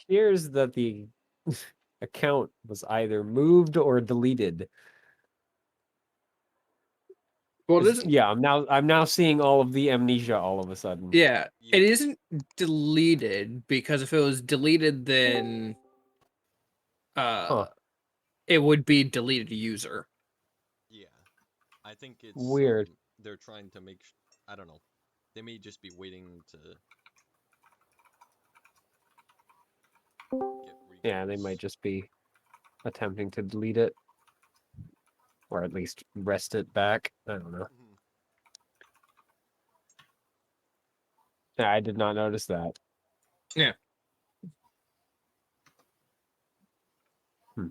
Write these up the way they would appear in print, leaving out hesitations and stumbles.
appears that the account was either moved or deleted. Well, it isn't. Yeah, I'm now seeing all of the amnesia all of a sudden. Yeah, Yeah. it isn't deleted because if it was deleted, then Huh. it would be deleted user. Yeah. I think it's Weird. they're trying to make. I don't know. They may just be waiting to get Yeah, they might Regals. just be attempting to delete it. Or at least rest it back. I don't know. Mhm. Yeah, I did not notice that. Yeah. Hmm.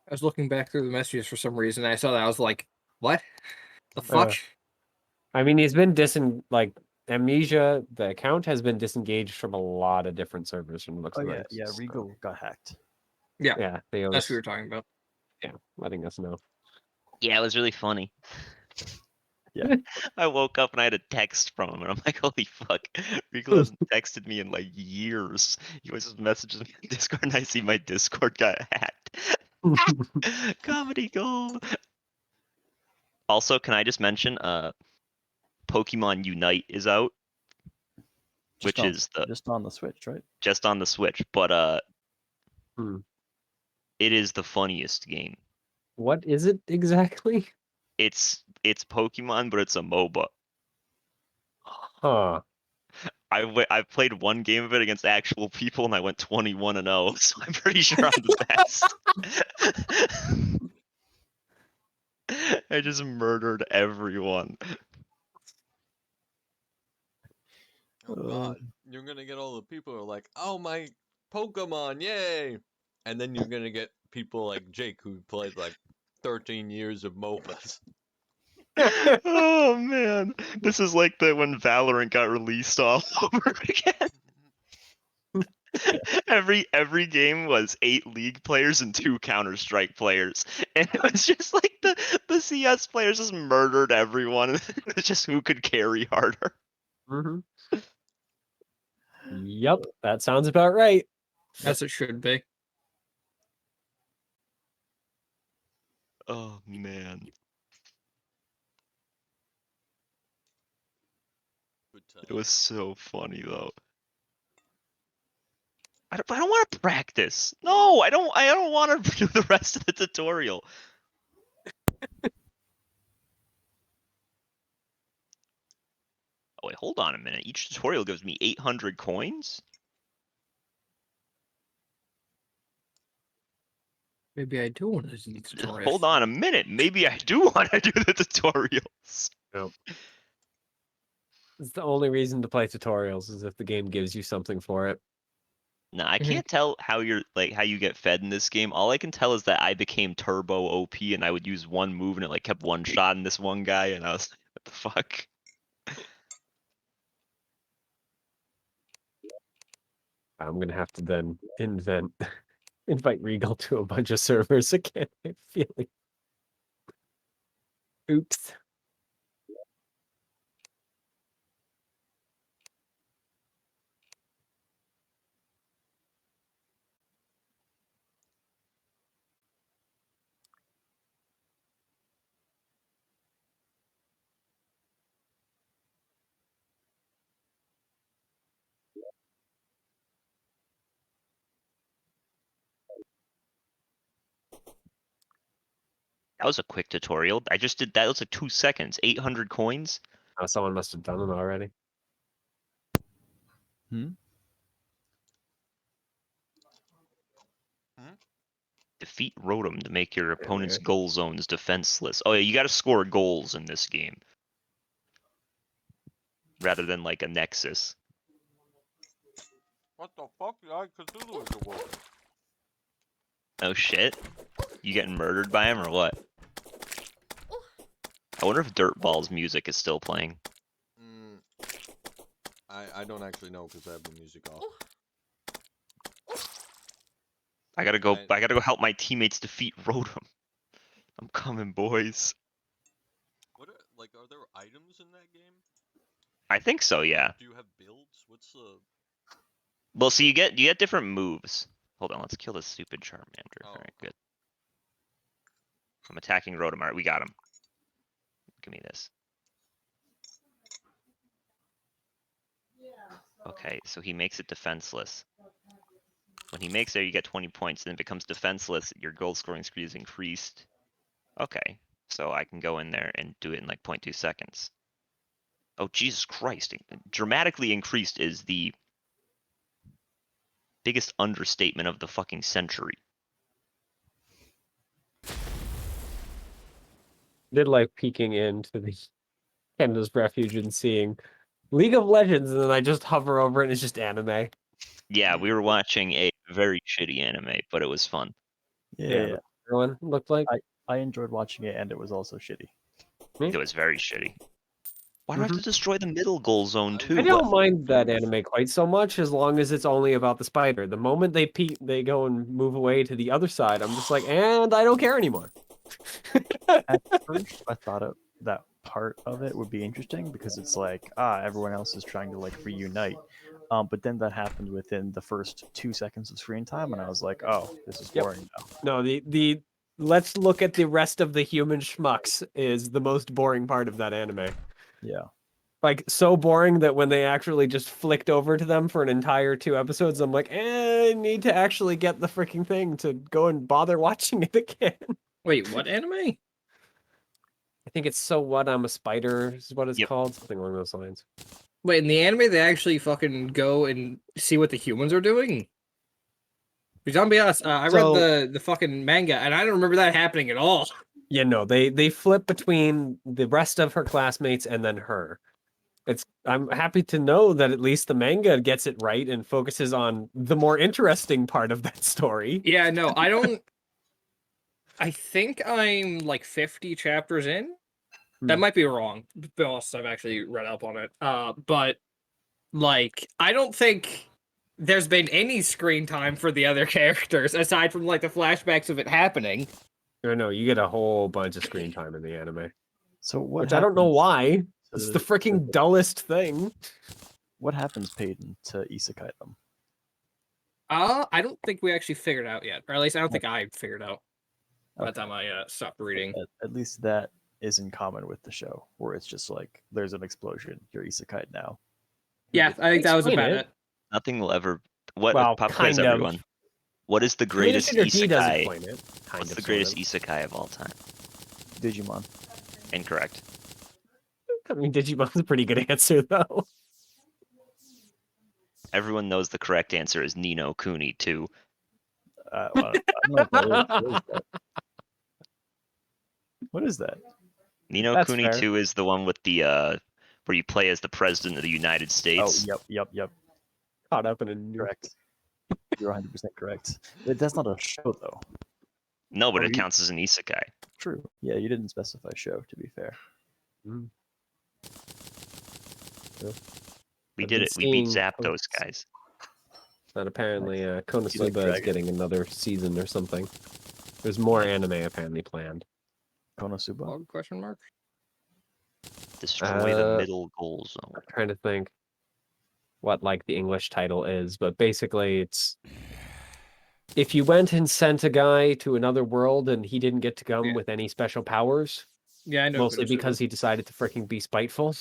I was looking back through the messages for some reason. And I saw that. I was like, what? The fuck? I mean, he's been Amnesia, the account has been disengaged from a lot of different servers from the looks Oh of yeah, it. yeah. So, Regal got hacked. Yeah, yeah, they that's what we always, were talking about. yeah, letting us know. Yeah, it was really funny. Yeah. I woke up and I had a text from him, and I'm like, holy fuck. Rico hasn't texted me in like years. He always just messages me on Discord, and I see my Discord got hacked. Comedy gold. Also, can I just mention, Pokemon Unite is out, which is just on the Switch, right? just on the Switch, but Hmm. it is the funniest game. What is it exactly? It's Pokemon, but it's a MOBA. Huh. I played one game of it against actual people, and I went 21-0, so I'm pretty sure I'm the best. I just murdered everyone. Oh God, you're gonna get all the people who are like, "Oh my Pokemon, yay!" And then you're gonna get people like Jake who played like 13 years of MOBAs. Oh man, this is like when Valorant got released all over again. Every game was 8 League players and 2 Counter-Strike players, and it was just like the CS players just murdered everyone. It's just who could carry harder. Mm-hmm. Yep, that sounds about right. As it should be. Oh man. It was so funny though. I don't want to practice. No, I don't want to do the rest of the tutorial. Oh wait, hold on a minute. Each tutorial gives me 800 coins? Maybe I do want to do these tutorials. Hold on a minute. Maybe I do want to do the tutorials. Nope. It's the only reason to play tutorials is if the game gives you something for it. Nah, I can't tell how how you get fed in this game. All I can tell is that I became turbo OP and I would use one move and it like kept one shot in this one guy and I was like, what the fuck? I'm gonna have to then invite Regal to a bunch of servers again. I feel like, oops. That was a quick tutorial. I just did that. It was like 2 seconds. 800 coins. Oh, someone must have done it already. Defeat Rotom to make your opponent's goal zones defenseless. Oh yeah, you got to score goals in this game. Rather than like a Nexus. What the fuck? Yeah, Cthulhu is a wolf. Oh shit? You getting murdered by him or what? I wonder if Dirtball's music is still playing. I don't actually know because I have the music off. I gotta go help my teammates defeat Rotom. I'm coming, boys. What are there items in that game? I think so, yeah. Do you have builds? What's the Well, so you get different moves. Hold on, let's kill this stupid Charmander. Oh. All right, good. I'm attacking Rotomart. We got him. Give me this. Okay, so he makes it defenseless. When he makes it, you get 20 points. Then it becomes defenseless. Your gold scoring speed is increased. Okay, so I can go in there and do it in like 0.2 seconds. Oh, Jesus Christ. Dramatically increased is the biggest understatement of the fucking century. Did like peeking into the Canada's Refuge and seeing League of Legends, and then I just hover over it and it's just anime. Yeah, we were watching a very shitty anime, but it was fun. Yeah. Everyone looked like. I enjoyed watching it, and it was also shitty. It was very shitty. Why do I have to destroy the middle goal zone too? I don't mind that anime quite so much as long as it's only about the spider. The moment they go and move away to the other side, I'm just like, and I don't care anymore. At first, I thought that part of it would be interesting because it's like, everyone else is trying to like reunite. But then that happened within the first 2 seconds of screen time, and I was like, oh, this is boring now. No, the let's look at the rest of the human schmucks is the most boring part of that anime. Yeah. Like, so boring that when they actually just flicked over to them for an entire 2 episodes, I'm like, I need to actually get the freaking thing to go and bother watching it again. Wait, what anime? I think it's So What, I'm a Spider is what it's Yep. called. Something along those lines. Wait, in the anime, they actually fucking go and see what the humans are doing? Because I'll be honest, I So- read the fucking manga, and I don't remember that happening at all. Yeah, no, they flip between the rest of her classmates and then her. I'm happy to know that at least the manga gets it right and focuses on the more interesting part of that story. Yeah, no, I don't... I think I'm like 50 chapters in. That might be wrong. To be honest, I've actually read up on it. But, like, I don't think there's been any screen time for the other characters, aside from, like, the flashbacks of it happening. No, you get a whole bunch of screen time in the anime. So what? Which I don't know happens why. to It's the freaking dullest thing. What happens, Peyton, to isekai them? I don't think we actually figured out yet. Or at least I don't think I figured out by the time I stopped reading. At least that is in common with the show, where it's just like there's an explosion, you're isekai now. Yeah, I think that was Explain about it. it. Nothing will ever. What Well, pop quiz, kind of. everyone? What is the greatest He does isekai? explain it. Kind What's of, the sort greatest of. isekai of all time? Digimon. Incorrect. I mean, Digimon's a pretty good answer, though. Everyone knows the correct answer is Nino Kuni too. Well, I don't know if that is. What is that? Nino That's Kuni fair. 2 is the one with the where you play as the president of the United Oh, States. yep. Caught up in a new. Correct. You're 100% correct. But that's not a show, though. No, but Oh, it you- counts as an isekai. True. Yeah, you didn't specify show, to be fair. We I've did been it. We beat seeing Zapdos, posts. guys. But apparently, Konosuba like is Dragon. getting another season or something. There's more anime apparently planned. Konosuba? Oh, question mark? Destroy the middle goal zone. I'm trying to think what like the English title is, but basically it's if you went and sent a guy to another world and he didn't get to come Yeah. with any special powers, Yeah, I know. mostly Konosuba. because he decided to freaking be spiteful.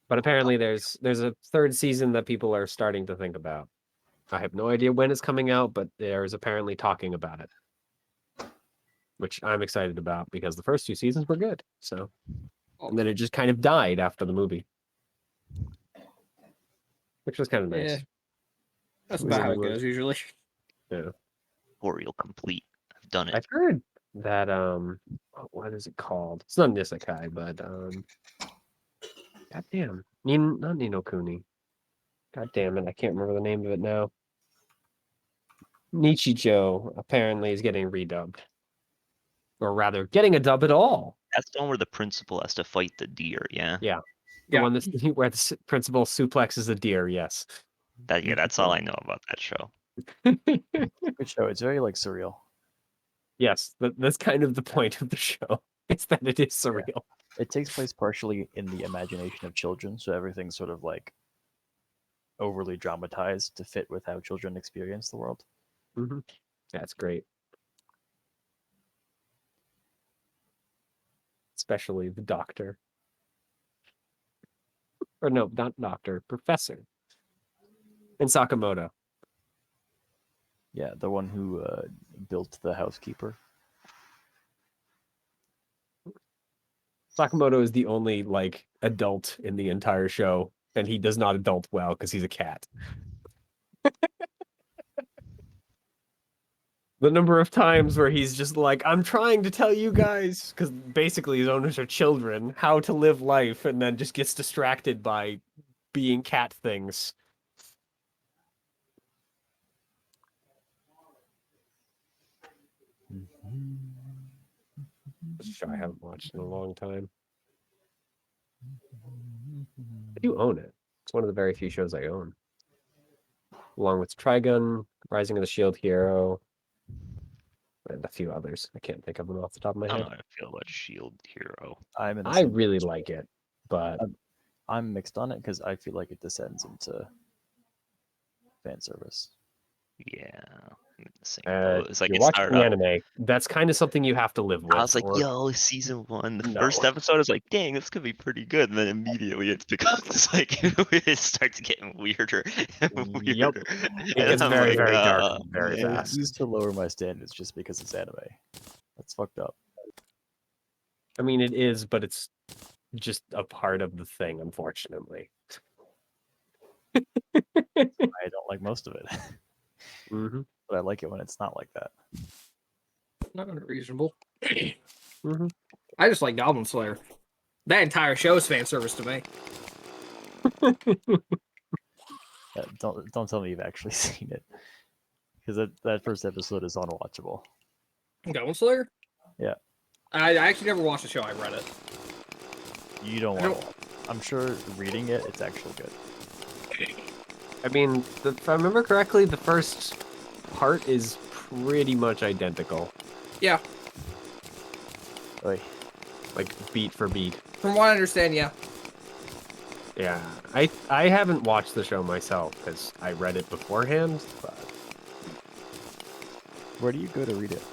But apparently there's a third season that people are starting to think about. I have no idea when it's coming out, but there's apparently talking about it. Which I'm excited about because the first 2 seasons were good. So and then it just kind of died after the movie. Which was kind of nice. Yeah. That's Who about is how it? it goes usually. Tutorial complete. I've done it. I've heard that what is it called? It's not an isekai, but goddamn. Not Nino Kuni. God damn it, I can't remember the name of it now. Nichijou apparently is getting redubbed. Or rather, getting a dub at all. That's the one where the principal has to fight the deer. Yeah. The Yeah. one that's where the principal suplexes a deer, yes. That's all I know about that show. Good show. It's very, like, surreal. Yes, that's kind of the point of the show. It's that it is surreal. It takes place partially in the imagination of children, so everything's sort of, like, overly dramatized to fit with how children experience the world. Mm-hmm. That's great. Especially the doctor. Or no, not doctor, professor. And Sakamoto. Yeah, the one who built the housekeeper. Sakamoto is the only like adult in the entire show, and he does not adult well because he's a cat. The number of times where he's just like, I'm trying to tell you guys, because basically his owners are children, how to live life, and then just gets distracted by being cat things. It's a show I haven't watched in a long time. I do own it. It's one of the very few shows I own. Along with Trigun, Rising of the Shield Hero, and a few others. I can't think of them off the top of my I don't head. know how I feel about Shield Hero. I'm in the I same really boat. like it, but I'm mixed on it because I feel like it descends into fan service. Yeah, I'm in the same boat. It's like you're it watching started the off. anime. That's kind of something you have to live with. I was like, or yo, season 1, the No. first episode, I was like, dang, this could be pretty good. And then immediately it becomes like, it starts getting weirder and Yup. weirder. It And gets I'm very, like, very dark very I fast. refuse to lower my standards just because it's anime. That's fucked up. I mean, it is, but it's just a part of the thing, unfortunately. I don't like most of it, Mm-hmm. but I like it when it's not like that. Not unreasonable. Mm-hmm. I just like Goblin Slayer. That entire show is fan service to me. Don't tell me you've actually seen it, because that first episode is unwatchable. Goblin Slayer? Yeah. I actually never watched the show. I read it. You don't I want to. I'm sure reading it, it's actually good. I mean, if I remember correctly, the first part is pretty much identical. Yeah, Like, Like, beat for beat. from what I understand, yeah. Yeah. I haven't watched the show myself, because I read it beforehand, but where do you go to read it?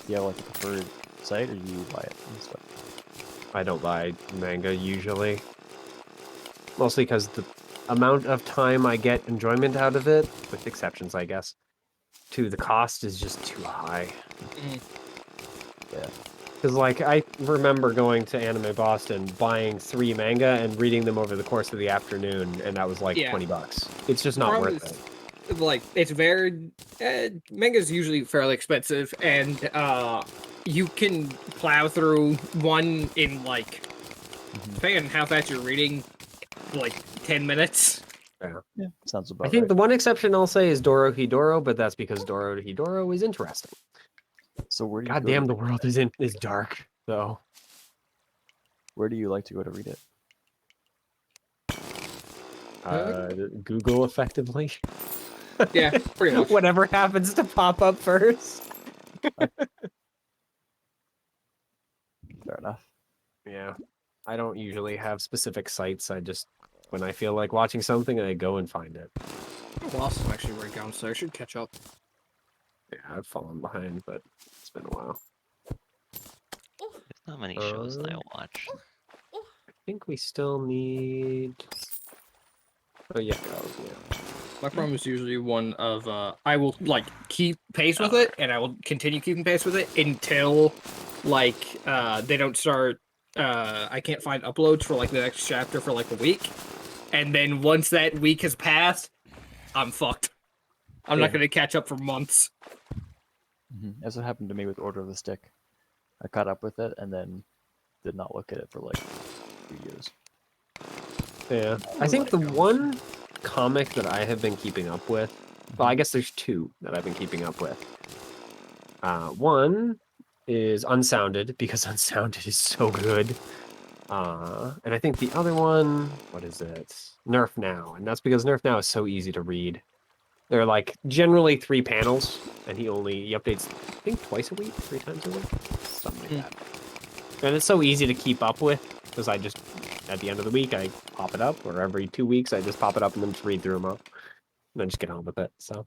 Do you have like a preferred site, or do you buy it and stuff? I don't buy manga usually. Mostly because the amount of time I get enjoyment out of it, with exceptions, I guess, to the cost is just too high. Yeah. Because, like, I remember going to Anime Boston, buying 3 manga and reading them over the course of the afternoon, and that was like Yeah. $20. It's just not Problem worth is, it. like, it's very manga's usually fairly expensive, and you can plow through one in like, depending on how fast you're reading, like 10 minutes. Yeah, sounds about I think right. the one exception I'll say is Dorohedoro, but that's because Dorohedoro is interesting. So where do you God go damn, to, the world is dark, though. where do you like to go to read it? Google effectively. Yeah, pretty much. Whatever happens to pop up first. Fair enough. Yeah. I don't usually have specific sites. I just, when I feel like watching something, I go and find it. I lost some actually right down, so I should catch up. Yeah, I've fallen behind, but it's been a while. There's not many shows that I watch. I think we still need... Oh, yeah. Oh, yeah. My problem is usually one of I will like keep pace with it, and I will continue keeping pace with it until like they don't start. I can't find uploads for like the next chapter for like a week, and then once that week has passed, I'm fucked. I'm not Yeah. gonna catch up for months. That's what happened to me with Order of the Stick. I caught up with it and then did not look at it for like 2 years. Yeah. I think the one comic that I have been keeping up with, well, I guess there's 2 that I've been keeping up with. One is Unsounded, because Unsounded is so good. And I think the other one, what is it? Nerf Now. And that's because Nerf Now is so easy to read. They're like generally 3 panels, and he updates, I think, twice a week, 3 times a week, something like that. And it's so easy to keep up with because I just at the end of the week, I pop it up, or every 2 weeks, I just pop it up and then just read through them all, and then just get on with it. So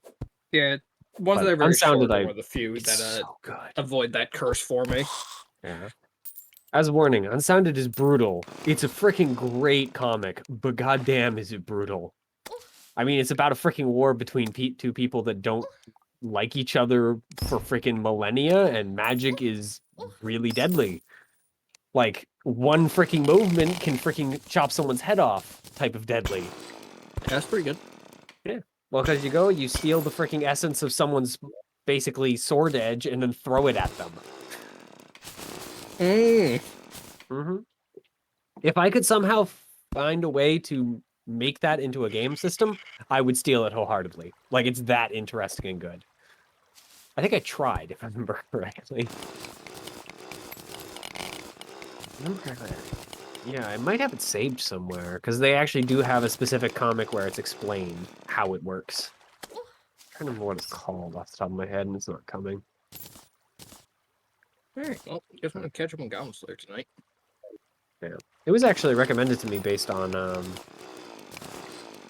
Yeah, ones But that are very short Unsounded, are I- one of the few it's that so good. avoid that curse for me. Yeah. As a warning, Unsounded is brutal. It's a freaking great comic, but goddamn, is it brutal? I mean, it's about a freaking war between two people that don't like each other for freaking millennia, and magic is really deadly. Like, one freaking movement can freaking chop someone's head off, type of deadly. That's pretty good. Well, because you steal the freaking essence of someone's basically sword edge and then throw it at them. Mm-hmm. If I could somehow find a way to make that into a game system, I would steal it wholeheartedly. Like, it's that interesting and good. I think I tried, if I remember correctly. Yeah, I might have it saved somewhere, because they actually do have a specific comic where it's explained how it works. I'm trying to remember what it's called off the top of my head, and it's not coming. Alright, well, guess I'm gonna catch up on Goblin Slayer tonight. It was actually recommended to me based on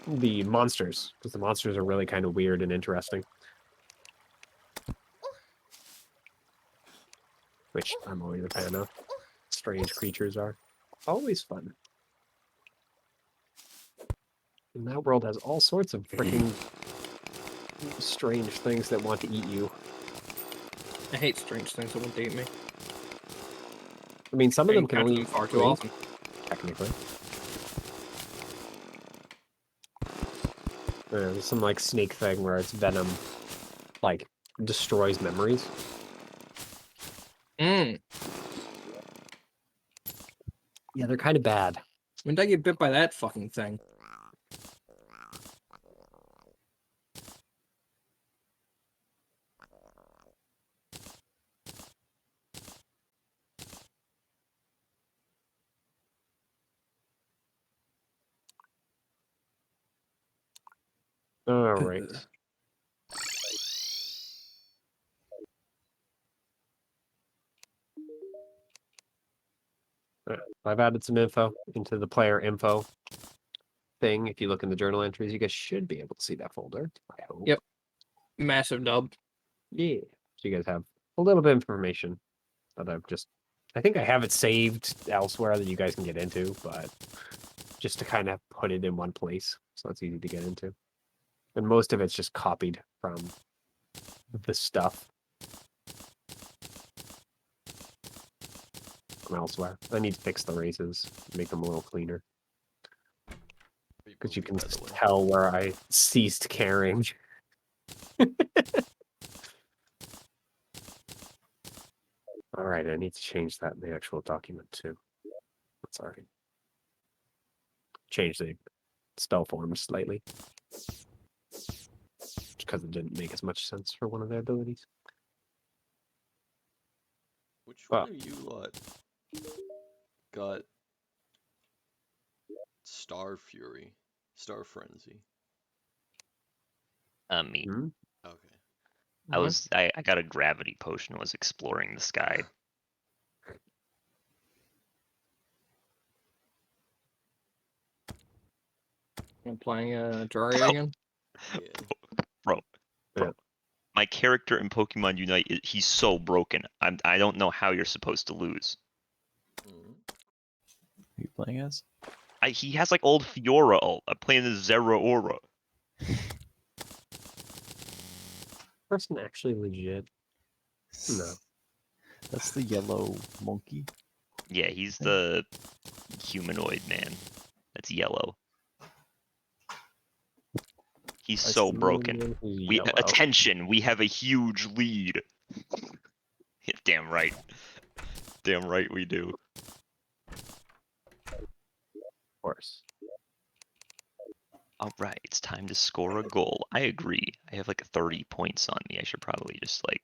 the monsters, because the monsters are really kind of weird and interesting. Which I'm always a fan of. Strange creatures are always fun. And that world has all sorts of freaking strange things that want to eat you. I hate strange things that won't date me. I mean, some of them can Encounter only them far too blink, often. technically. There's some like snake thing where its venom like destroys memories. Mm. Yeah, they're kind of bad. When did I get bit by that fucking thing? All right. I've added some info into the player info thing. If you look in the journal entries, you guys should be able to see that folder. I hope. Yep. Massive dub. Yeah. So you guys have a little bit of information that I think I have it saved elsewhere that you guys can get into, but just to kind of put it in one place so it's easy to get into. And most of it's just copied from the stuff from elsewhere. I need to fix the races, make them a little cleaner. Because you can tell where I ceased caring. All right, I need to change that in the actual document too. Sorry. Change the spell forms slightly. Because it didn't make as much sense for one of their abilities. Which one of you lot got Star Fury? Star Frenzy? Me. Hmm? Okay. I got a gravity potion and was exploring the sky. I'm playing Terraria again. Yeah. Bro. My character in Pokemon Unite, he's so broken. I don't know how you're supposed to lose. Mhm. Who you playing as? He has like old Fiora ult. I'm playing the Zeraora. Person actually legit. No. That's the yellow monkey. Yeah, he's the humanoid man. That's yellow. He's so broken. Attention, we have a huge lead. Damn right. Damn right we do. Of course. All right, it's time to score a goal. I agree. I have like 30 points on me. I should probably just like...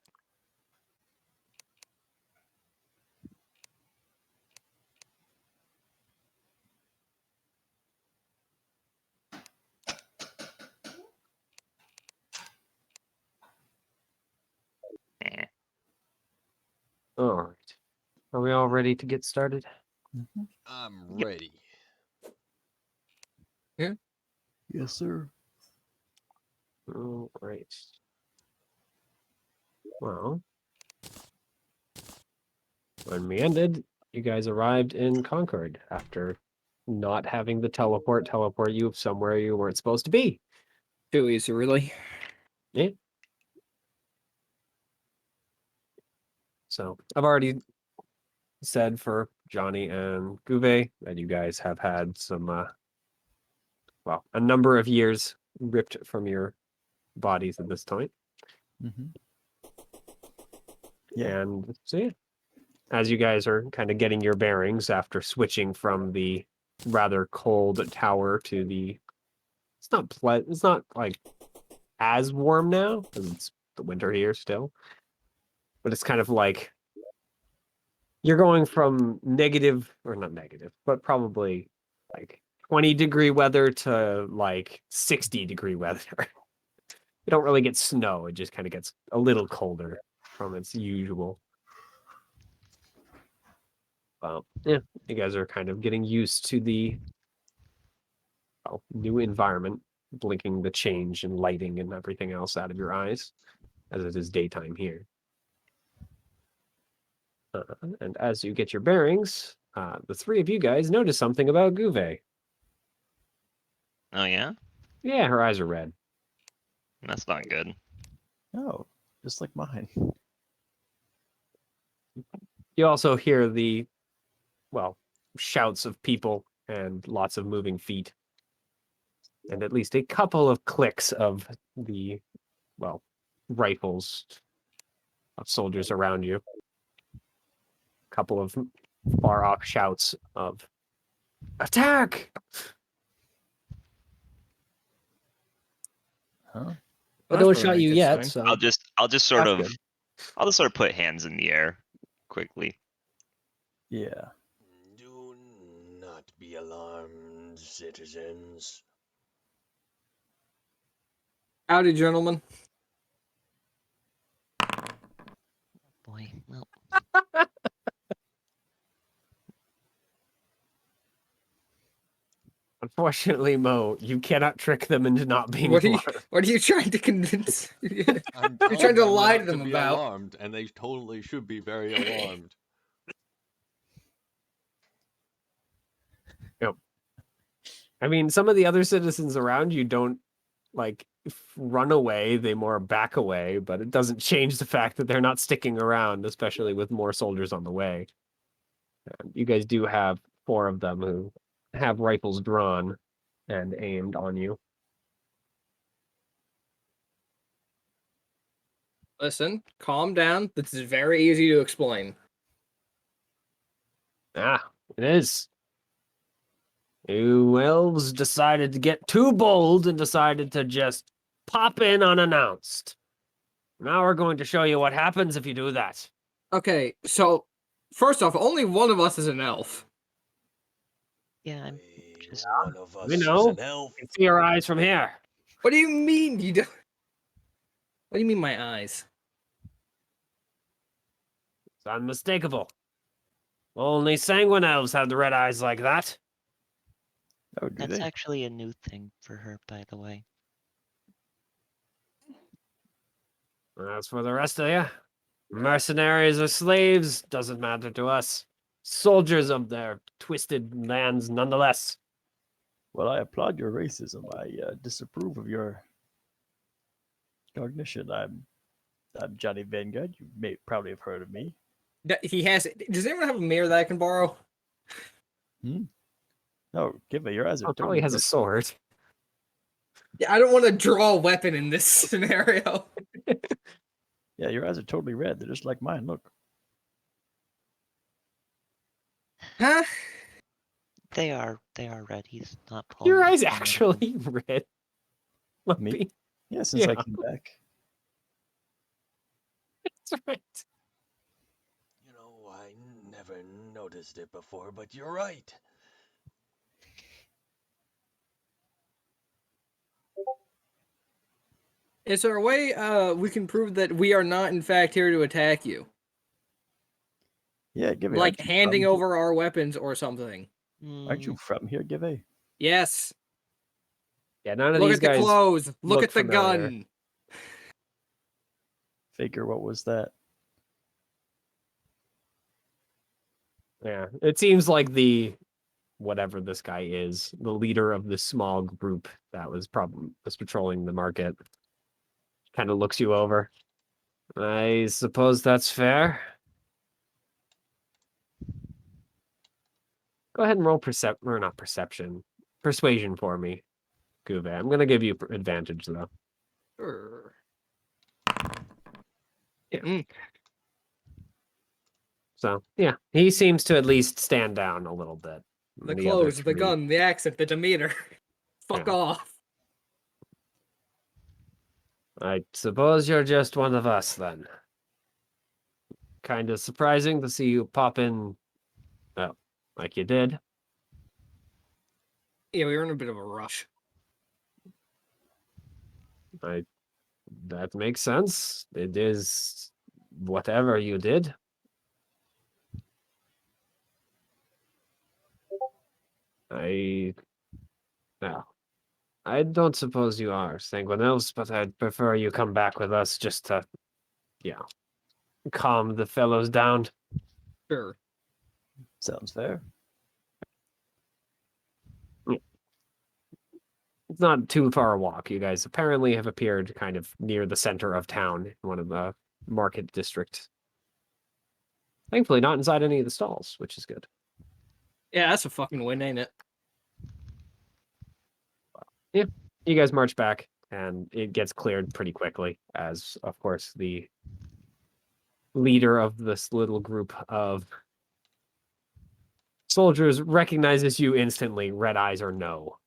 Eh. All right. Are we all ready to get started? I'm Yep. ready. Yes, sir. All right. Well, when we ended, you guys arrived in Concord after not having the teleport you somewhere you weren't supposed to be. Too easy, really. Yeah. So I've already said for Johnny and Guve that you guys have had some, a number of years ripped from your bodies at this point. Mm-hmm. Yeah. And so, yeah, as you guys are kind of getting your bearings after switching from the rather cold tower to the, it's not like as warm now because it's the winter here still, but it's kind of like you're going from negative, or not negative, but probably like 20-degree weather to like 60-degree weather. You don't really get snow. It just kind of gets a little colder from its usual. Yeah, you guys are kind of getting used to the new environment, blinking the change in lighting and everything else out of your eyes, as it is daytime here. And as you get your bearings, the three of you guys notice something about Guve. Oh yeah, Yeah, her eyes are red. that's not good. Oh, just like mine. You also hear the, shouts of people and lots of moving feet. And at least a couple of clicks of the, rifles of soldiers around you. A couple of far off shouts of attack. Huh? But That's no one probably shot a you good yet, sign. so I'll just sort that's of good. I'll just sort of put hands in the air quickly. Yeah. Do not be alarmed, citizens. Howdy, gentlemen. Boy, well, Unfortunately, Mo, you cannot trick them into not being What are you? alarmed. What are you trying to convince? I'm You're trying to telling them lie not to them be about. alarmed, and they totally should be very alarmed. I mean, some of the other citizens around you don't run away, they more back away, but it doesn't change the fact that they're not sticking around, especially with more soldiers on the way. You guys do have 4 of them who have rifles drawn and aimed on you. Listen, calm down. This is very easy to explain. Ah, it is. You elves decided to get too bold and decided to just pop in unannounced. Now we're going to show you what happens if you do that. Okay, so first off, only one of us is an elf. yeah, I'm Wait, just one of us We is know. an elf. You can see your eyes from here. What do you mean you don't? What do you mean my eyes? It's unmistakable. Only sanguine elves have the red eyes like that. Oh, do that's they? actually a new thing for her, by the way. As for the rest of you, mercenaries or slaves, doesn't matter to us. Soldiers of their twisted lands nonetheless. Well, I applaud your racism. I disapprove of your cognition. I'm Johnny Vanguard. You may probably have heard of me. He has. Does anyone have a mirror that I can borrow? No, give me your eyes are Oh, probably totally has a red. sword. Yeah, I don't want to draw a weapon in this scenario. Yeah, your eyes are totally red. They're just like mine. Look. Huh? They are red. He's not pulling. Your eyes anything out of actually them. red. Me? Yeah, since I Yeah. came back. That's right. You know, I never noticed it before, but you're right. Is there a way we can prove that we are not in fact here to attack you? Yeah, give me. Like handing over our weapons or something. Aren't you Hmm, from here, Give? Yes. Yeah, none of Look these at the guys clothes. Look look at the familiar. gun. Figure, what was that? Yeah, it seems like the whatever this guy is, the leader of this small group that was patrolling the market, kind of looks you over. I suppose that's fair. Go ahead and roll persuasion for me, Guve. I'm gonna give you advantage though. Sure. Yeah. Mm. So yeah, he seems to at least stand down a little bit. The other clothes, the three- gun, the accent, the demeanor. Fuck Yeah. off. I suppose you're just one of us then. Kind of surprising to see you pop in, well, like you did. Yeah, we were in a bit of a rush. That makes sense. It is whatever you did. No, I don't suppose you are sanguineous, but I'd prefer you come back with us just to, calm the fellows down. Sure. Sounds fair. It's not too far a walk. You guys apparently have appeared kind of near the center of town, in one of the market districts. Thankfully, not inside any of the stalls, which is good. Yeah, that's a fucking win, ain't it? You guys march back, and it gets cleared pretty quickly, as, of course, the leader of this little group of soldiers recognizes you instantly, red eyes or no.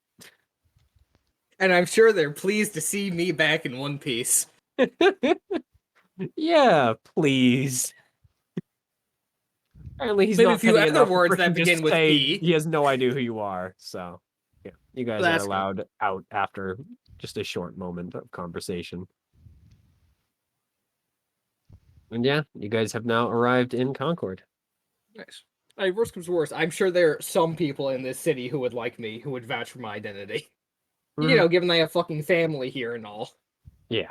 And I'm sure they're pleased to see me back in one piece. Yeah, please. Apparently he's Maybe not a few petty other enough to words that freaking just begin with say P. he has no idea who you are. So, yeah, you guys are That's good. allowed out after just a short moment of conversation. And yeah, you guys have now arrived in Concord. Nice. Worst comes to worst, I'm sure there are some people in this city who would like me, who would vouch for my identity. You know, given I have fucking family here and all. Yeah.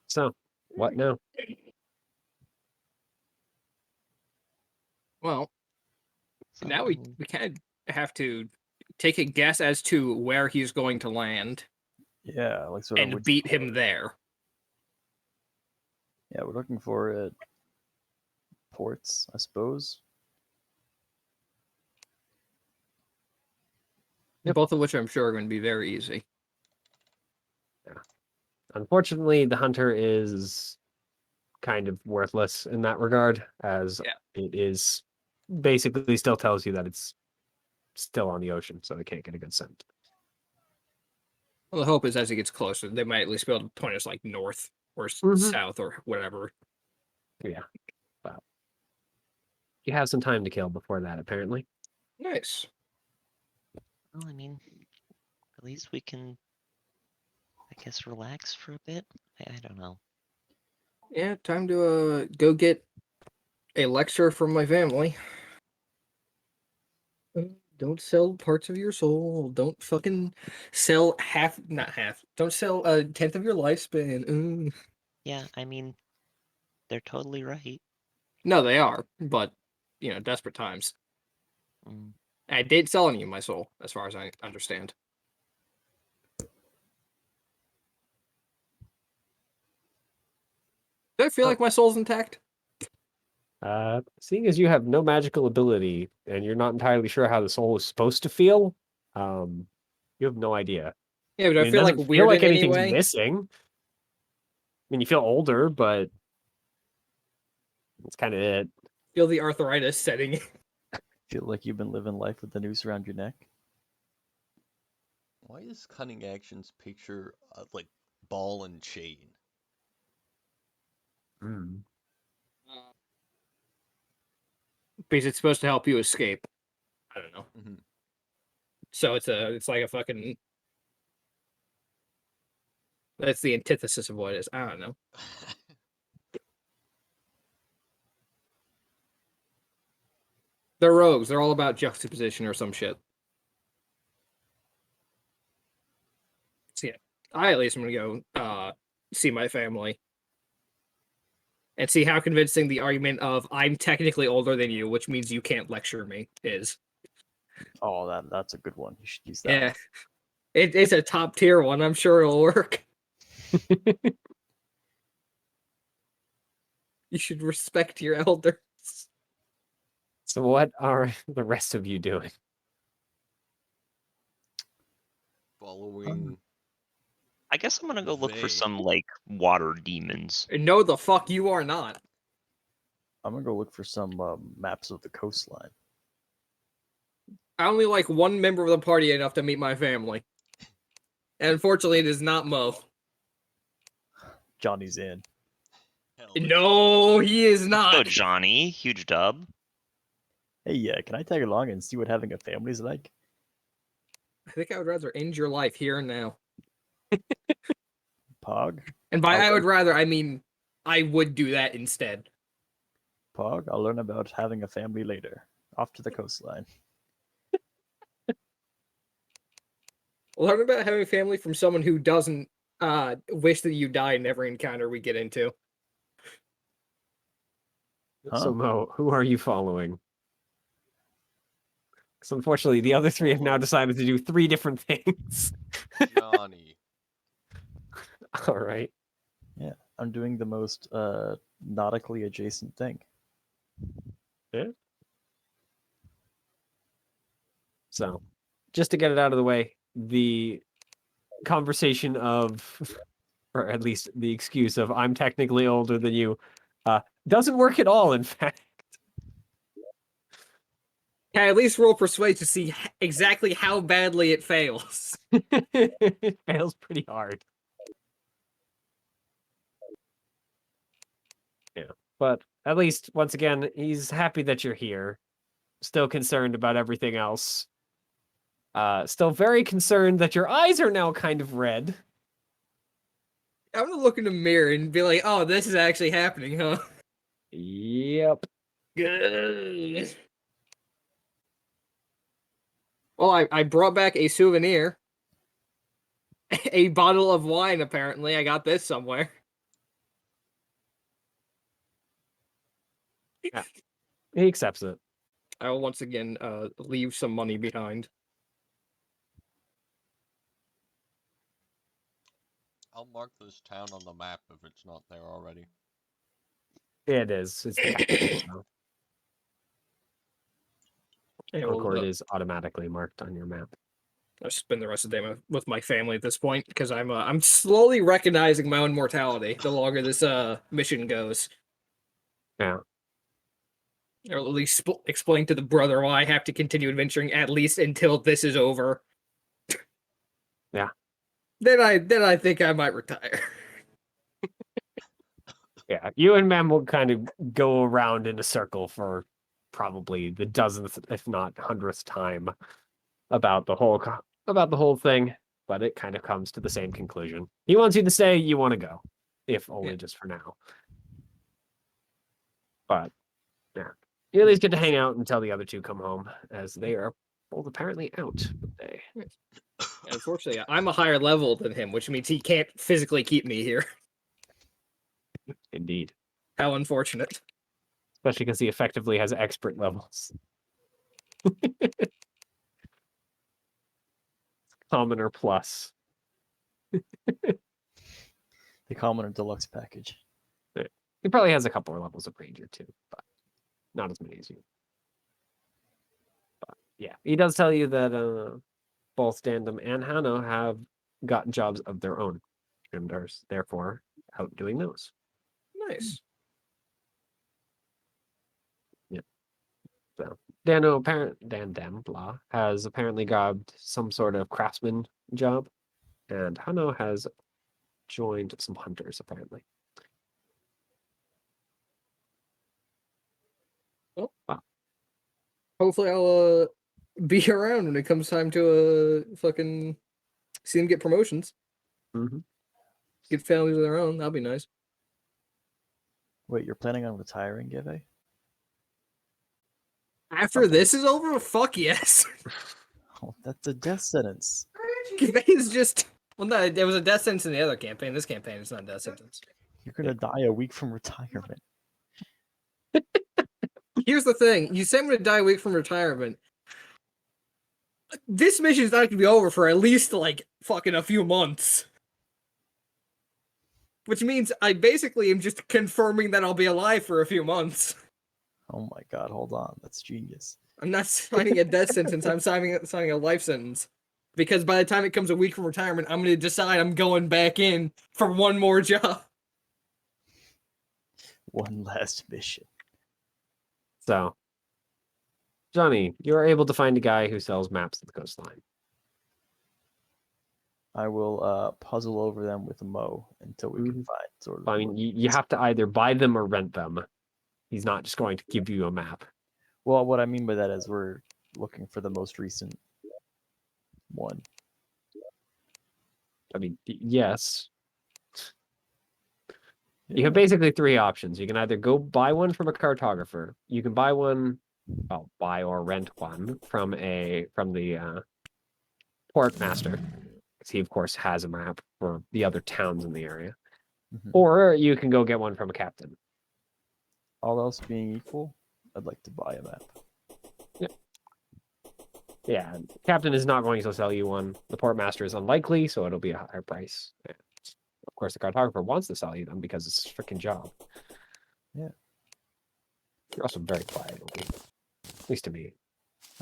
So, what now? Well, now we So, kind of have to take a guess as to where he's going to land Yeah, like sort of and which beat port. him there. Yeah, we're looking for ports, I suppose. Both of which I'm sure are going to be very easy. Unfortunately, the hunter is kind of worthless in that regard, as Yeah. it is basically still tells you that it's still on the ocean, so they can't get a good scent. Well, the hope is as he gets closer, they might at least be able to point us like north or south or whatever. Yeah. Wow. You have some time to kill before that, apparently. Nice. well, I mean, at least we can, I guess, relax for a bit. I don't know. Yeah, time to go get a lecture from my family. Don't sell parts of your soul. Don't fucking sell not half. Don't sell a tenth of your lifespan. Yeah, I mean, they're totally right. No, they are, but desperate times. Mm. I did sell any of my soul, as far as I understand. Do I feel like my soul's intact? Seeing as you have no magical ability and you're not entirely sure how the soul is supposed to feel, you have no idea. Yeah, but I I mean, it feel like doesn't weird feel like in any anything's way. missing. I mean, you feel older, but that's kind of it. Feel the arthritis setting. Feel like you've been living life with the noose around your neck. Why is Cunning Actions picture like ball and chain? Because it's supposed to help you escape. I don't know. Mhm. So it's like a fucking. That's the antithesis of what it is. I don't know. They're rogues. They're all about juxtaposition or some shit. So yeah, I at least am gonna go see my family and see how convincing the argument of I'm technically older than you, which means you can't lecture me, is. Oh, that's a good one. You should use that. Yeah, it's a top tier one. I'm sure it'll work. You should respect your elders. So what are the rest of you doing? Following. I guess I'm gonna go look for They- some like water demons. No, the fuck you are not. I'm gonna go look for some maps of the coastline. I only like one member of the party enough to meet my family. And unfortunately, it is not Mo. Johnny's in. Hell yeah. No, he is Oh, not. Johnny, huge dub. Hey, yeah, can I tag along and see what having a family is like? I think I would rather end your life here and now. Pog? And by I'll I would learn- rather, I mean I would do that instead. Pog, I'll learn about having a family later. Off to the coastline. Learn about having a family from someone who doesn't wish that you die in every encounter we get into. So Huh. Mo, who are you following? Because unfortunately, the other three have now decided to do 3 different things. Johnny. All right. Yeah, I'm doing the most nautically adjacent thing. So, just to get it out of the way, the conversation of, or at least the excuse of, I'm technically older than you, doesn't work at all, in fact. Can I at least roll persuade to see exactly how badly it fails? It fails pretty hard. Yeah, but at least, once again, he's happy that you're here. Still concerned about everything else. Still very concerned that your eyes are now kind of red. I'm gonna look in the mirror and be like, oh, this is actually happening, huh? Yep. Good. Well, I brought back a souvenir. A bottle of wine, apparently. I got this somewhere. Yeah. He accepts it. I will once again leave some money behind. I'll mark this town on the map if it's not there already. It is. It's the capital, so I will, Concord is automatically marked on your map. I'll spend the rest of the day with my family at this point because I'm slowly recognizing my own mortality the longer this mission goes. Yeah. Or at least explain to the brother why I have to continue adventuring at least until this is over. Yeah. Then I think I might retire. Yeah. You and Mem will kind of go around in a circle for probably the dozenth, if not 100th time about the whole thing, but it kind of comes to the same conclusion. He wants you to say you want to go, if only just for now. But yeah, you at least get to hang out until the other two come home, as they are both apparently out for the day. Unfortunately, I'm a higher level than him, which means he can't physically keep me here. Indeed, How unfortunate. especially because he effectively has expert levels. Commoner plus. The Commoner Deluxe package. He probably has a couple more levels of Ranger too, but not as many as you. But yeah, he does tell you that both Dandem and Hano have gotten jobs of their own and are therefore out doing those. Nice. So Dandem blah has apparently grabbed some sort of craftsman job, and Hano has joined some hunters apparently. Hopefully I'll be around when it comes time to fucking see them get promotions. Mm-hmm. Get families of their own. That'll be nice. Wait, you're planning on retiring, Give? After this is over, fuck yes. Oh, that's a death sentence. Campaign's just well, no, there was a death sentence in the other campaign. This campaign is not a death sentence. You're gonna die a week from retirement. Here's the thing: you say I'm gonna die a week from retirement. This mission is not gonna be over for at least like fucking a few months. Which means I basically am just confirming that I'll be alive for a few months. Oh my god, hold on. That's genius. I'm not signing a death sentence, I'm signing a life sentence. Because by the time it comes a week from retirement, I'm gonna decide I'm going back in for one more job. One last mission. So, Johnny, you're able to find a guy who sells maps of the coastline. I will puzzle over them with a Mo until we can Mhm. find sort of. I mean, you have to either buy them or rent them. He's not just going to give you a map. Well, what I mean by that is we're looking for the most recent one. I mean, yes. You have basically three options. You can either go buy one from a cartographer. You can buy one, well, buy or rent one from the port master, because he of course has a map for the other towns in the area. Mhm. Or you can go get one from a captain. All else being equal, I'd like to buy a map. Yeah, captain is not going to sell you one. The port master is unlikely, so it'll be a higher price. Yeah. Of course, the cartographer wants to sell you them because it's his freaking job. Yeah. You're also very quiet, at least to me.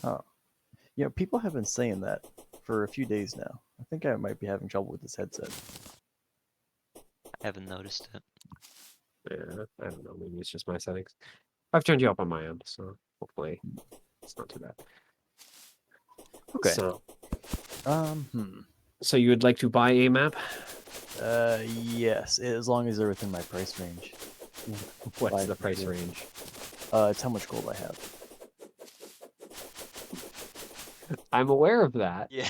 Oh. Yeah, people have been saying that for a few days now. I think I might be having trouble with this headset. I haven't noticed it. Yeah, I don't know. Maybe it's just my settings. I've turned you up on my end, so hopefully it's not too bad. Okay. So, Hmm. so you would like to buy a map? Yes, as long as they're within my price range. What's Buy the for price sure. range? It's how much gold I have. I'm aware of that. Yeah.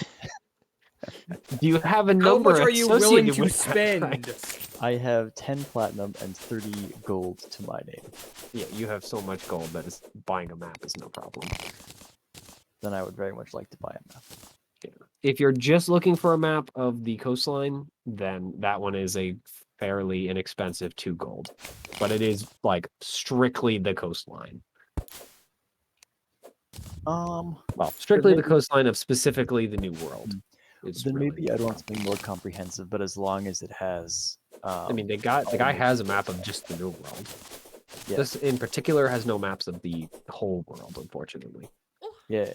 Do you have a How number much are you willing associated to with that spend? price? I have 10 platinum and 30 gold to my name. Yeah, you have so much gold that is buying a map is no problem. Then I would very much like to buy a map. If you're just looking for a map of the coastline, then that one is a fairly inexpensive 2 gold. But it is like strictly the coastline. Well, Strictly the maybe- coastline of specifically the New World. It's then really maybe I'd want something more comprehensive, but as long as it has. I mean, the guy has a map of just the New World. Yeah. This in particular has no maps of the whole world, unfortunately. Yeah.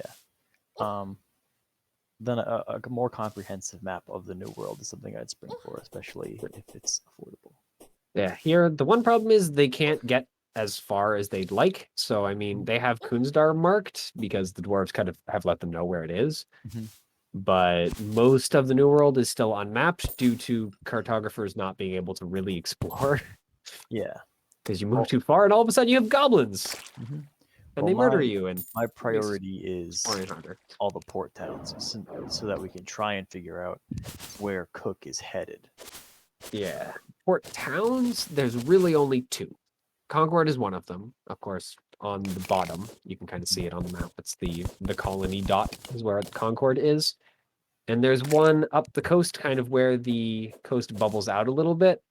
Then a more comprehensive map of the New World is something I'd spring for, especially if it's affordable. Yeah, here the one problem is they can't get as far as they'd like. So I mean, they have Kunzdar marked because the dwarves kind of have let them know where it is. Mhm. But most of the New World is still unmapped due to cartographers not being able to really explore. Yeah. Because you move too far and all of a sudden you have goblins Mhm. and Well, they murder you and My priority is exploring harder. all the port towns so that we can try and figure out where Cook is headed. Yeah. Port towns, there's really only 2. Concord is one of them. Of course, on the bottom, you can kind of see it on the map. It's the colony dot is where Concord is. And there's one up the coast, kind of where the coast bubbles out a little bit.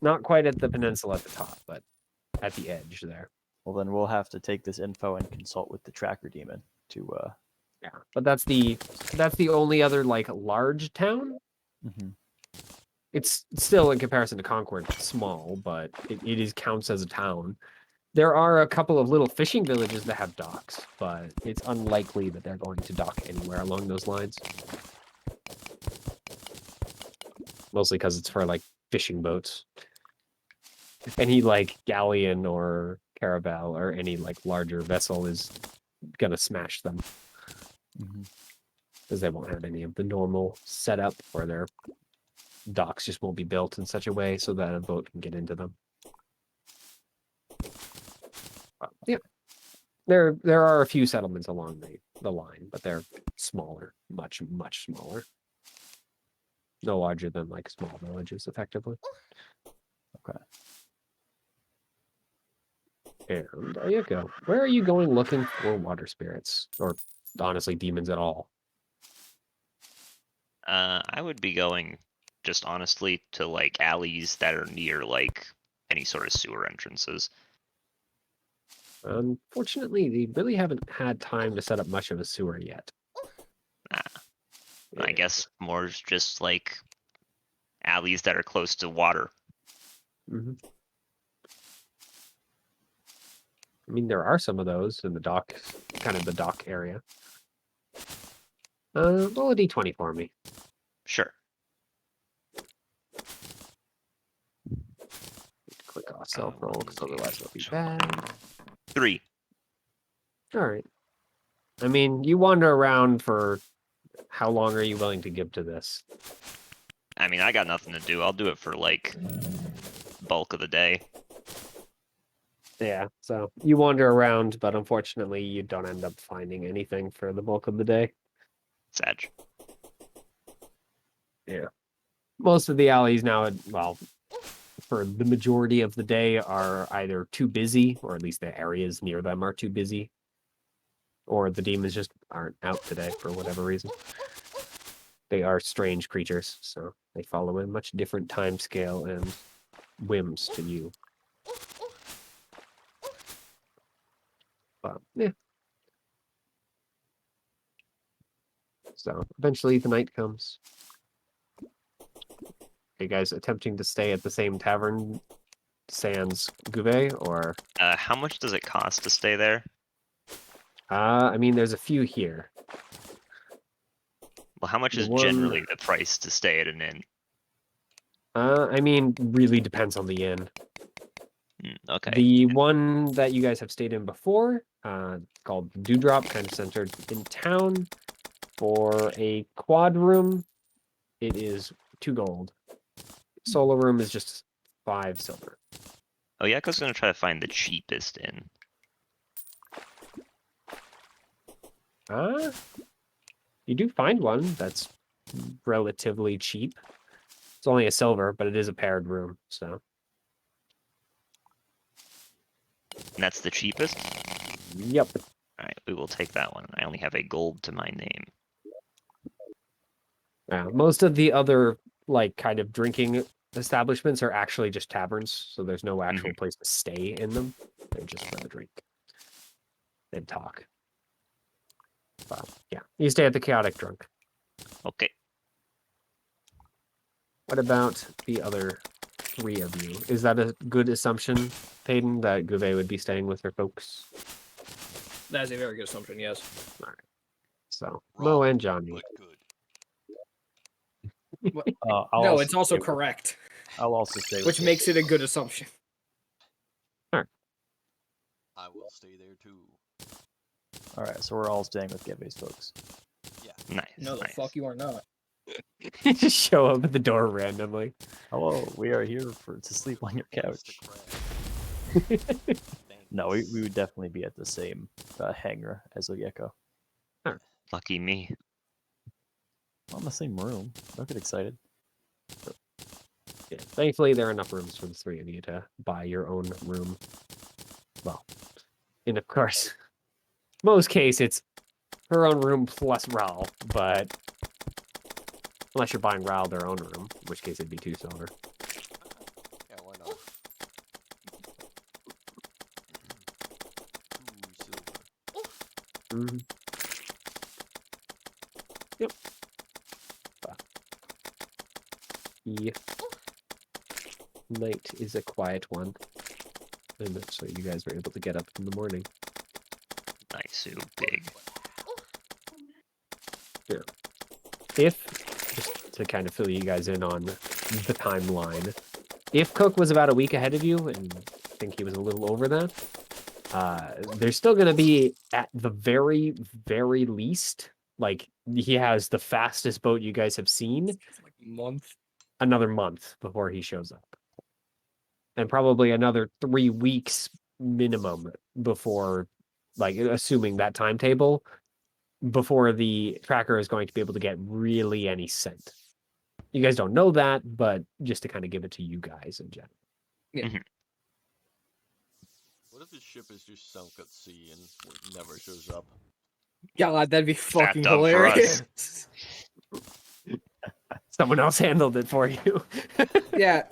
Not quite at the peninsula at the top, but at the edge there. Well, then we'll have to take this info and consult with the tracker demon to. Yeah. But that's the only other like large town. Mhm. It's still in comparison to Concord small, but it is counts as a town. There are a couple of little fishing villages that have docks, but it's unlikely that they're going to dock anywhere along those lines. Mostly because it's for like fishing boats. Any like galleon or caravel or any like larger vessel is gonna smash them Mhm. because they won't have any of the normal setup, or their docks just won't be built in such a way so that a boat can get into them. Yeah, there are a few settlements along the line, but they're smaller, much smaller. No larger than like small villages, effectively. Okay. And there you go. Where are you going looking for water spirits? Or honestly, demons at all? I would be going just honestly to like alleys that are near like any sort of sewer entrances. Unfortunately, they really haven't had time to set up much of a sewer yet. I Yeah. guess more just like alleys that are close to water. Mhm. I mean, there are some of those in the dock, kind of the dock area. Roll a d20 for me. Sure. Click off self-roll, because otherwise it'll be bad. 3. All right. I mean, you wander around for how long are you willing to give to this? I mean, I got nothing to do. I'll do it for like bulk of the day. Yeah, so you wander around, but unfortunately you don't end up finding anything for the bulk of the day. Sag. Yeah. Most of the alleys now, well, for the majority of the day are either too busy, or at least the areas near them are too busy, or the demons just aren't out today for whatever reason. They are strange creatures, so they follow a much different time scale and whims to you. But, yeah. So, eventually the night comes. Are you guys attempting to stay at the same tavern sans Gouvet, or... How much does it cost to stay there? I mean, there's a few here. Well, how much The is one- generally the price to stay at an inn? I mean, really depends on the inn. Okay. The one that you guys have stayed in before, called Dewdrop, kind of centered in town. For a quad room, it is 2 gold. Solo room is just 5 silver. Oh yeah, I was gonna try to find the cheapest inn. You do find one that's relatively cheap. It's only a silver, but it is a paired room, so. And that's the cheapest? Yep. Alright, we will take that one. I only have a gold to my name. Most of the other, like, kind of drinking establishments are actually just taverns, so there's no actual place to stay in them. They're just for the drink and talk. But, yeah, you stay at the Chaotic Drunk. Okay. What about the other 3 of you? Is that a good assumption, Payton, that Gouvet would be staying with her folks? That is a very good assumption, yes. So, Mo and Johnny. But good. No, it's also correct, I'll also stay with which makes it a good assumption. I will stay there too. All right, so we're all staying with Gabe's folks. Yeah. Nice. No, the nice. fuck you are not. You just show up at the door randomly. Hello, we are here to sleep on your couch. No, we would definitely be at the same hangar as Oyeko. Lucky me. On the same room. Don't get excited. Yeah, thankfully, there are enough rooms for the 3 of you to buy your own room. Well, and of course, most case, it's her own room plus Raul, but unless you're buying Raul their own room, in which case it'd be 2 silver. Yeah, why not? 2 silver. Mm-hmm. Yep. The night is a quiet one, and so you guys were able to get up in the morning. Nice, so big. If, just to kind of fill you guys in on the timeline, if Cook was about a week ahead of you, and I think he was a little over that, there's still going to be, at the very, very least, like, he has the fastest boat you guys have seen, Like a month. another month before he shows up. And probably another 3 weeks minimum before, like, assuming that timetable, before the tracker is going to be able to get really any scent. You guys don't know that, but just to kind of give it to you guys in general. What if the ship is just sunk at sea and never shows up? God, that'd be fucking done for us. hilarious. Someone else handled it for you. Yeah.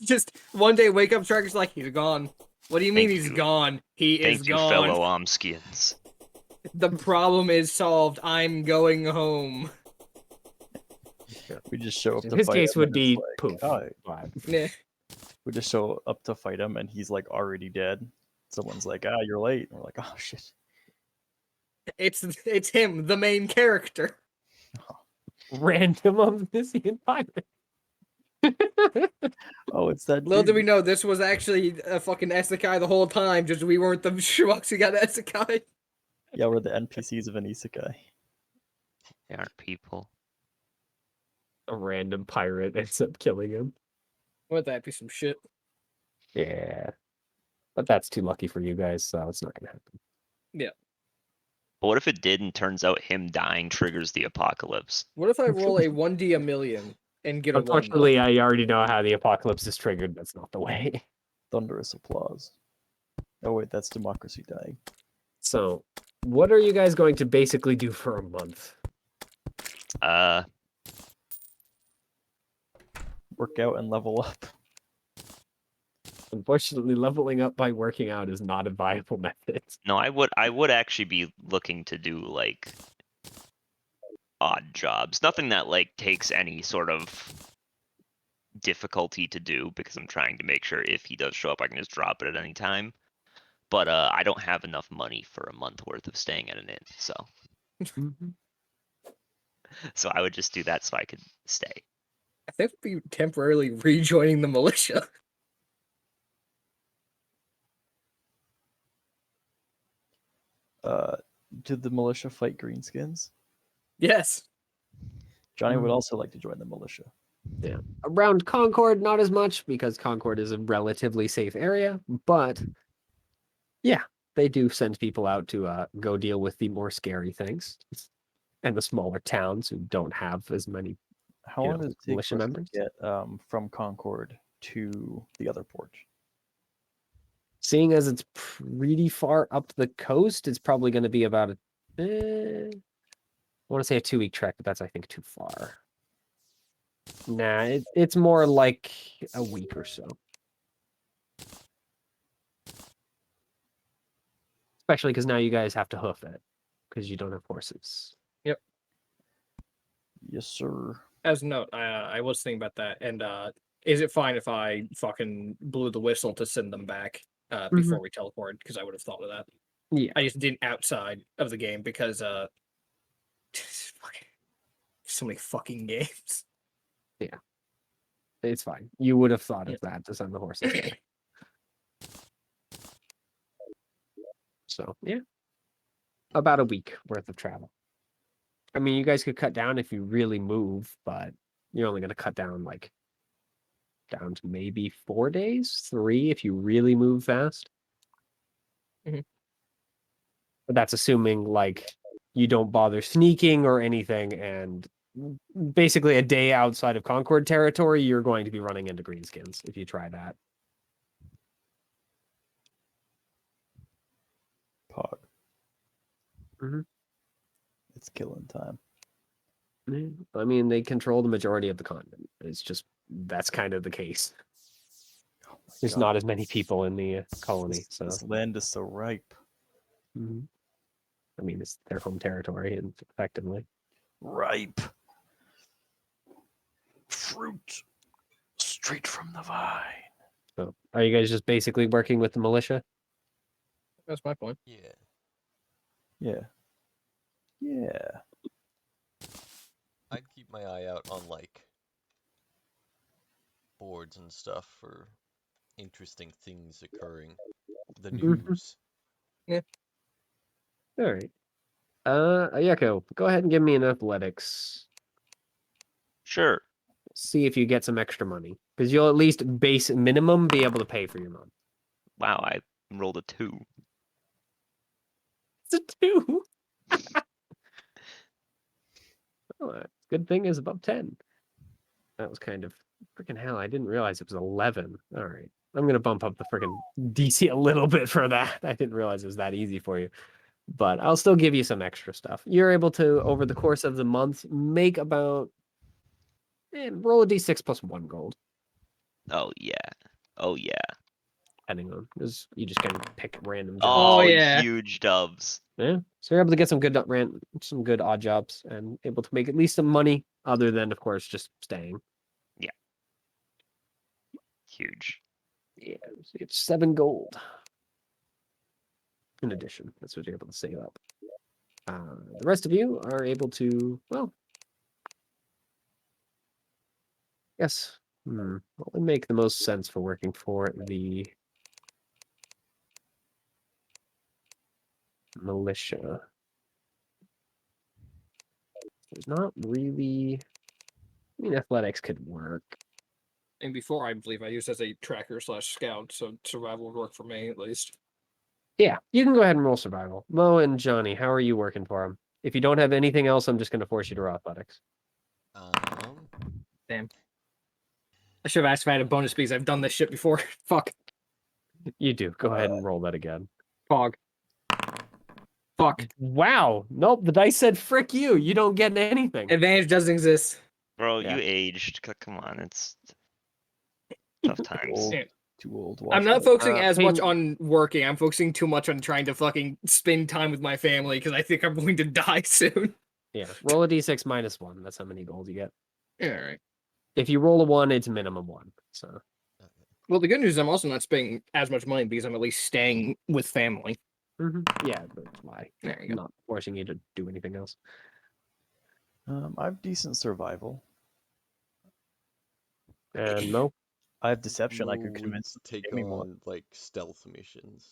Just one day wake up, Tracker's like, he's gone. What do you mean Thank he's you. gone? He is Thank you, gone. fellow Omskians. The problem is solved. I'm going home. We just show up In to his fight case him, would and it's be like, poof. oh, But Nah. we just show up to fight him, and he's like already dead. Someone's like, "Ah, you're late." And we're like, "Oh shit." It's him, the main character. random omniscient pirate. Oh, it's that. Little did dude. we know this was actually a fucking isekai the whole time, just we weren't the schmucks who got isekai. Yeah, we're the NPCs of an isekai. They aren't people. A random pirate ends up killing him. Wouldn't that be some shit? Yeah. But that's too lucky for you guys, so it's not gonna happen. But what if it did and turns out him dying triggers the apocalypse? What if I roll a 1d a million and get a 1? Unfortunately, I already know how the apocalypse is triggered. That's not the way. Thunderous applause. Oh wait, that's democracy dying. So, what are you guys going to basically do for a month? Work out and level up. Unfortunately, leveling up by working out is not a viable method. No, I would actually be looking to do like odd jobs. Nothing that like takes any sort of difficulty to do because I'm trying to make sure if he does show up I can just drop it at any time. But I don't have enough money for a month worth of staying at an inn, so I would just do that so I could stay. I think we'll be temporarily rejoining the militia. Did the militia fight greenskins? Yes. Johnny would also like to join the militia. Yeah. Around Concord, not as much because Concord is a relatively safe area, but yeah, they do send people out to go deal with the more scary things and the smaller towns who don't have as many. How You long know, does it take militia for us members? to get from Concord to the other port? Seeing as it's pretty far up the coast, it's probably going to be about I want to say a 2-week trek, but that's, I think, too far. Nah, it's more like a week or so. Especially because now you guys have to hoof it because you don't have horses. Yes, sir. As a note, I was thinking about that, and is it fine if I fucking blew the whistle to send them back before we teleport? Because I would have thought of that. Yeah. I just didn't outside of the game because so many fucking games. It's fine. You would have thought of that to send the horses back. So, yeah. About a week worth of travel. I mean, you guys could cut down if you really move, but you're only going to cut down like down to maybe 4 days, 3 if you really move fast. Mhm. But that's assuming like you don't bother sneaking or anything, and basically a day outside of Concord territory, you're going to be running into greenskins if you try that. Pog. Mhm. It's killing time. I mean, they control the majority of the continent. It's just that's kind of the case. Oh my There's God. not as many people in the colony, This, so this land is so ripe. Mhm. I mean, it's their home territory, and effectively. Ripe. Fruit. Straight from the vine. So, are you guys just basically working with the militia? That's my point. Yeah. Yeah. Yeah. I'd keep my eye out on like boards and stuff for interesting things occurring. The Mhm. news. All right. Ayako, go ahead and give me an athletics. Sure. See if you get some extra money, because you'll at least base minimum be able to pay for your month. Wow, I rolled a 2. It's a 2. Oh, good thing is above 10. That was kind of freaking hell. I didn't realize it was 11. All right. I'm gonna bump up the freaking DC a little bit for that. I didn't realize it was that easy for you, but I'll still give you some extra stuff. You're able to, over the course of the month, make about roll a D6 plus 1 gold, Oh yeah. Oh yeah. depending on because you just kind of pick random jobs. Oh, Oh yeah. huge dubs. Yeah, so you're able to get some good some good odd jobs, and able to make at least some money, other than of course just staying. Huge. Yeah, so you get 7 gold. In addition, that's what you're able to save up. The rest of you are able to, well, yes, what would make the most sense for working for the militia? There's not really. I mean, athletics could work. And before, I believe I used as a tracker / scout, so survival would work for me at least. Yeah, you can go ahead and roll survival. Mo and Johnny, how are you working for them? If you don't have anything else, I'm just going to force you to roll athletics. Damn. I should have asked if I had a bonus because I've done this shit before. Fuck. You do. Go ahead and roll that again. Fog. Fuck. Wow. Nope. The dice said frick you. You don't get anything. Advantage doesn't exist. Bro, Yeah. you aged. Come on, it's tough times. Old, Yeah. too old. To I'm watch not that. focusing as I much mean- on working. I'm focusing too much on trying to fucking spend time with my family because I think I'm going to die soon. Yeah. Roll a d6 minus 1. That's how many gold you get. All right. If you roll a 1, it's minimum 1. So Well, the good news is I'm also not spending as much money because I'm at least staying with family. yeah, that's why. There you I'm go. not forcing you to do anything else. I have decent survival. And Mo? I have deception. I Who could would convince them to take pay me more. on like stealth missions.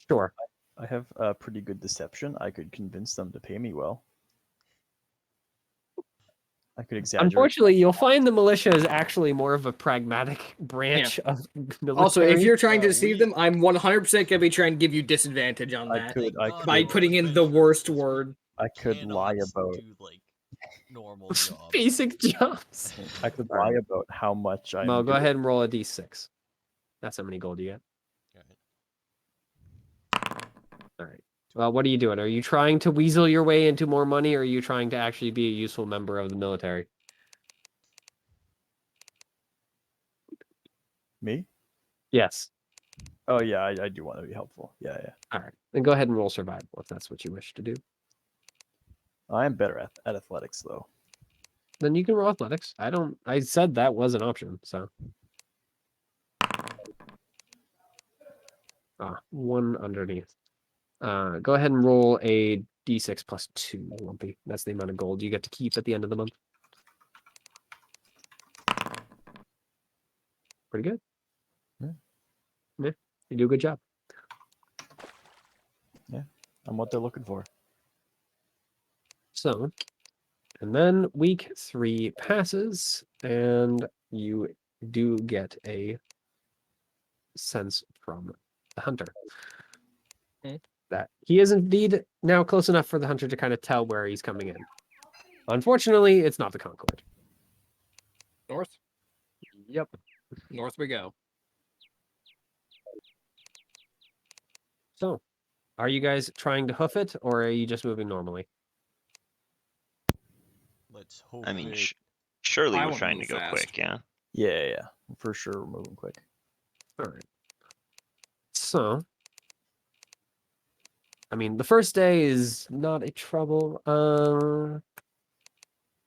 Sure. I have pretty good deception. I could convince them to pay me well. I could exaggerate. Unfortunately, you'll find the militia is actually more of a pragmatic branch of military. Also, if you're trying to Uh, deceive we- them, I'm 100% going to be trying to give you disadvantage on I that. could, I God, By could, putting in the worst word. I could lie cannot about. do like normal jobs. basic jobs. I could lie about how much I'm. Mo, go doing. ahead and roll a d6. That's how many gold you get. All right. Well, what are you doing? Are you trying to weasel your way into more money, or are you trying to actually be a useful member of the military? Me? Yes. Oh yeah, I do want to be helpful. Yeah, yeah. All right. Then go ahead and roll survival if that's what you wish to do. I am better at athletics though. Then you can roll athletics. I said that was an option, so. 1 underneath. Go ahead and roll a d6 plus 2, Lumpy. That's the amount of gold you get to keep at the end of the month. Pretty good. Yeah, you do a good job. I'm what they're looking for. So, and then week 3 passes, and you do get a sense from the hunter that he is indeed now close enough for the hunter to kind of tell where he's coming in. Unfortunately, it's not the Concord. North? Yep. North we go. So, are you guys trying to hoof it, or are you just moving normally? Let's hope. I mean, it... surely I we're wanna trying to move go fast. quick, yeah. Yeah, yeah, for sure. We're moving quick. All right. So, I mean, the first day is not a trouble.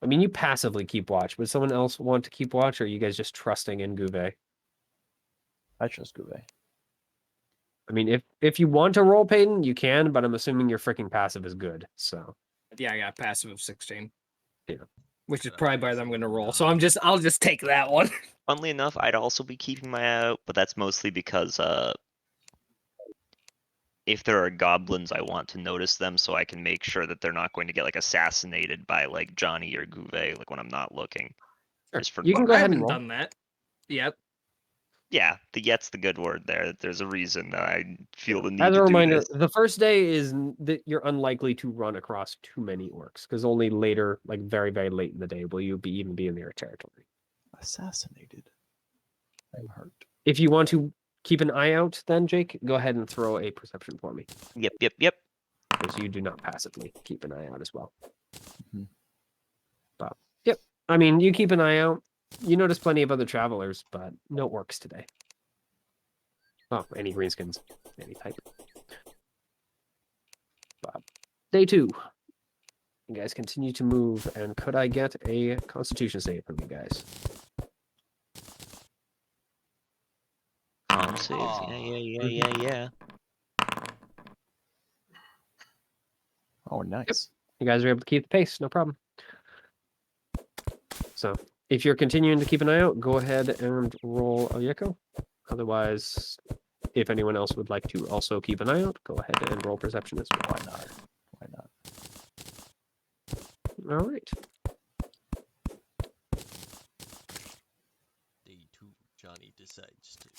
I mean, you passively keep watch. Would someone else want to keep watch, or are you guys just trusting in Gouvet? I trust Gouvet. I mean, if you want to roll Peyton, you can, but I'm assuming your freaking passive is good. So Yeah, I got a passive of 16. Yeah. Which is Got a probably better than I'm passive going to of roll. So 9. I'll just take that one. Funnily enough, I'd also be keeping my eye out, but that's mostly because if there are goblins, I want to notice them so I can make sure that they're not going to get like assassinated by like Johnny or Gouvet, like when I'm not looking. Sure. Just for You can fun. go I ahead and haven't roll. done that yet. Yeah, the yet's the good word there. There's a reason that I feel the need As to a do reminder, this. the first day is that you're unlikely to run across too many orcs, because only later, like very, very late in the day, will you even be in their territory. Assassinated. I'm hurt. If you want to keep an eye out, then Jake, go ahead and throw a perception for me, Yep. because you do not passively keep an eye out as well. Mhm. But yep, I mean, you keep an eye out. You notice plenty of other travelers, but no orcs today. Oh, any greenskins, any type. But day 2. You guys continue to move, and could I get a Constitution save from you guys? Saves. Yeah. Oh, nice. You guys are able to keep the pace, no problem. So, if you're continuing to keep an eye out, go ahead and roll a Yeko. Otherwise, if anyone else would like to also keep an eye out, go ahead and roll perception as well. Why not? Why not? All right. Day 2, Johnny decides to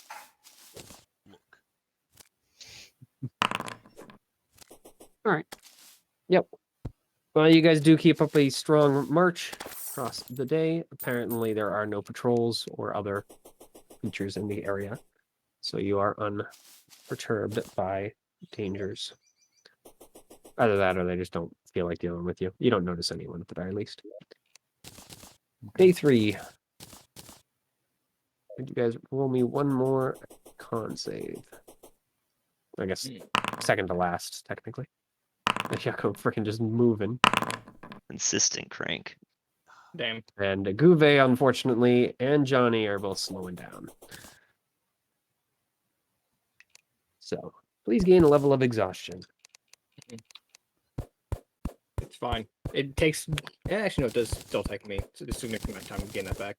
look. All right. Yep. Well, you guys do keep up a strong march across the day. Apparently, there are no patrols or other features in the area, so you are unperturbed by dangers. Either that, or they just don't feel like dealing with you. You don't notice anyone at the very least. Day 3. Could you guys roll me one more con save? I guess second to last, technically. Yako freaking just moving. Consistent crank. Damn. And Guve, unfortunately, and Johnny are both slowing down. So, please gain a level of exhaustion. It's fine. It takes. Yeah, actually, no, it does still take me. It's a significant amount of time to gain that back.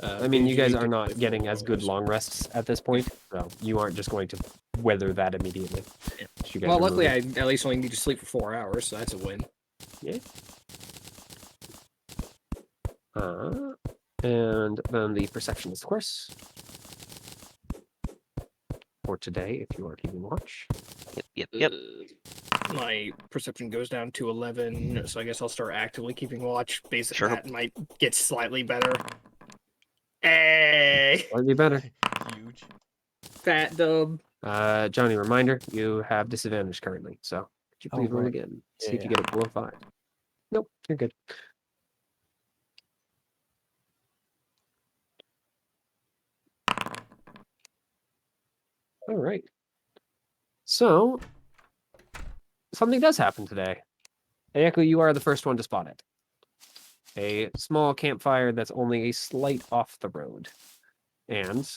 I mean, you guys need are to not play getting full as good hours. long rests at this point, so you aren't just going to weather that immediately. Yeah. You guys Well, are luckily, moving. I at least only need to sleep for 4 hours, so that's a win. And then the perception, of course, for today, if you are keeping watch. Yep. My perception goes down to 11, so I guess I'll start actively keeping watch. Basically, Sure. that might get slightly better. Hey, Slightly better. Huge. fat dub. Johnny, reminder, you have disadvantage currently, so could you Oh, please roll right. again? Yeah, See if you yeah. get it below 5. Nope, you're good. All right. So, something does happen today. Ayako, you are the first one to spot it. A small campfire that's only a slight off the road. And,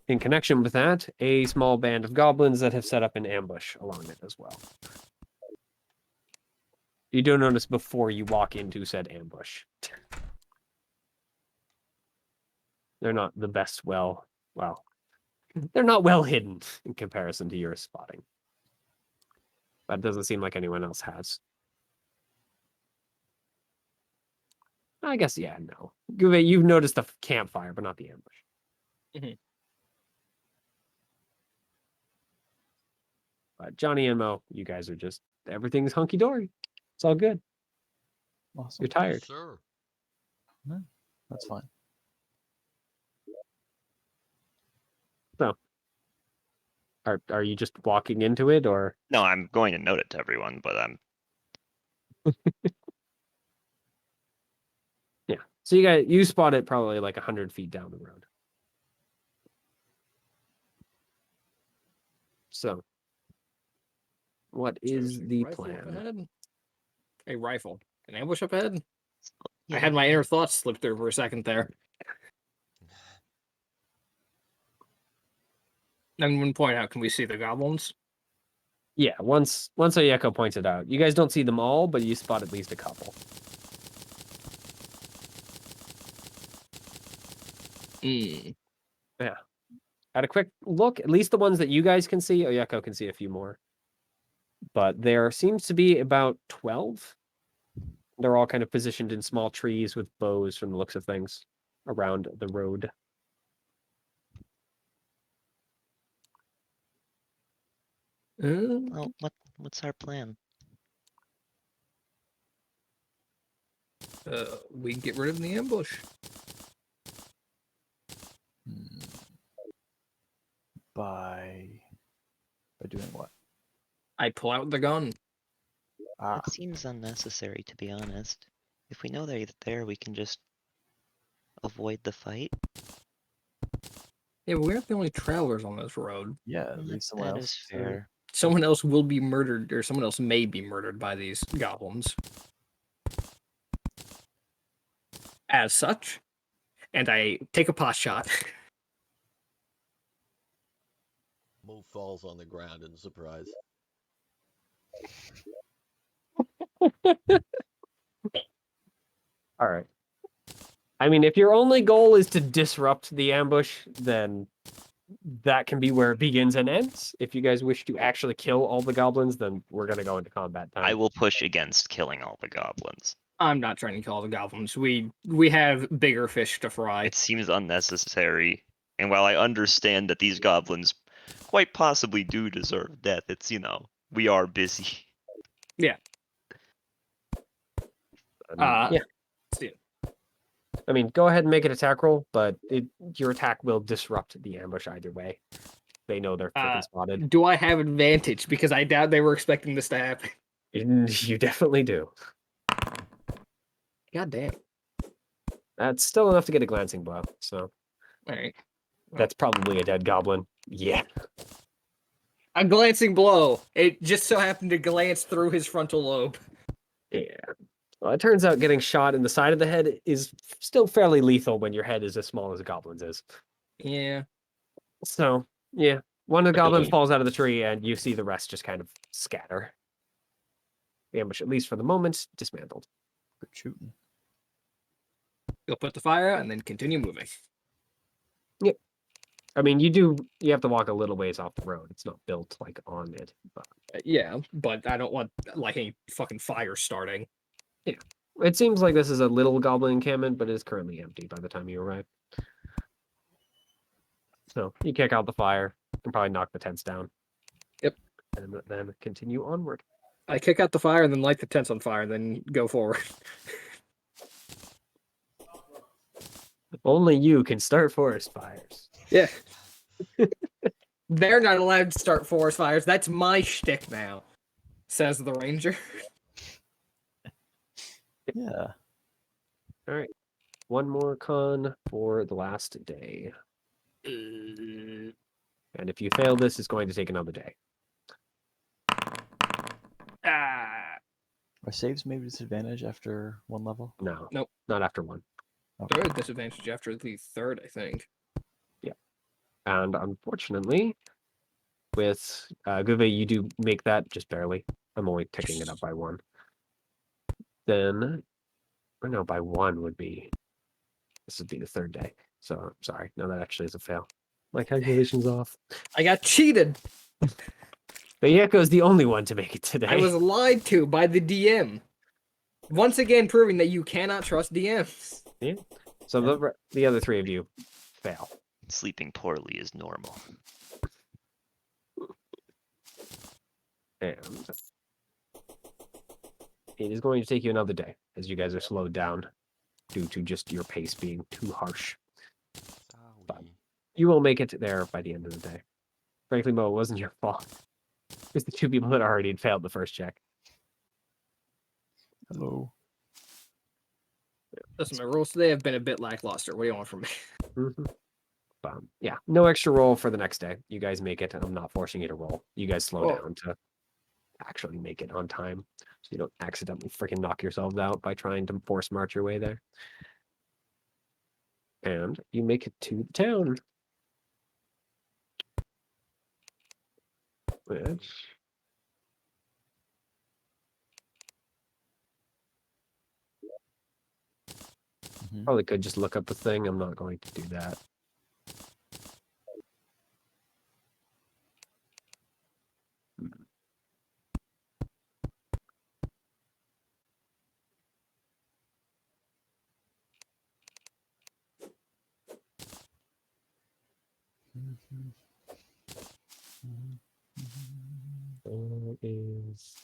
in connection with that, a small band of goblins that have set up an ambush along it as well. You do notice before you walk into said ambush. They're not the best they're not well hidden in comparison to your spotting. But it doesn't seem like anyone else has. I guess, yeah, no. Guve, you've noticed the campfire, but not the ambush. Mhm. But Johnny and Mo, you guys are just, everything's hunky-dory. It's all good. Awesome. You're tired. Yes, sir. That's fine. Are you just walking into it, or? No, I'm going to note it to everyone, but I'm Yeah. So you spot it probably like 100 feet down the road. So, what So is there's a the rifle up plan? ahead. A rifle. An ambush up ahead? yeah. I had my inner thoughts slip through for a second there. And one point out, can we see the goblins? Yeah, once Ayeko points it out. You guys don't see them all, but you spot at least a couple. At a quick look, at least the ones that you guys can see, Oyeko can see a few more. But there seems to be about 12. They're all kind of positioned in small trees with bows from the looks of things around the road. Well, what's our plan? We get rid of the ambush. Hmm. By doing what? I pull out the gun. Ah, That seems unnecessary, to be honest. If we know they're there, we can just avoid the fight. Yeah, but we're not the only travelers on this road. yeah, leave someone That else. is fair. Someone else will be murdered, or someone else may be murdered by these goblins. As such, and I take a pot shot. Mo falls on the ground in surprise. All right. I mean, if your only goal is to disrupt the ambush, then that can be where it begins and ends. If you guys wish to actually kill all the goblins, then we're gonna go into combat time. I will push against killing all the goblins. I'm not trying to kill the goblins. We have bigger fish to fry. It seems unnecessary. And while I understand that these goblins quite possibly do deserve death, it's, we are busy. Yeah. See it. I mean, go ahead and make an attack roll, but your attack will disrupt the ambush either way. They know they're freaking spotted. Do I have advantage? Because I doubt they were expecting this to happen. You definitely do. God damn. That's still enough to get a glancing blow, so All right. that's probably a dead goblin. Yeah. A glancing blow. It just so happened to glance through his frontal lobe. Yeah. Well, it turns out getting shot in the side of the head is still fairly lethal when your head is as small as a goblin's is. Yeah. So, yeah. One of the goblins Okay. falls out of the tree, and you see the rest just kind of scatter. The ambush, at least for the moment, dismantled. Good shooting. You'll put the fire out and then continue moving. I mean, you have to walk a little ways off the road. It's not built, like, on it. But Yeah, but I don't want, like, any fucking fire starting. it seems like this is a little goblin encampment, but it is currently empty by the time you arrive. So, you kick out the fire and probably knock the tents down. Yep. And then continue onward. I kick out the fire and then light the tents on fire and then go forward. Only you can start forest fires. Yeah. They're not allowed to start forest fires. That's my shtick now, says the ranger. Yeah. All right. One more con for the last day. And if you fail this, it's going to take another day. Are saves maybe disadvantage after one level? No. Nope. Not after one. There is disadvantage after the third, I think. And unfortunately, with Guve, you do make that just barely. I'm only ticking it up by one. Then, or no, by one would be, this would be the third day. So, sorry. No, that actually is a fail. My calculation's off. I got cheated. Bayeko's the only one to make it today. I was lied to by the DM. Once again, proving that you cannot trust DMs. So the other three of you fail. Sleeping poorly is normal. And it is going to take you another day as you guys are slowed down due to just your pace being too harsh. Sorry. You will make it there by the end of the day. Frankly, Mo, it wasn't your fault. It was the two people that already had failed the first check. Hello. Listen, my rules today have been a bit lackluster. What do you want from me? Mm-hmm. Yeah, no extra roll for the next day. You guys make it, and I'm not forcing you to roll. You guys slow Oh. down to actually make it on time, so you don't accidentally freaking knock yourselves out by trying to force march your way there. And you make it to the town. Which Mhm. probably could just look up a thing. I'm not going to do that. Is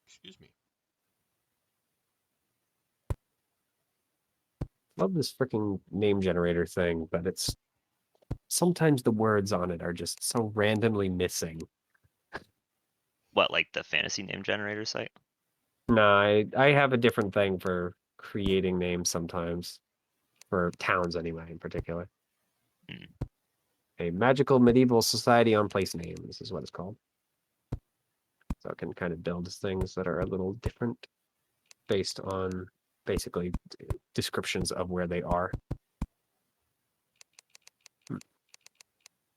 Excuse me. love this freaking name generator thing, but it's sometimes the words on it are just so randomly missing. What, like the fantasy name generator site? No, I have a different thing for creating names sometimes. For towns anyway, in particular. Hmm. A magical medieval society on place names is what it's called. So it can kind of build things that are a little different based on basically descriptions of where they are.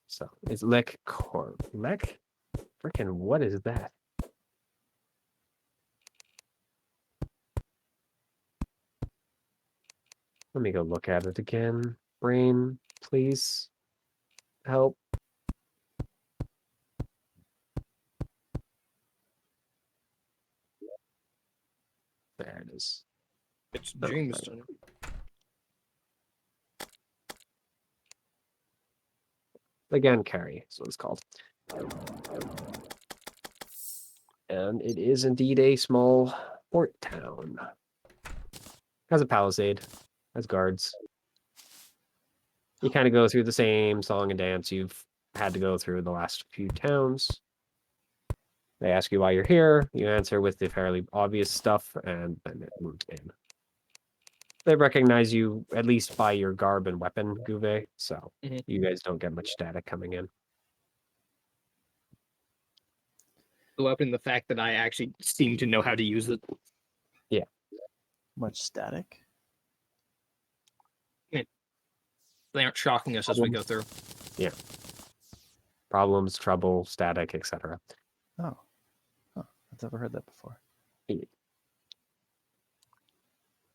So it's Lek Corp. Lek? Freaking what is that? Let me go look at it again. Brain, please help. There it is. It's Oh, Jamestown. Again, Carrie is what it's called. And it is indeed a small port town. Has a palisade, has guards. You kind of go through the same song and dance you've had to go through the last few towns. They ask you why you're here. You answer with the fairly obvious stuff, and then it moves in. They recognize you at least by your garb and weapon, Guve, so Mhm. you guys don't get much static coming in. The weapon, the fact that I actually seem to know how to use it. Much static. They aren't shocking us as we go through. Problems, trouble, static, etc. Oh, huh. I've never heard that before.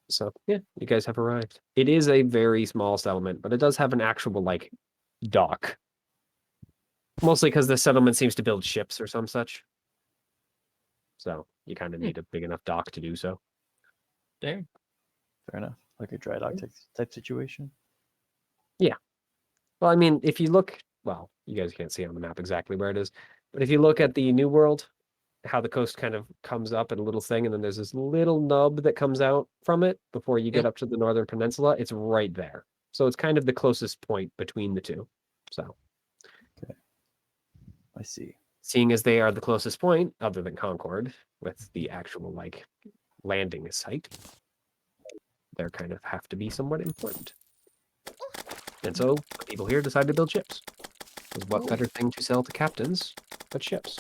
So yeah, you guys have arrived. It is a very small settlement, but it does have an actual like dock. Mostly because the settlement seems to build ships or some such. So you kind of need a big enough dock to do so. Damn. Fair enough. Like a dry dock type situation. Well, I mean, if you look, well, you guys can't see on the map exactly where it is, but if you look at the New World, how the coast kind of comes up in a little thing, and then there's this little nub that comes out from it before you get Yep. up to the northern peninsula, it's right there. So it's kind of the closest point between the two. So I see. seeing as they are the closest point, other than Concord, with the actual like landing site, they kind of have to be somewhat important. And so people here decide to build ships. Because what better thing to sell to captains but ships?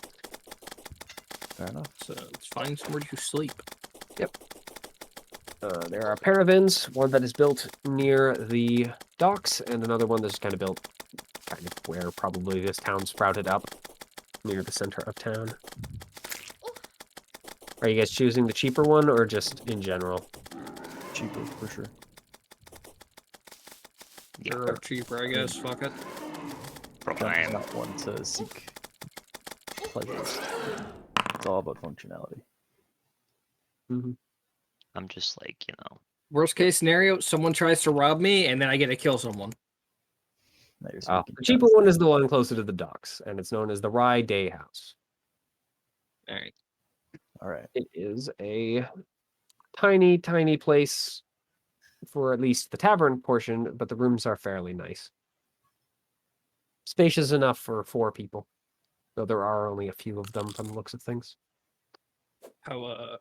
Fair enough. So let's find somewhere to sleep. There are paravans, one that is built near the docks, and another one that's kind of built kind of where probably this town sprouted up, near the center of town. Are you guys choosing the cheaper one, or just in general? Cheaper for sure. Yeah. Or cheaper, I guess. Fuck it. John's Proclaim. not one to seek pleasures. It's all about functionality. Mm-hmm. I'm just like, you know, Worst case scenario, someone tries to rob me and then I get to kill someone. Now you're The speaking cheaper John's one is language. the one closer to the docks, and it's known as the Rye Day House. All right. All right. It is a tiny, tiny place for at least the tavern portion, but the rooms are fairly nice. Spacious enough for 4 people, though there are only a few of them from the looks of things. How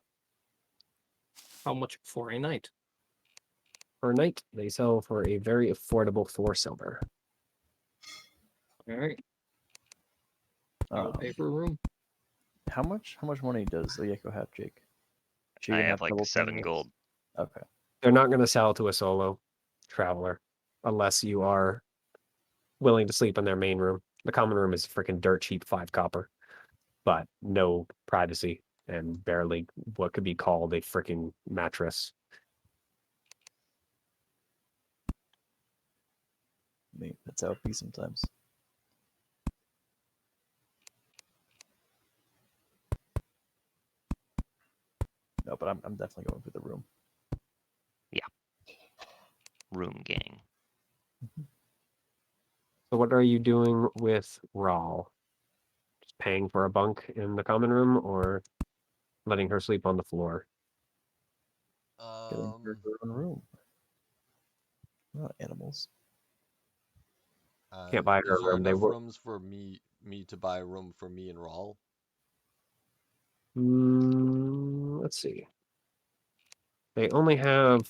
much for a night? Per night, they sell for a very affordable 4 silver. All right. I will pay for a room. How much money does Lieko have, Jake? She I gonna have like double 7 paying us? gold. Okay. They're not going to sell to a solo traveler unless you are willing to sleep in their main room. The common room is freaking dirt cheap 5 copper, but no privacy and barely what could be called a freaking mattress. I mean, that's how it be sometimes. No, but I'm definitely going for the room. Room gang. So what are you doing with Rawl? Just paying for a bunk in the common room or letting her sleep on the floor? Getting her own room. Animals. Can't buy her Is a there room. They enough were. rooms for me to buy a room for me and Rawl? Let's see. They only have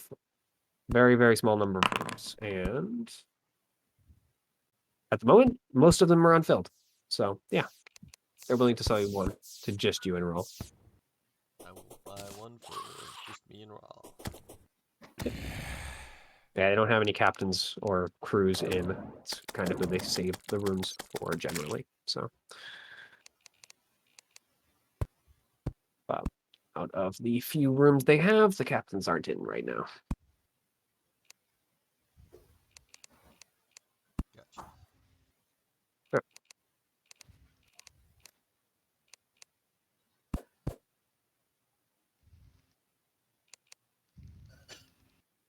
very, very small number of rooms, and at the moment, most of them are unfilled. So yeah, they're willing to sell you one to just you and Roll. I will buy one for just me and Rawl. Yeah, they don't have any captains or crews in. It's kind of who they save the rooms for generally. So, out of the few rooms they have, the captains aren't in right now. Gotcha.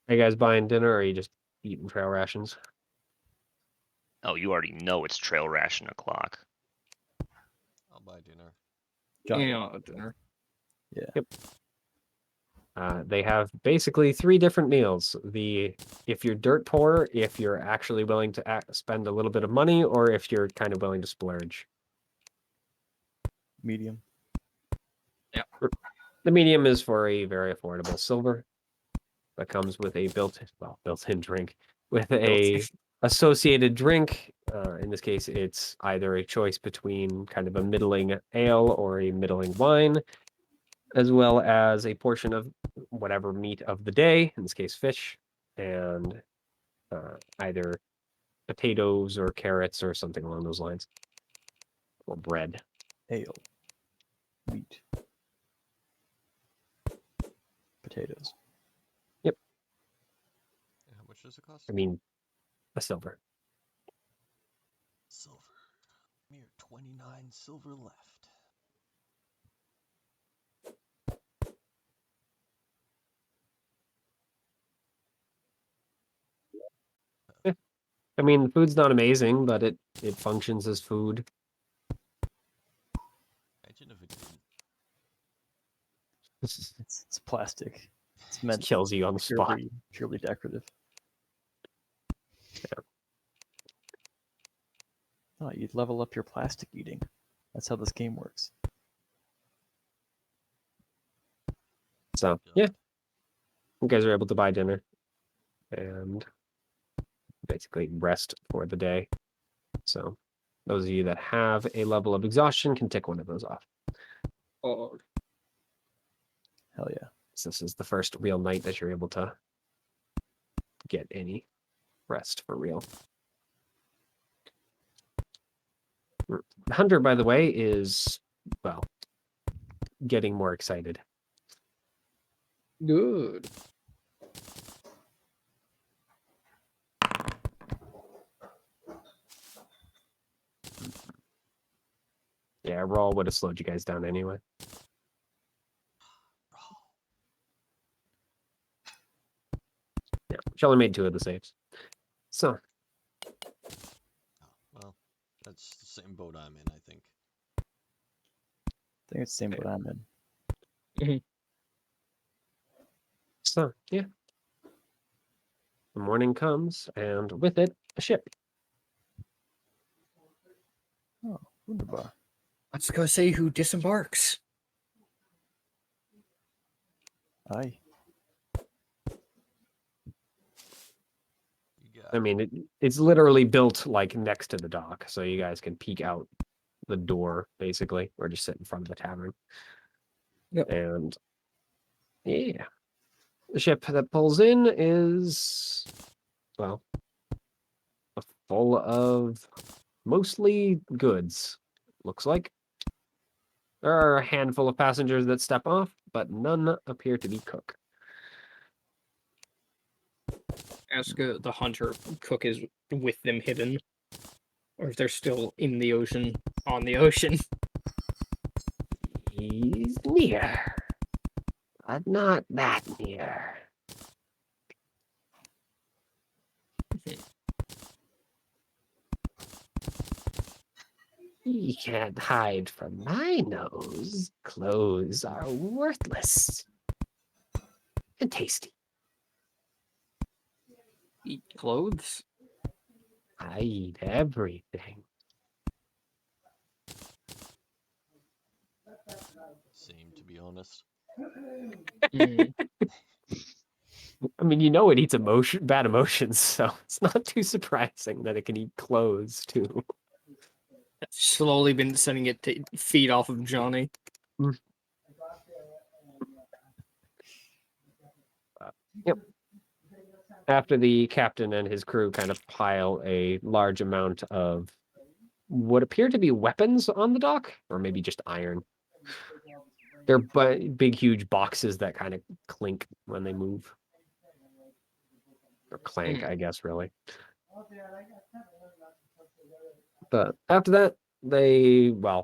Are you guys buying dinner, or are you just eating trail rations? Oh, you already know it's trail ration o'clock. I'll buy dinner. Dinner. Yeah. They have basically 3 different meals. If you're dirt poor, if you're actually willing to spend a little bit of money, or if you're kind of willing to splurge. Medium. The medium is for a very affordable silver that comes with a built-in drink with a associated drink. In this case, it's either a choice between kind of a middling ale or a middling wine, as well as a portion of whatever meat of the day, in this case fish, and either potatoes or carrots or something along those lines, or bread. Ale. Wheat. Potatoes. How much does it cost? I mean, a silver. Silver. Mere 29 silver left. I mean, the food's not amazing, but it functions as food. Imagine if it didn't. It's plastic. It's meant Kills you on the spot. Purely decorative. Yeah. Oh, you'd level up your plastic eating. That's how this game works. So yeah, you guys are able to buy dinner and basically rest for the day. So those of you that have a level of exhaustion can tick one of those off. Oh, Hell yeah. So this is the first real night that you're able to get any rest for real. The hunter, by the way, is, well, getting more excited. good. Yeah, Raw would have slowed you guys down anyway. Yeah, she only made 2 of the saves. So, Well, that's the same boat I'm in, I think. I think it's the same boat I'm in. so yeah. The morning comes, and with it, a ship. Oh, wunderbar. Let's go see who disembarks. Aye. You got I mean, it's literally built like next to the dock, so you guys can peek out the door, basically, or just sit in front of the tavern. Yep. And yeah, the ship that pulls in is, well, full of mostly goods, looks like. There are a handful of passengers that step off, but none appear to be cook. Ask the hunter if Cook is with them hidden, or if they're still in the ocean, on the ocean. He's near, but not that near. He can't hide from my nose. Clothes are worthless and tasty. Eat clothes. I eat everything. Same, to be honest. Mm. I mean, it eats bad emotions, so it's not too surprising that it can eat clothes too. I've slowly been sending it to feed off of Johnny. Yep. After the captain and his crew kind of pile a large amount of what appear to be weapons on the dock, or maybe just iron. They're big, huge boxes that kind of clink when they move. Or clank, I guess, really. But after that,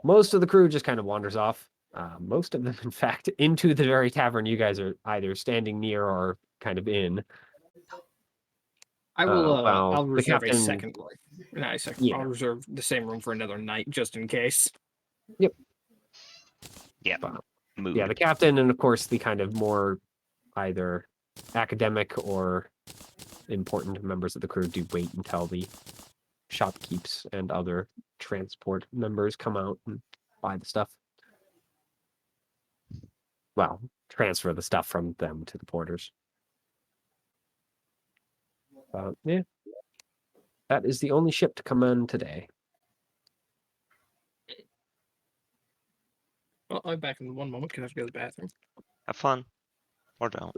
most of the crew just kind of wanders off. Most of them, in fact, into the very tavern you guys are either standing near or kind of in. I will. Well, I'll the reserve a captain- second. Not a second. Yeah. I'll reserve the same room for another night just in case. Yeah. But, Mood. yeah, the captain and, of course, the kind of more either academic or important members of the crew do wait until the shopkeeps and other transport members come out and buy the stuff. Well, transfer the stuff from them to the porters. Yeah. That is the only ship to come in today. Well, I'll be back in one moment because I have to go to the bathroom. Have fun. Or don't.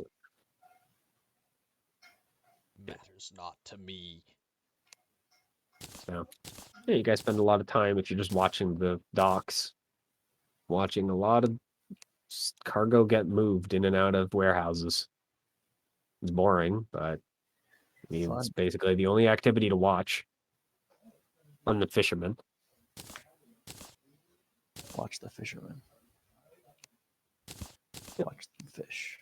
Matters not to me. So, yeah, you guys spend a lot of time if you're just watching the docks, watching a lot of cargo get moved in and out of warehouses. It's boring, but I mean, it's Fun. basically the only activity to watch on the fishermen. Watch the fishermen. Watch them fish.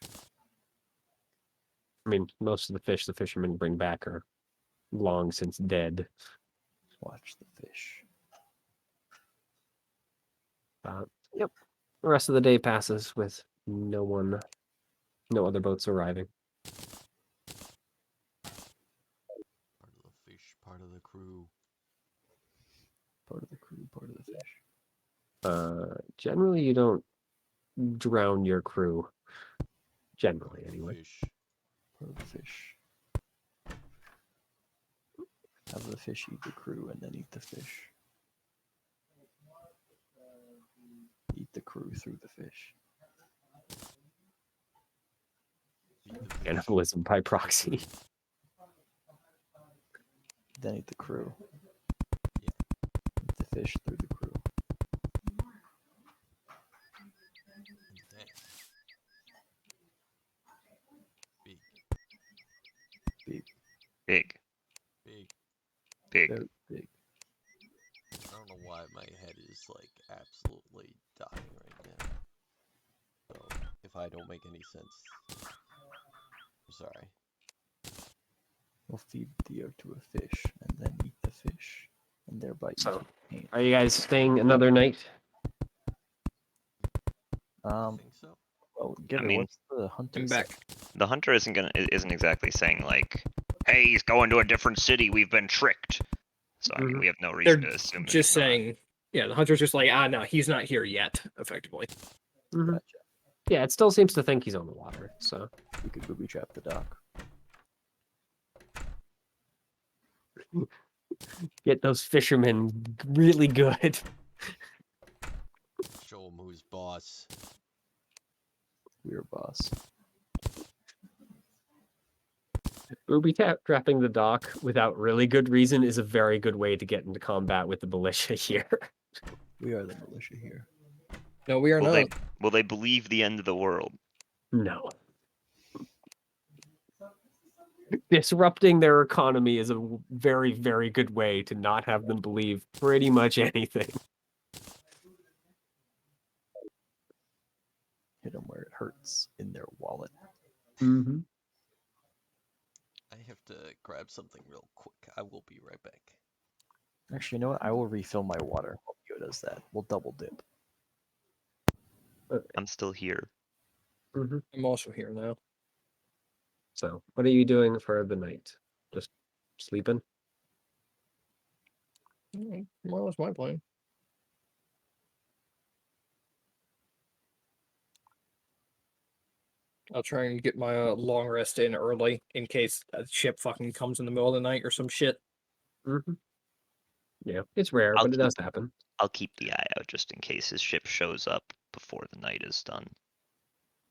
I mean, most of the fish the fishermen bring back are long since dead. Watch the fish. Yep. The rest of the day passes with no other boats arriving. Part of the fish, part of the crew. Part of the crew, part of the fish. Generally, you don't drown your crew. Generally, Part of the anyway. Fish. Part of the fish. Have the fish eat the crew and then eat the fish. Eat the crew through the fish. Eat the fish. Cannibalism by proxy. Then eat the crew. Yeah. Eat the fish through the crew. Damn. Big, Big. Big. big. Big. Very big. I don't know why my head is like absolutely dying right now. So if I don't make any sense, I'm sorry. We'll feed Theo to a fish and then eat the fish. And thereby eat So, the pain. Are you guys staying another night? I think so. Well, Gitter, mean, what's the hunter I'm say? back. The hunter isn't exactly saying like, "Hey, he's going to a different city. We've been tricked." So I mean, we have no reason They're to assume. that just he's not. saying, yeah, the hunter's just like, no, he's not here yet, effectively. Mhm. Gotcha. Yeah, it still seems to think he's on the water. So We could booby trap the dock. get those fishermen really good. Show him who's boss. We're boss. Booby trapping the dock without really good reason is a very good way to get into combat with the militia here. We are the militia here. No, we are Will not. they believe the end of the world? No. Disrupting their economy is a very, very good way to not have them believe pretty much anything. Hit them where it hurts, in their wallet. Mm-hmm. I have to grab something real quick. I will be right back. Actually, you know what? I will refill my water while Theo does that. We'll double dip. I'm still here. Mm-hmm. I'm also here now. So, what are you doing for the night? Just sleeping. Well, that's my plan. I'll try and get my long rest in early in case a ship fucking comes in the middle of the night or some shit. Mm-hmm. Yeah, it's rare, I'll but it does keep- happen. I'll keep the eye out just in case his ship shows up before the night is done.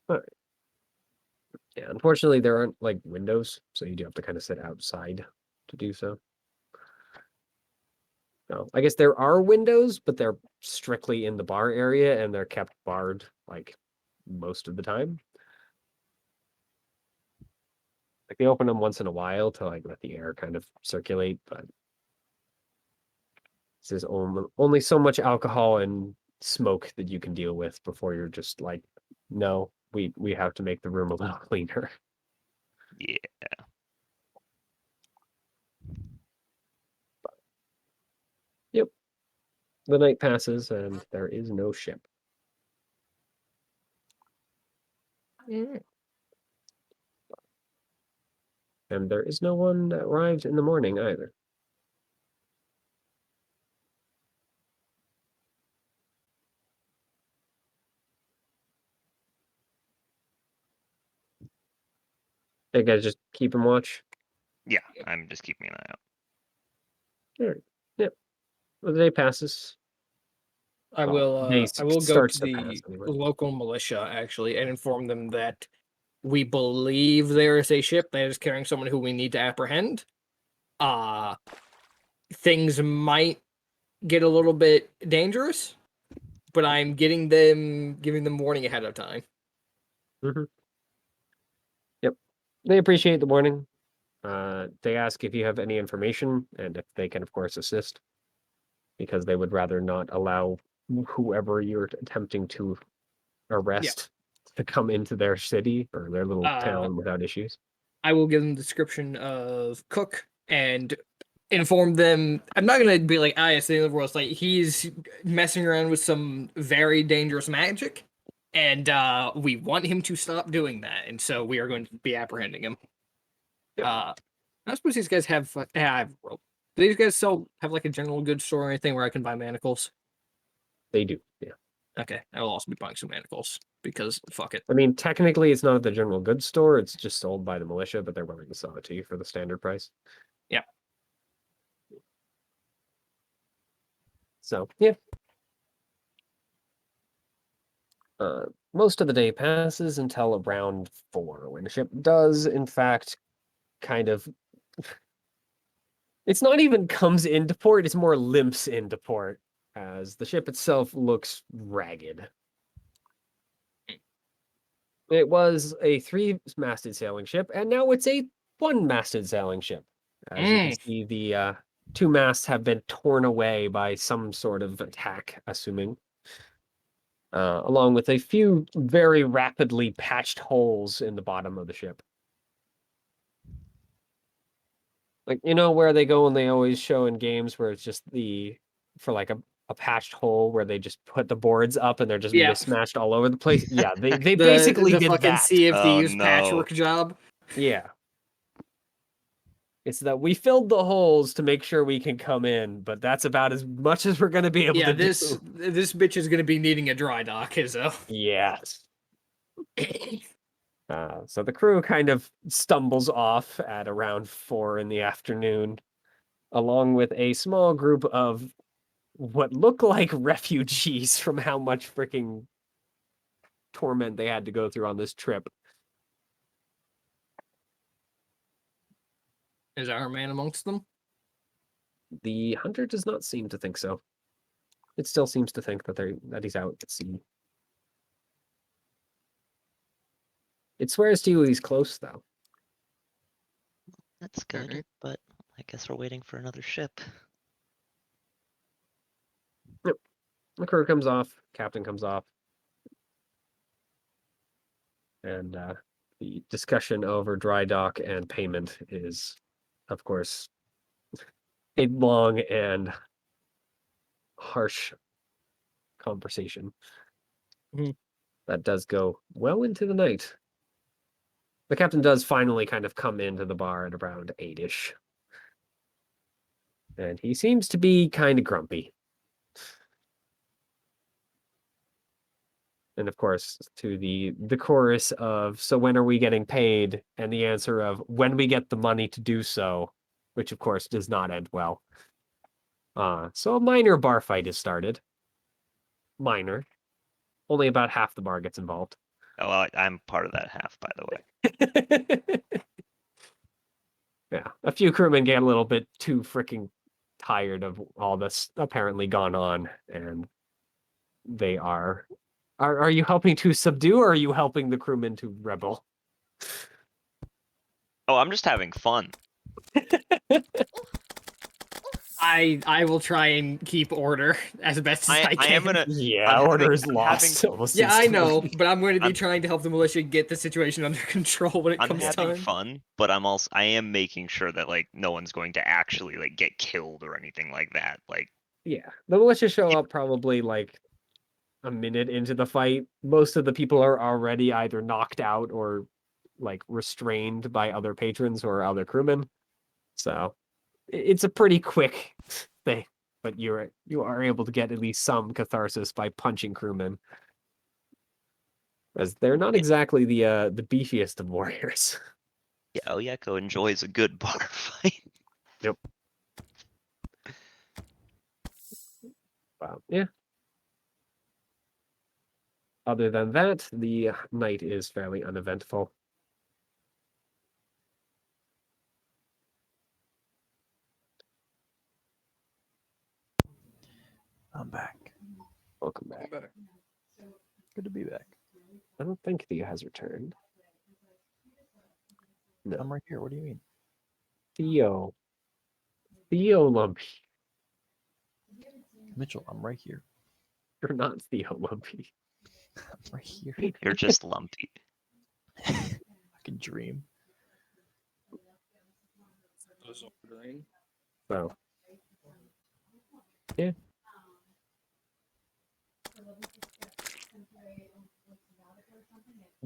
Yeah, unfortunately, there aren't like windows, so you do have to kind of sit outside to do so. No, I guess there are windows, but they're strictly in the bar area and they're kept barred like most of the time. Like they open them once in a while to like let the air kind of circulate, but there's only so much alcohol and smoke that you can deal with before you're just like, no, we have to make the room a little cleaner. Yeah. The night passes and there is no ship. And there is no one that arrived in the morning either. Hey guys, just keep him watch. Yeah, I'm just keeping an eye out. All right. Yep. Well, the day passes. I Well, will. day I will go starts to to pass the anyway. local militia actually and inform them that we believe there is a ship that is carrying someone who we need to apprehend. Things might get a little bit dangerous, but I'm giving them warning ahead of time. Mm-hmm. Yep. They appreciate the warning. They ask if you have any information and if they can, of course, assist, because they would rather not allow whoever you're attempting to arrest to come into their city or their little town without issues. I will give them the description of Cook and inform them. I'm not gonna be like, it's the end of the world. It's like he's messing around with some very dangerous magic, and we want him to stop doing that. And so we are going to be apprehending him. I suppose these guys have. Do these guys have like a general goods store or anything where I can buy manacles? They do, yeah. Okay, I will also be buying some manacles because fuck it. I mean, technically, it's not at the general goods store. It's just sold by the militia, but they're willing to sell it to you for the standard price. Yeah. So, yeah. Most of the day passes until around 4, when the ship does, in fact, kind of... It's not even comes into port, it's more limps into port, as the ship itself looks ragged. It was a 3-masted sailing ship, and now it's a 1-masted sailing ship. As you can see, the 2 masts have been torn away by some sort of attack, assuming. Along with a few very rapidly patched holes in the bottom of the ship. Like, you know where they go and they always show in games where it's just for like a patched hole where they just put the boards up and they're just mismatched all over the place? Yeah, they basically did fucking that. Sea of Thieves no. patchwork job. Yeah. It's that we filled the holes to make sure we can come in, but that's about as much as we're going to be able to do. This bitch is going to be needing a dry dock, so. Yes. So the crew kind of stumbles off at around 4 in the afternoon, along with a small group of what look like refugees from how much freaking torment they had to go through on this trip. Is our man amongst them? The hunter does not seem to think so. It still seems to think that he's out at sea. It swears to you he's close, though. That's good, but I guess we're waiting for another ship. Yep. The crew comes off, captain comes off. And the discussion over dry dock and payment is, of course, a long and harsh conversation. That does go well into the night. The captain does finally kind of come into the bar at around 8-ish. And he seems to be kind of grumpy. And of course, to the chorus of, so when are we getting paid? And the answer of, when we get the money to do so, which of course does not end well. So a minor bar fight is started. Minor. Only about half the bar gets involved. Oh, well, I'm part of that half, by the way. Yeah, a few crewmen get a little bit too freaking tired of all this apparently gone on, and they are you helping to subdue, or are you helping the crewmen to rebel? Oh, I'm just having fun. I will try and keep order as best as I can. I am gonna. Yeah, I'm order having- is I'm lost. having- almost Yeah, I know, instantly. but I'm going to be I'm- trying to help the militia get the situation under control when it I'm comes having time. fun, but I am making sure that like no one's going to actually like get killed or anything like that. Like, Yeah, the militia show up probably like a minute into the fight. Most of the people are already either knocked out or like restrained by other patrons or other crewmen. So it's a pretty quick thing, but you are able to get at least some catharsis by punching crewmen, as they're not exactly the beefiest of warriors. yeah, Oyeko enjoys a good bar fight. Wow. Yeah. Other than that, the night is fairly uneventful. I'm back. Welcome back. Good to be back. I don't think Theo has returned. No. I'm right here. What do you mean? Theo Lumpy. Mitchell, I'm right here. You're not Theo Lumpy. I'm right here. You're just lumpy. I can dream. So yeah.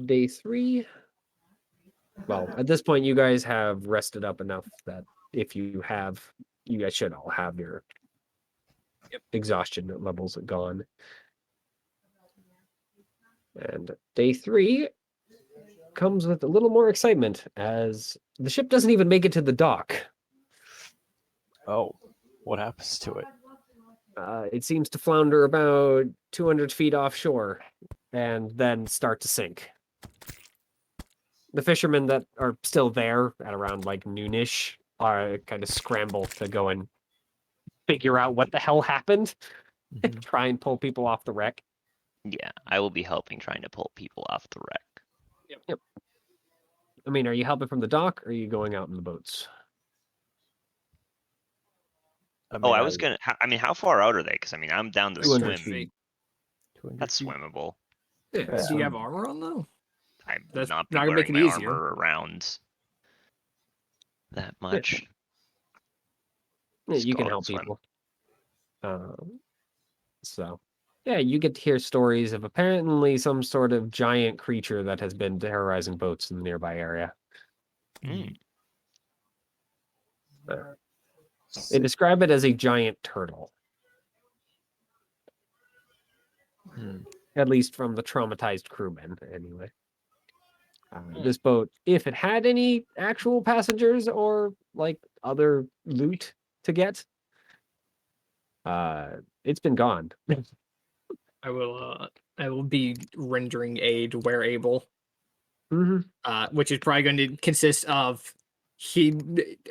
Day 3. Well, at this point, you guys have rested up enough that if you guys should all have your exhaustion levels gone. And day 3 comes with a little more excitement, as the ship doesn't even make it to the dock. Oh, what happens to it? It seems to flounder about 200 feet offshore and then start to sink. The fishermen that are still there at around like noonish are kind of scramble to go and figure out what the hell happened and Mhm. try and pull people off the wreck. Yeah, I will be helping trying to pull people off the wreck. I mean, are you helping from the dock or are you going out in the boats? Oh, I was gonna. I mean, how far out are they? Because I mean, I'm down to 200 swim. feet. 200 That's feet? swimmable. Yeah, Yeah. Do you have armor on though? I would That's not be not gonna make wearing it my easier. armor around that much. yeah, Just you go can out help and swim. people. So, yeah, you get to hear stories of apparently some sort of giant creature that has been terrorizing boats in the nearby area. Mm. They describe it as a giant turtle, Hmm. at least from the traumatized crewmen, anyway. Hmm. This boat, if it had any actual passengers or like other loot to get, it's been gone. I will be rendering aid where able. Mhm. Which is probably going to consist of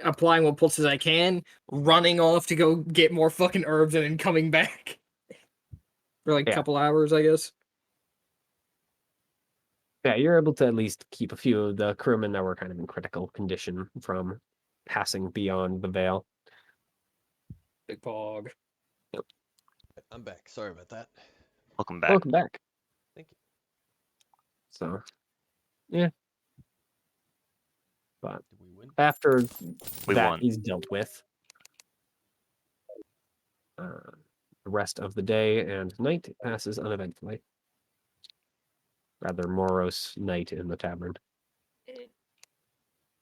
applying what pulses I can, running off to go get more fucking herbs, and then coming back for like a Yeah. couple hours, I guess. Yeah, you're able to at least keep a few of the crewmen that were kind of in critical condition from passing beyond the veil. Big pog. I'm back. Sorry about that. Welcome back. Welcome back. Thank you. So, yeah. But Did we win? after We that won. is dealt with, the rest of the day and night passes uneventfully. Rather morose night in the tavern.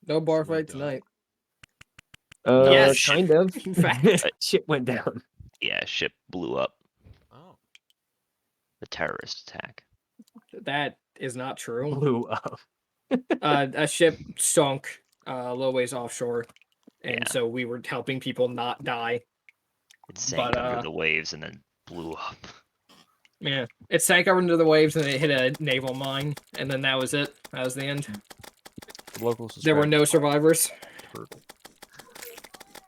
No bar So we fight die. tonight. Yes. Kind of. In fact. Shit went down. Yeah, ship blew up. Oh. The terrorist attack. That is not true. Blew up. A ship sunk a little ways offshore, and Yeah. so we were helping people not die. It sank But, under the waves and then blew up. Yeah, it sank over into the waves and it hit a naval mine, and then that was it. That was the end. The locals There were described no survivors. turtle.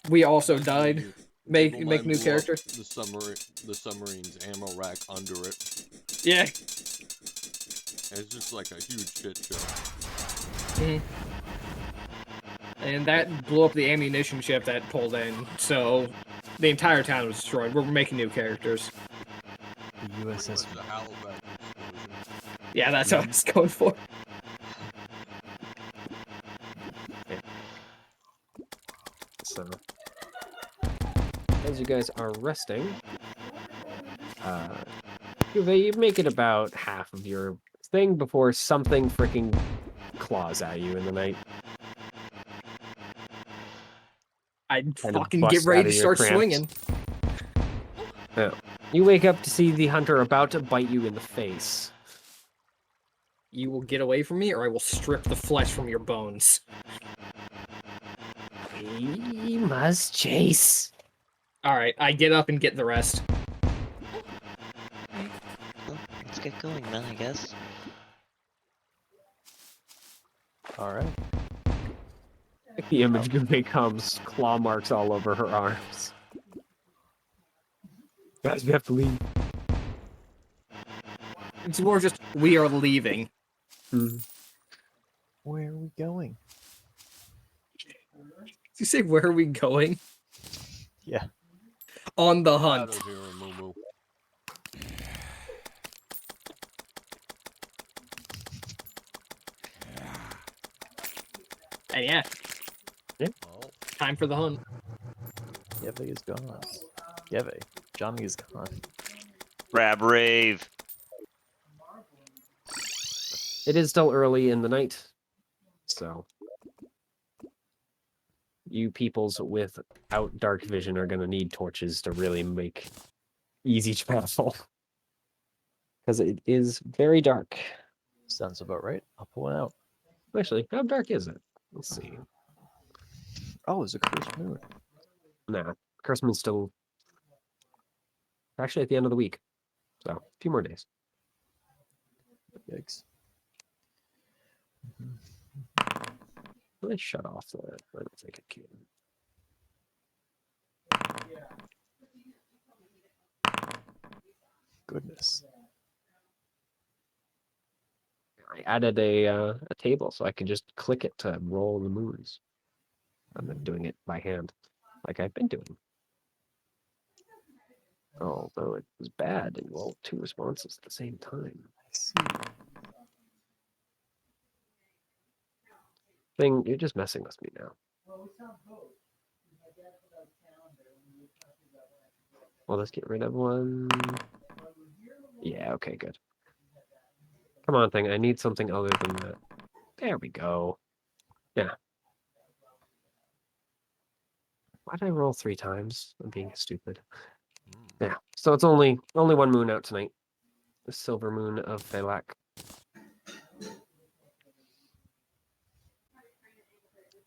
We also Eventually, died. the Make naval make mine new blew up character. The submarine's ammo rack under it. Yeah. It's just like a huge shit show. And that blew up the ammunition ship that pulled in, so the entire town was destroyed. We're making new characters. The It was USS. the Halifax explosion. Yeah, that's what I was going for. So, as you guys are resting, you make it about half of your thing before something freaking claws at you in the night. I'd Kind of fucking bust get ready out to of your start cramps. swinging. You wake up to see the hunter about to bite you in the face. You will get away from me, or I will strip the flesh from your bones. We must chase. Alright, I get up and get the rest. Well, let's get going then, I guess. All right. The image becomes claw marks all over her arms. Guys, we have to leave. It's more just, we are leaving. Where are we going? Did you say, where are we going? Yeah. On the Out hunt. of here, Moo. And yeah, Oh, time for the hunt. Yeve is gone. Yeve. Johnny is gone. Grab Rave. It is still early in the night, so you peoples without dark vision are going to need torches to really make easy travel. Because it is very dark. Sounds about right. I'll pull one out. Actually, how dark is it? Let's see. Oh, it's a cursed moon. Nah, Christmas still actually at the end of the week. So, a few more days. Yikes. Let's shut off the. I don't think it can. Goodness. I added a table so I can just click it to roll the moons. I'm not doing it by hand like I've been doing. Although it was bad and rolled two responses at the same time. I see. Thing, you're just messing with me now. Well, let's get rid of one. Yeah, okay, good. Come on, thing. I need something other than that. There we go. Yeah. Why did I roll 3 times? I'm being stupid. Yeah. So it's only one moon out tonight. The silver moon of Felak.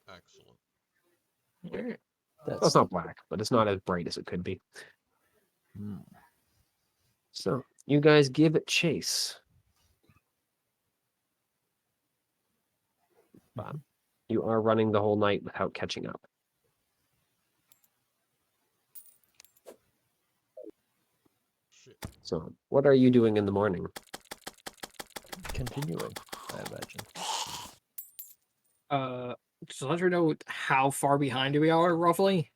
excellent. Well, That's it's not black, but it's not as bright as it could be. Hmm. So you guys give it chase. But you are running the whole night without catching up. Shit. So what are you doing in the morning? continuing, I imagine. Just let her know how far behind we are, roughly.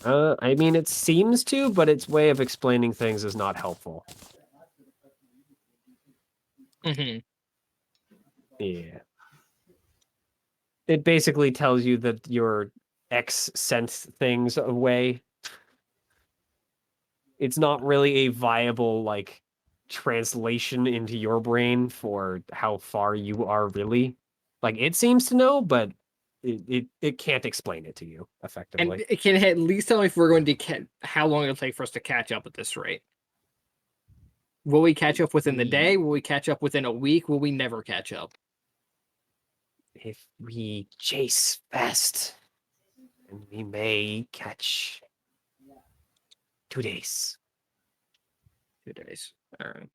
I mean, it seems to, but its way of explaining things is not helpful. Mm-hmm. Yeah. It basically tells you that your X sent things away. It's not really a viable, like, translation into your brain for how far you are really. Like, it seems to know, but it can't explain it to you And effectively. it can at least tell me if we're going to how long it'll take for us to catch up at this rate. Will we catch up within the day? Will we catch up within a week? Will we never catch up? If we chase fast, and we may catch 2 days. 2 days. All right.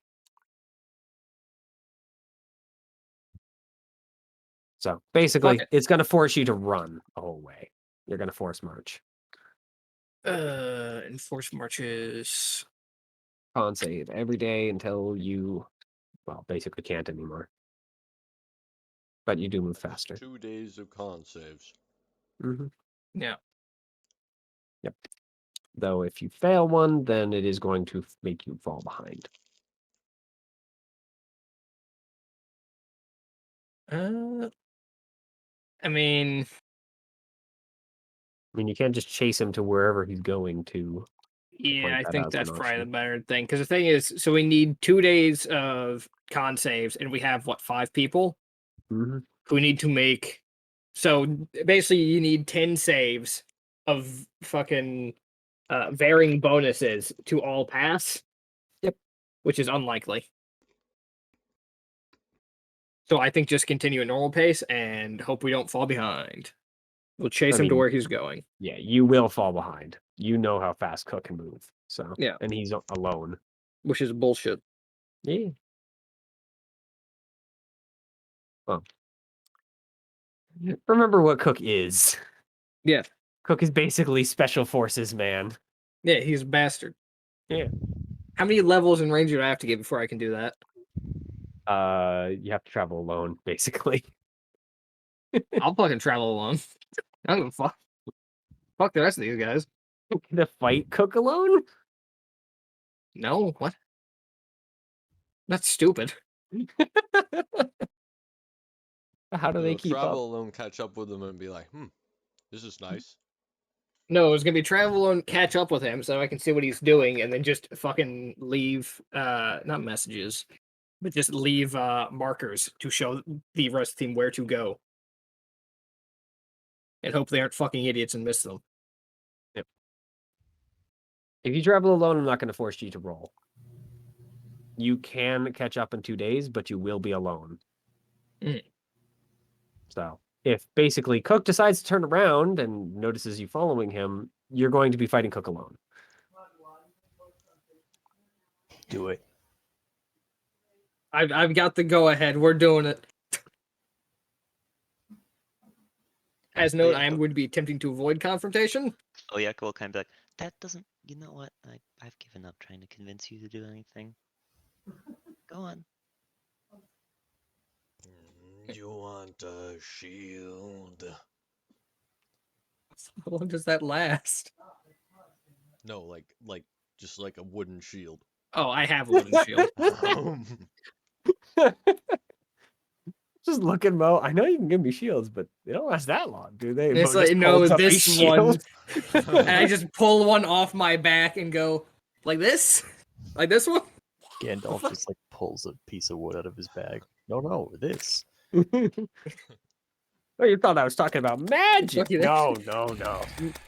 So basically, it. it's going to force you to run the whole way. You're going to force march. Enforced marches. Con save every day until you, well, basically can't anymore. But you do move faster. 2 days of con saves. Mm-hmm. Yeah. Yep. Though if you fail one, then it is going to make you fall behind. I mean, I mean, you can't just chase him to wherever he's going to. yeah, I that think as that's an probably the option. better thing. Because the thing is, so we need 2 days of con saves, and we have what, 5 people Mm-hmm. who need to make. So basically, you need 10 saves of fucking varying bonuses to all pass. Yep. Which is unlikely. So I think just continue at normal pace and hope we don't fall behind. We'll chase him to mean, where he's going. Yeah, you will fall behind. You know how fast Cook can move. So Yeah. and he's alone. Which is bullshit. Yeah. Well, remember what Cook is. Yeah. Cook is basically special forces, man. Yeah, he's a bastard. Yeah. How many levels in range do I have to get before I can do that? You have to travel alone, basically. I'll fucking travel alone. I don't give a fuck. Fuck the rest of these guys. The fight Cook alone? No, what? That's stupid. How do they keep travel up? alone, catch up with them, and be like, this is nice. No, it's gonna be travel alone, catch up with him so I can see what he's doing, and then just fucking leave not messages, but just leave markers to show the rest of the team where to go. And hope they aren't fucking idiots and miss them. Yep. If you travel alone, I'm not going to force you to roll. You can catch up in 2 days, but you will be alone. Mm. So if basically Cook decides to turn around and notices you following him, you're going to be fighting Cook alone. Do it. I've got the go ahead. We're doing it. As note, I am going to be attempting to avoid confrontation. Oh yeah, cool. Kind of like that doesn't. You know what? I've given up trying to convince you to do anything. Go on. You want a shield? How long does that last? No, like just like a wooden shield. Oh, I have a wooden shield. Just look at Mo. I know you can give me shields, but they don't last that long, do they? It's Mo like, just no, pulls up a this one. shield. And I just pull one off my back and go, like this? Like this one? Gandalf just like pulls a piece of wood out of his bag. No, this. Oh, you thought I was talking about magic? Fucking- No.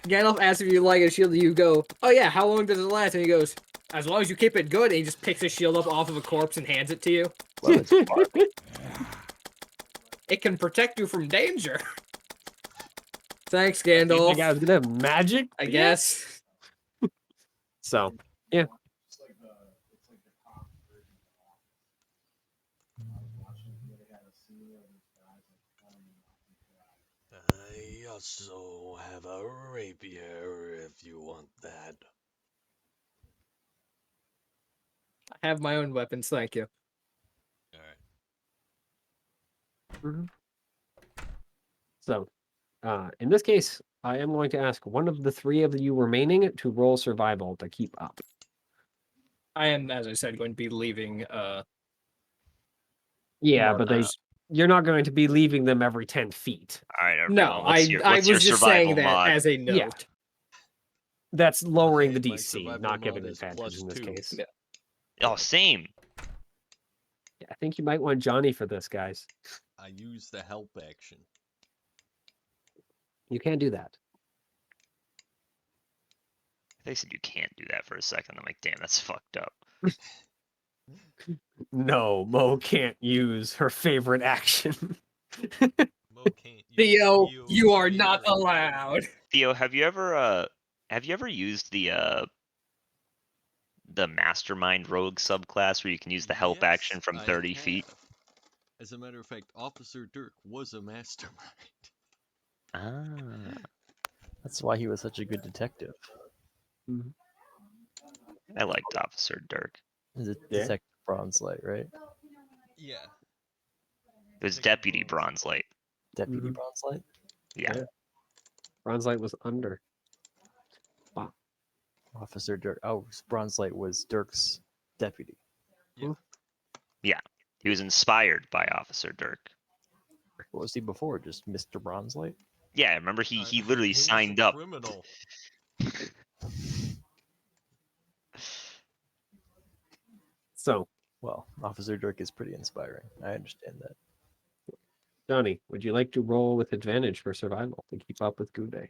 Gandalf asks if you like a shield, and you go, oh yeah, how long does it last? And he goes, as long as you keep it good. And he just picks a shield up off of a corpse and hands it to you. Well, it's bark. It can protect you from danger. Thanks, You Gandalf. think I was gonna have magic? I Yeah. guess. So, yeah. I also have a rapier if you want that. I have my own weapons, thank you. Alright. So, in this case, I am going to ask one of the 3 of you remaining to roll survival to keep up. I am, as I said, going to be leaving Yeah, but markers. you're not going to be leaving them every 10 feet. All right, everyone. No, what's I your was just survival saying that mod? as a note. Yeah. That's lowering the Okay, my DC, survival not giving mod is advantage in this +2. case. Yeah. Oh, same. Yeah, I think you might want Johnny for this, guys. I use the help action. You can't do that. They said you can't do that for a second. I'm like, damn, that's fucked up. No, Mo can't use her favorite action. Mo can't use Theo, Theo's you are not favorite allowed. Theo, have you ever used the mastermind rogue subclass where you can use the help action Yes, from I 30 feet? have. As a matter of fact, Officer Dirk was a mastermind. Ah, That's why he was such a good detective. I liked Officer Dirk. Is it Yeah. Detective Bronze Light, right? Yeah. It was Detective Deputy Bronze. Bronze Light. Deputy Mhm. Bronze Light? Yeah. Yeah. Bronze Light was under. Officer Dirk. Oh, Bronze Light was Dirk's deputy. He was inspired by Officer Dirk. What was he before? Just Mr. Bronze Light? Yeah, remember he literally He was a signed up. criminal. So, Well, Officer Dirk is pretty inspiring. I understand that. Johnny, would you like to roll with advantage for survival to keep up with Gude?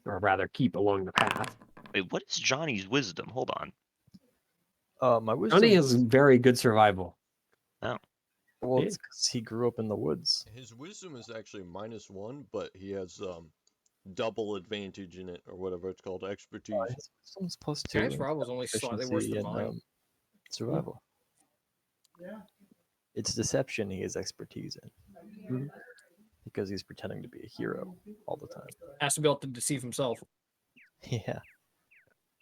Or rather, keep along the path. Wait, what is Johnny's wisdom? Hold on. My wisdom. Johnny has very good survival. Well, Yeah. it's 'cause he grew up in the woods. His wisdom is actually -1, but he has double advantage in it, or whatever it's called, expertise. His wisdom's +2. Guy's and survival's only slightly worse efficiency than and, mine. survival. It's deception he has expertise in. Mhm. Because he's pretending to be a hero all the time. Has to be able to deceive himself. Yeah.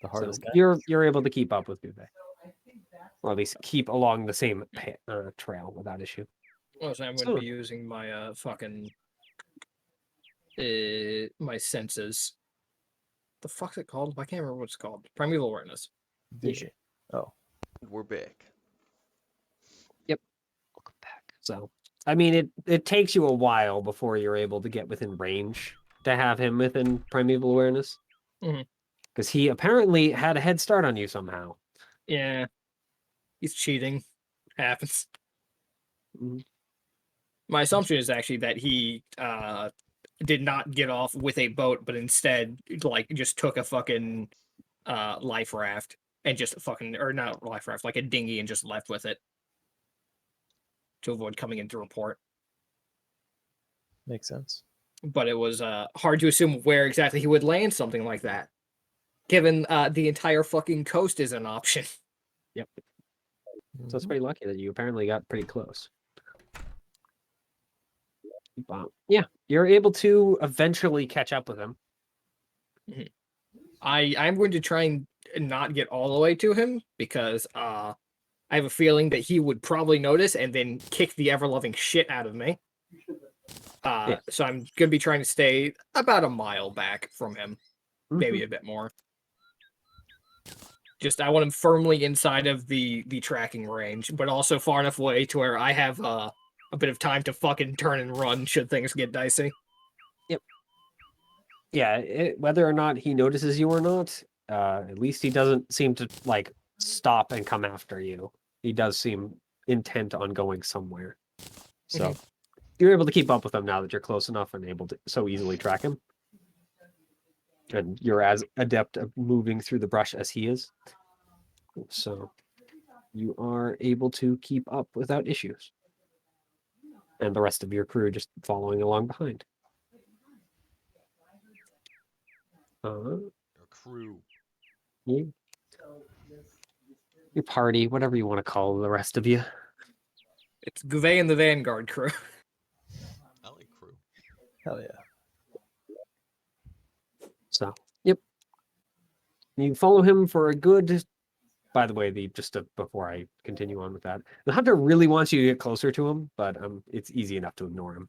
The So hardest guy. you're able to keep up with Gude. Or at least keep along the same trail without issue. Oh, so I'm going So- to be using my fucking my senses. The fuck's it called? I can't remember what it's called. Primeval awareness. Vision. Oh. We're back. Welcome back. So, I mean, it takes you a while before you're able to get within range to have him within primeval awareness. Mhm. Because he apparently had a head start on you somehow. Yeah, he's cheating. Happens. Mhm. My assumption is actually that he did not get off with a boat, but instead like just took a fucking life raft and just fucking, or not life raft, like a dinghy, and just left with it to avoid coming in to report. Makes sense. But it was hard to assume where exactly he would land something like that, given the entire fucking coast is an option. Yep. So it's pretty lucky that you apparently got pretty close. Yeah, you're able to eventually catch up with him. I'm going to try and not get all the way to him because I have a feeling that he would probably notice and then kick the ever-loving shit out of me. Yeah. So I'm going to be trying to stay about a mile back from him, maybe a bit more. Just I want him firmly inside of the tracking range, but also far enough away to where I have a bit of time to fucking turn and run should things get dicey. Yeah, whether or not he notices you or not, at least he doesn't seem to like stop and come after you. He does seem intent on going somewhere. So you're able to keep up with him now that you're close enough and able to so easily track him. And you're as adept at moving through the brush as he is. So you are able to keep up without issues. And the rest of your crew just following along behind. Your crew. Your party, whatever you want to call the rest of you. It's Gouvet and the Vanguard crew. I like crew. Hell yeah. So, yep. You follow him for a good. By the way, before I continue on with that, the hunter really wants you to get closer to him, but it's easy enough to ignore him.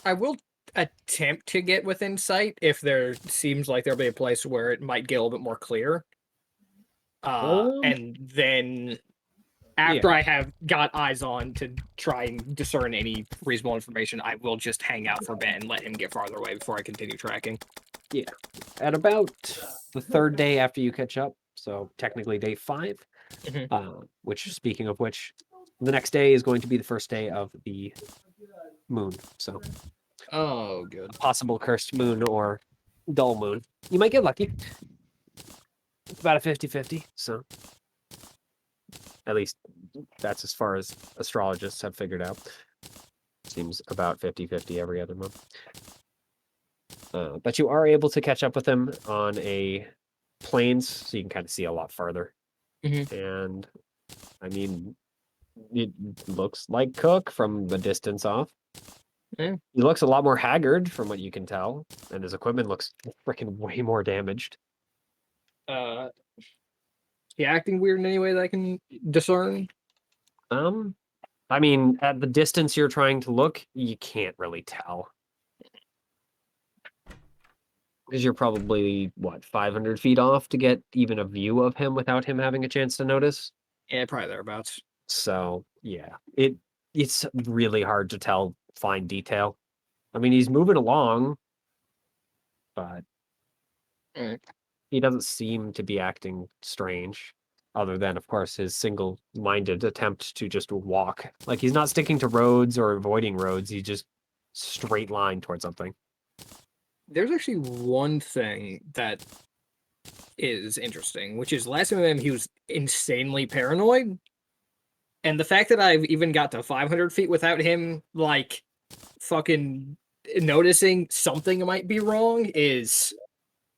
I will attempt to get within sight if there seems like there'll be a place where it might get a little bit more clear. And then after I have got eyes on to try and discern any reasonable information, I will just hang out for a bit and let him get farther away before I continue tracking. Yeah. At about the third day after you catch up, so technically day 5, which, speaking of which, the next day is going to be the first day of the moon. So Oh, good. Possible cursed moon or dull moon. You might get lucky. It's about a 50-50, so at least that's as far as astrologists have figured out. Seems about 50-50 every other month. But you are able to catch up with him on a plains, so you can kind of see a lot farther. And I mean, it looks like Cook from the distance off. Yeah. He looks a lot more haggard from what you can tell, and his equipment looks freaking way more damaged. He acting weird in any way that I can discern? I mean, at the distance you're trying to look, you can't really tell. Because you're probably, what, 500 feet off to get even a view of him without him having a chance to notice? Yeah, probably thereabouts. So, yeah, it's really hard to tell fine detail. I mean, he's moving along, but Alright. he doesn't seem to be acting strange, other than, of course, his single-minded attempt to just walk. Like, he's not sticking to roads or avoiding roads, he just straight line towards something. There's actually one thing that is interesting, which is last time I met him, he was insanely paranoid. And the fact that I've even got to 500 feet without him, like, fucking noticing something might be wrong is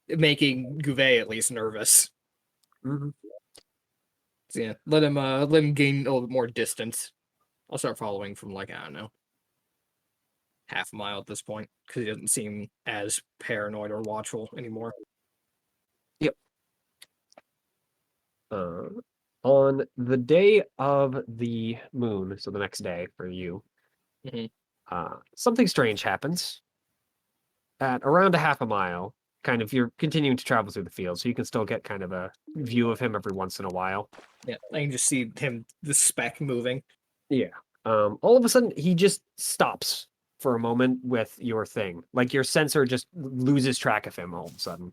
making Gouvet at least nervous. Mm-hmm. So yeah, let him gain a little bit more distance. I'll start following from, like, I don't know, half a mile at this point, because he doesn't seem as paranoid or watchful anymore. Yep. On the day of the moon, so the next day for you, something strange happens. At around a half a mile, kind of, you're continuing to travel through the field, so you can still get kind of a view of him every once in a while. Yeah, I can just see him, the speck moving. Yeah. All of a sudden, he just stops for a moment with your thing. Like, your sensor just loses track of him all of a sudden.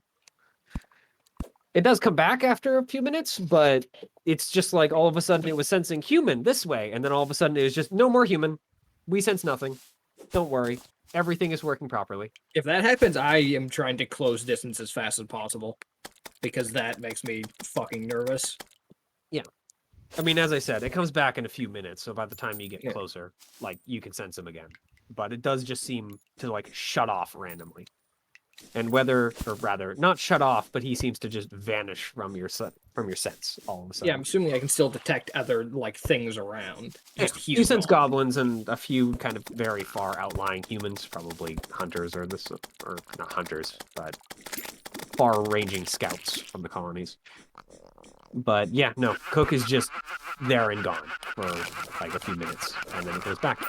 It does come back after a few minutes, but it's just like all of a sudden it was sensing human this way, and then all of a sudden it was just no more human. We sense nothing. Don't worry. Everything is working properly. If that happens, I am trying to close distance as fast as possible, because that makes me fucking nervous. Yeah. I mean, as I said, it comes back in a few minutes, so by the time you get Yeah. closer, like, you can sense him again. But it does just seem to, like, shut off randomly. And whether, or rather, not shut off, but he seems to just vanish from your sense all of a sudden. Yeah, I'm assuming I can still detect other, like, things around. Just he's You sense gone. goblins and a few kind of very far outlying humans, probably hunters or not hunters, but far-ranging scouts from the colonies. But yeah, no, Cook is just there and gone for like a few minutes, and then it goes back.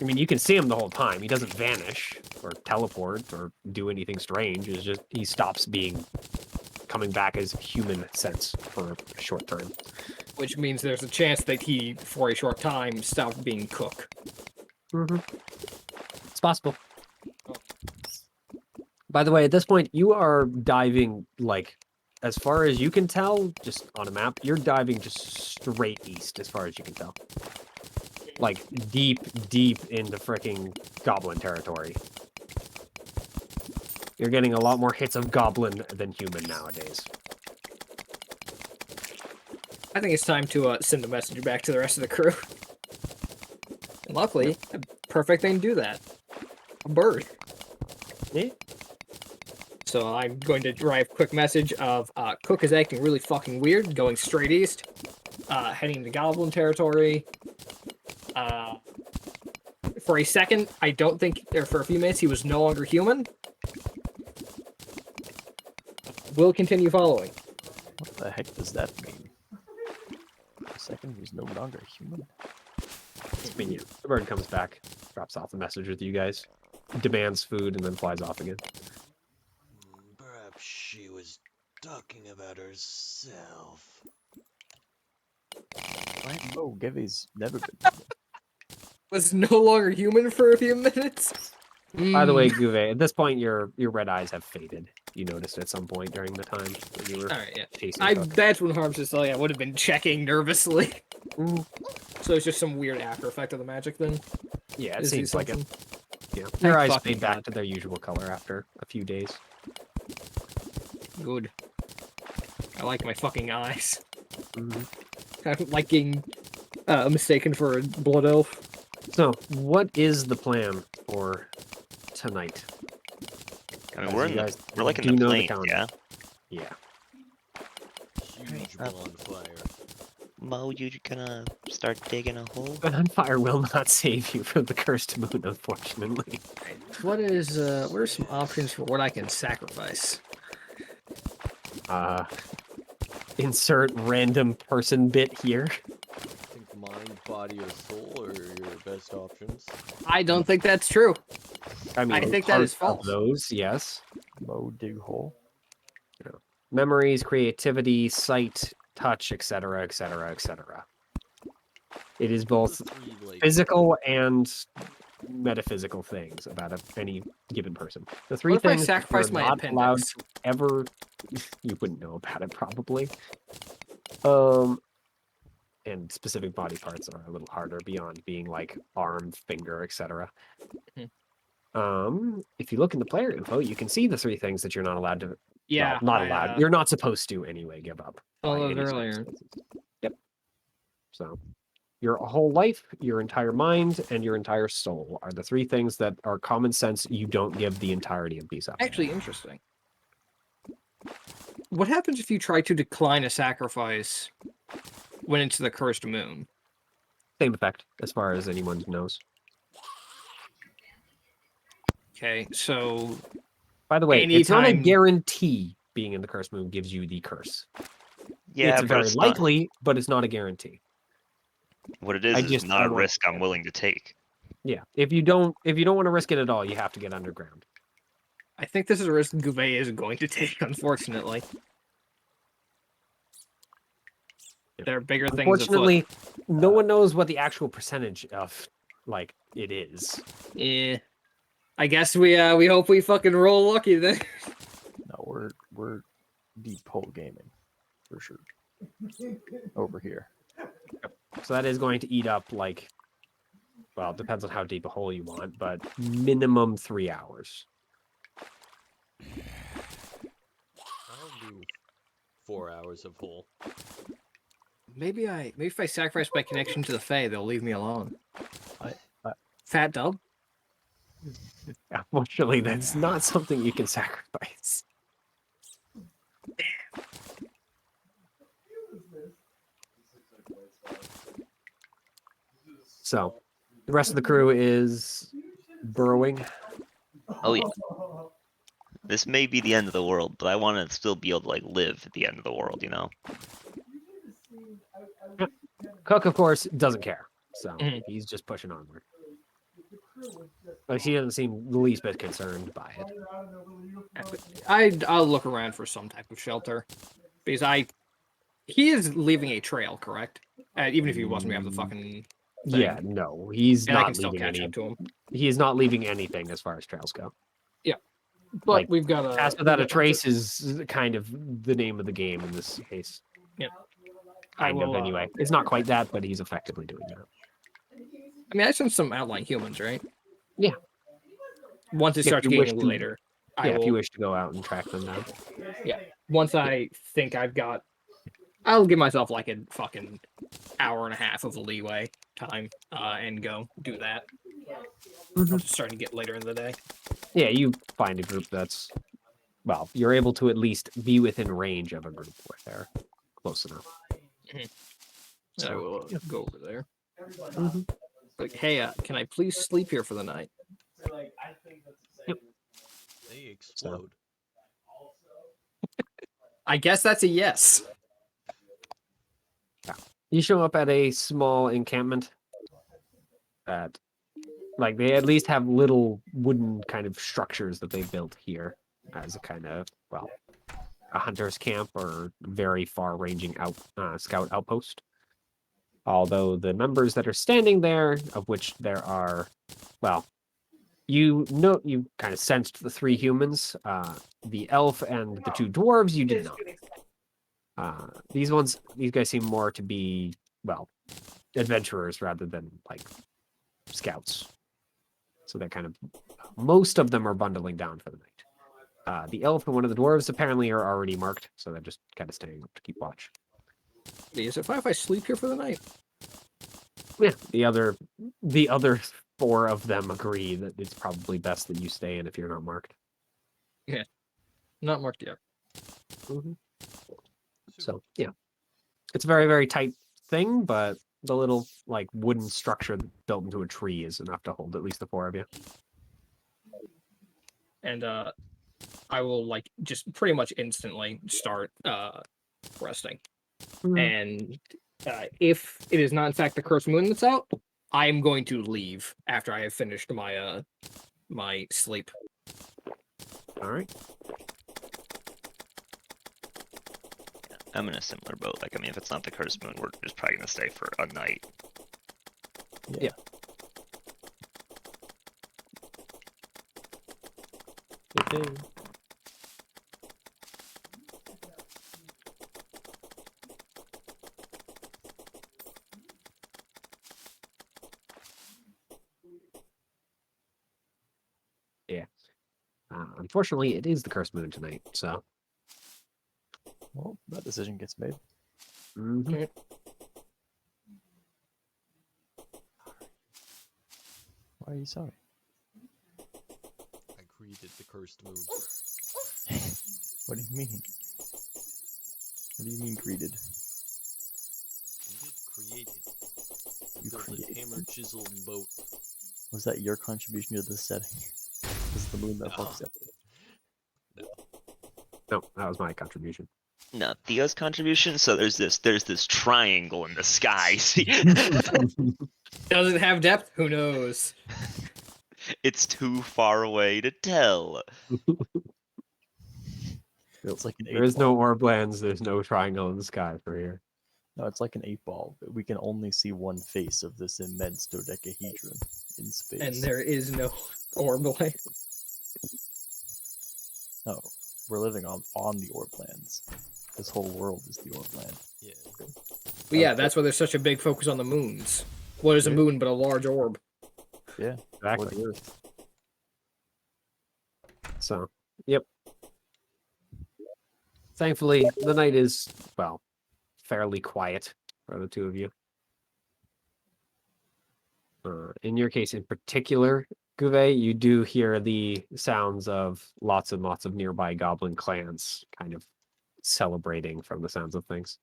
I mean, you can see him the whole time. He doesn't vanish or teleport or do anything strange. It's just he stops coming back as human sense for a short time. Which means there's a chance that he, for a short time, stopped being Cook. Mm-hmm. It's possible. By the way, at this point, you are diving, like, as far as you can tell, just on a map, you're diving just straight east as far as you can tell. Like, deep, deep into fricking goblin territory. You're getting a lot more hits of goblin than human nowadays. I think it's time to send a message back to the rest of the crew. And luckily, a perfect thing to do that. A bird. Yeah. So I'm going to write a quick message of Cook is acting really fucking weird, going straight east, heading to goblin territory. For a second, I don't think, or for a few minutes, he was no longer human. We'll continue following. What the heck does that mean? For a second, he's no longer human. I mean, yeah, the bird comes back, drops off a message with you guys, demands food, and then flies off again. Perhaps she was talking about herself. Oh, Gevy's never been human. Was no longer human for a few minutes. By the way, Gouvet, at this point, your red eyes have faded. You noticed at some point during the time when you were All right, yeah. chasing Cook. That's when Harm's just like, I would have been checking nervously. Mm, So it's just some weird after effect of the magic then? yeah, it Is the seems like it. assumption? Yeah, Thank your eyes fucking fade back God. to their usual color after a few days. Good. I like my fucking eyes. Mhm. I don't like getting mistaken for a blood elf. So, what is the plan for tonight? I mean, As we're you in the guys we're like in do the know plains, calendar. yeah. Yeah. Huge Alright, bonfire. Mo, you gonna start digging a hole? Gunfire will not save you from the cursed moon, unfortunately. What are some options for what I can sacrifice? Insert random person bit here. I think mind, body, or soul are your best options. I don't think that's true. I mean, think that part is of false. those, yes. Mo dig hole. Memories, creativity, sight, touch, etc., etc., etc. It is both The three, like, physical and metaphysical things about any given person. The three What if I things that you're sacrifice my not allowed appendix? to ever, you wouldn't know about it probably. And specific body parts are a little harder beyond being like arm, finger, etc. If you look in the player info, you can see the three things that you're not allowed to. Yeah, well, not allowed. You're not supposed to anyway. Give up. saw by those any earlier. circumstances. Yep. So, your whole life, your entire mind, and your entire soul are the three things that are common sense. You don't give the entirety of these up. Actually, interesting. What happens if you try to decline a sacrifice when it's the cursed moon? Same effect, as far as anyone knows. Okay, so By the way, it's not a anytime- guarantee being in the curse moon gives you the curse. Yeah, it's but very it's not. likely, but it's not a guarantee. What it I is just- not I a want- risk I'm willing to take. Yeah, if you don't want to risk it at all, you have to get underground. I think this is a risk Gouvet is going to take, unfortunately. Yeah. There are bigger things afoot. Unfortunately, no one knows what the actual percentage of like it is. Yeah. I guess we hope we fucking roll lucky then. No, we're deep hole gaming for sure. Over here. So that is going to eat up like, well, it depends on how deep a hole you want, but minimum 3 hours. I'll do 4 hours of hole. Maybe if I sacrifice my connection to the Fae, they'll leave me alone. I- Fat dub? Unfortunately, that's not something you can sacrifice. So, the rest of the crew is burrowing. Oh yeah. This may be the end of the world, but I want to still be able to like live at the end of the world, you know? Cook, of course, doesn't care. So, Mhm. he's just pushing onward. Like, he doesn't seem the least bit concerned by it. I'll look around for some type of shelter. Because he is leaving a trail, correct? Even if he wasn't, we have the fucking thing. Yeah, no, he's And I not can still leaving catch any. up to him. He is not leaving anything as far as trails go. But like, we've got a... Pass without a trace is kind of the name of the game in this case. I Kind will, of, anyway. It's not quite that, but he's effectively doing that. I mean, I sent some outline humans, right? Yeah. Once it If starts you wish getting to- later, I Yeah, if you will... wish to go out and track them down. Once I think I've got... I'll give myself like a fucking hour and a half of leeway time and go do that. Once it's starting to get later in the day. Yeah, you find a group that's, well, you're able to at least be within range of a group where they're close enough. So I will yeah. go over there. Mm-hmm. Like, hey, can I please sleep here for the night? They explode. I guess that's a yes. You show up at a small encampment that, like, they at least have little wooden kind of structures that they built here as a kind of, well, a hunter's camp or very far-ranging scout outpost. Although the members that are standing there, of which there are, well, you kind of sensed the three humans, the elf and the two dwarves. You did not. These guys seem more to be, well, adventurers rather than like scouts. So they're kind of, most of them are bundling down for the night. The elf and one of the dwarves apparently are already marked, so they're just kind of staying up to keep watch. Is it fine if I sleep here for the night? Yeah, the other 4 of them agree that it's probably best that you stay in if you're not marked. Not marked yet. So yeah, it's a very, very tight thing, but the little like wooden structure built into a tree is enough to hold at least the 4 of you. And I will like just pretty much instantly start resting. And if it is not in fact the cursed moon that's out, I am going to leave after I have finished my my sleep. All right. I'm in a similar boat. Like, I mean, if it's not the cursed moon, we're just probably gonna stay for a night. Yeah. Okay. Yeah. Unfortunately, it is the cursed moon tonight, so. Well, that decision gets made. Mhm. Why are you sorry? I created the cursed moon. What do you mean? What do you mean greeted? Created. You Built a created. hammer, chisel, and boat. Was that your contribution to this setting? Was it the moon that No. fucks up? No, that was my contribution. No, Theo's contribution. So there's this triangle in the sky. See, Does it have depth? Who knows? it's too far away to tell. It's like an There 8 is ball. no orb lands. There's no triangle in the sky for here. No, it's like an 8 ball. But we can only see one face of this immense dodecahedron in space. And there is no orb land. No, we're living on the orb lands. This whole world is the orb land. Yeah. But yeah, Okay. that's why there's such a big focus on the moons. What is a Yeah. moon but a large orb? Yeah, or Exactly. the Earth. So, yep. Thankfully, the night is, well, fairly quiet for the 2 of you. In your case in particular, Guve, you do hear the sounds of lots and lots of nearby goblin clans kind of celebrating from the sounds of things.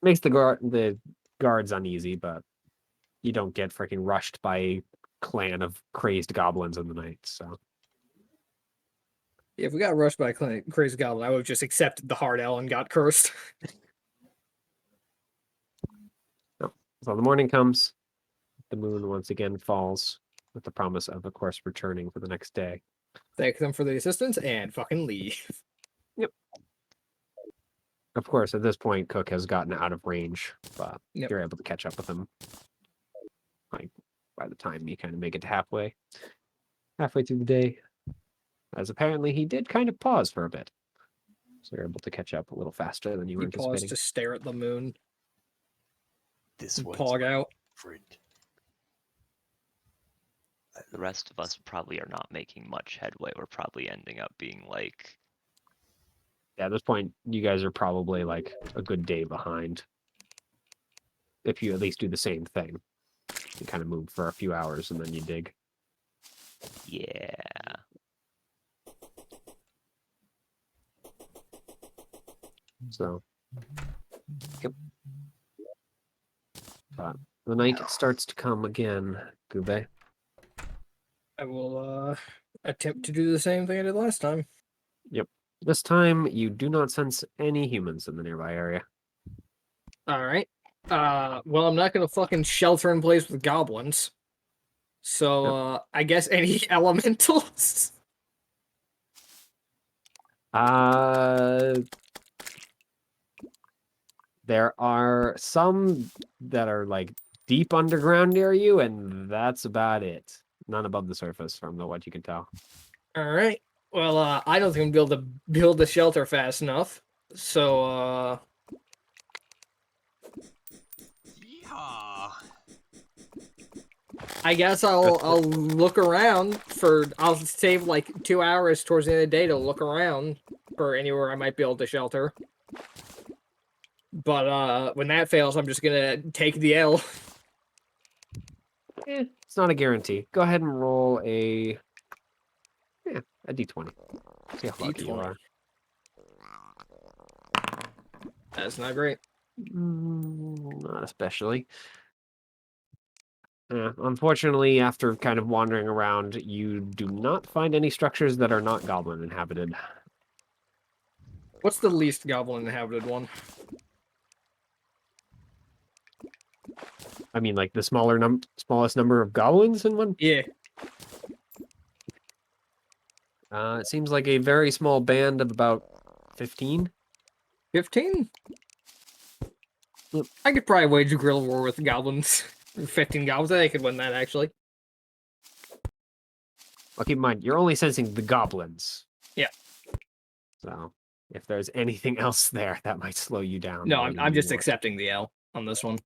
Makes the guards uneasy, but you don't get freaking rushed by a clan of crazed goblins in the night, so. If we got rushed by a crazy goblin, I would have just accepted the hard L and got cursed. So the morning comes, the moon once again falls with the promise of course, returning for the next day. Thank them for the assistance and fucking leave. Of course, at this point, Cook has gotten out of range, but Yep. you're able to catch up with him. Like, by the time you kind of make it to halfway through the day, as apparently he did kind of pause for a bit. So you're able to catch up a little faster than you were You pause anticipating. to stare at the moon This and one's pog my out. friend. The rest of us probably are not making much headway. We're probably ending up being like, Yeah, at this point, you guys are probably like a good day behind. If you at least do the same thing. You kind of move for a few hours and then you dig. yeah. So, yep. But the night starts to come again, Gube. I will attempt to do the same thing I did last time. This time, you do not sense any humans in the nearby area. All right. Well, I'm not gonna fucking shelter in place with goblins. So I guess any elementals. There are some that are like deep underground near you, and that's about it. None above the surface, from what you can tell. All right. Well, I don't think I'm gonna be able to build the shelter fast enough. So Yeehaw! I guess I'll look around for. I'll save like 2 hours towards the end of the day to look around for anywhere I might be able to shelter. But when that fails, I'm just gonna take the L. It's not a guarantee. Go ahead and roll a d20. See how lucky you D20. are. That's not great. Not especially. Unfortunately, after kind of wandering around, you do not find any structures that are not goblin inhabited. What's the least goblin inhabited one? I mean, like the smallest number of goblins in one. Yeah. It seems like a very small band of about 15. 15? Yep. I could probably wage a guerrilla war with goblins. 15 goblins. I think I could win that, actually. Well, keep in mind, you're only sensing the goblins. Yeah. So, if there's anything else there, that might slow you down. No, more I'm than you just want. accepting the L on this one.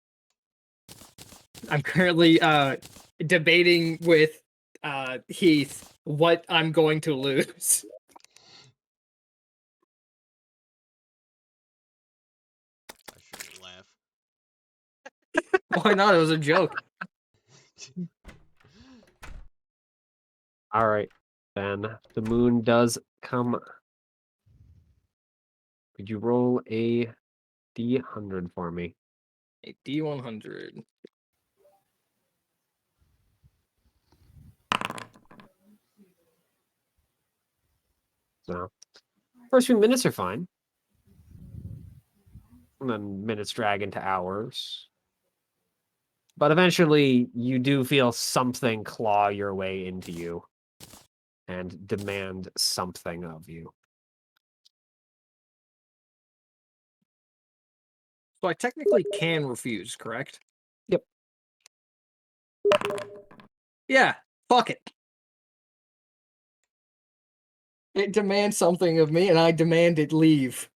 I'm currently debating with Heath what I'm going to lose. I shouldn't laugh. Why not? It was a joke. All right, then the moon does come. Could you roll a D100 for me? A D100. So, first few minutes are fine. And then minutes drag into hours. But eventually, you do feel something claw your way into you and demand something of you. So I technically can refuse, correct? Yep. Yeah, fuck it. It demands something of me, and I demand it leave.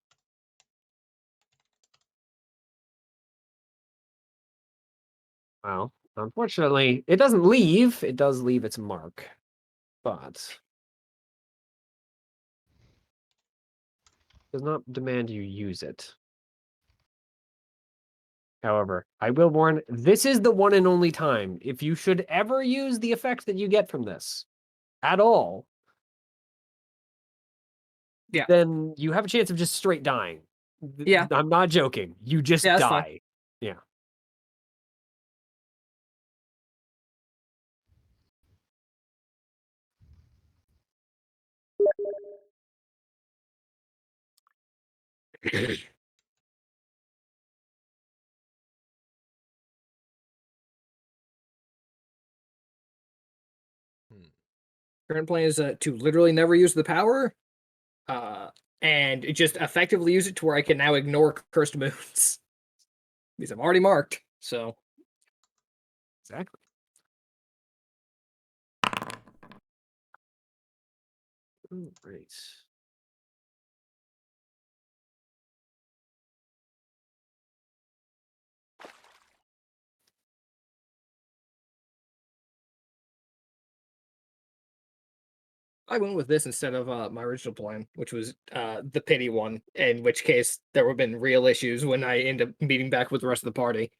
Well, unfortunately, it doesn't leave. It does leave its mark. But does not demand you use it. However, I will warn, this is the one and only time. If you should ever use the effect that you get from this at all, Yeah. then you have a chance of just straight dying. Yeah. I'm not joking. You just Yeah, that's fine. die. Yeah. Current plan is to literally never use the power, and just effectively use it to where I can now ignore cursed moons. Because I'm already marked, so. Exactly. Oh, great. I went with this instead of my original plan, which was the pity one, in which case there would have been real issues when I end up meeting back with the rest of the party.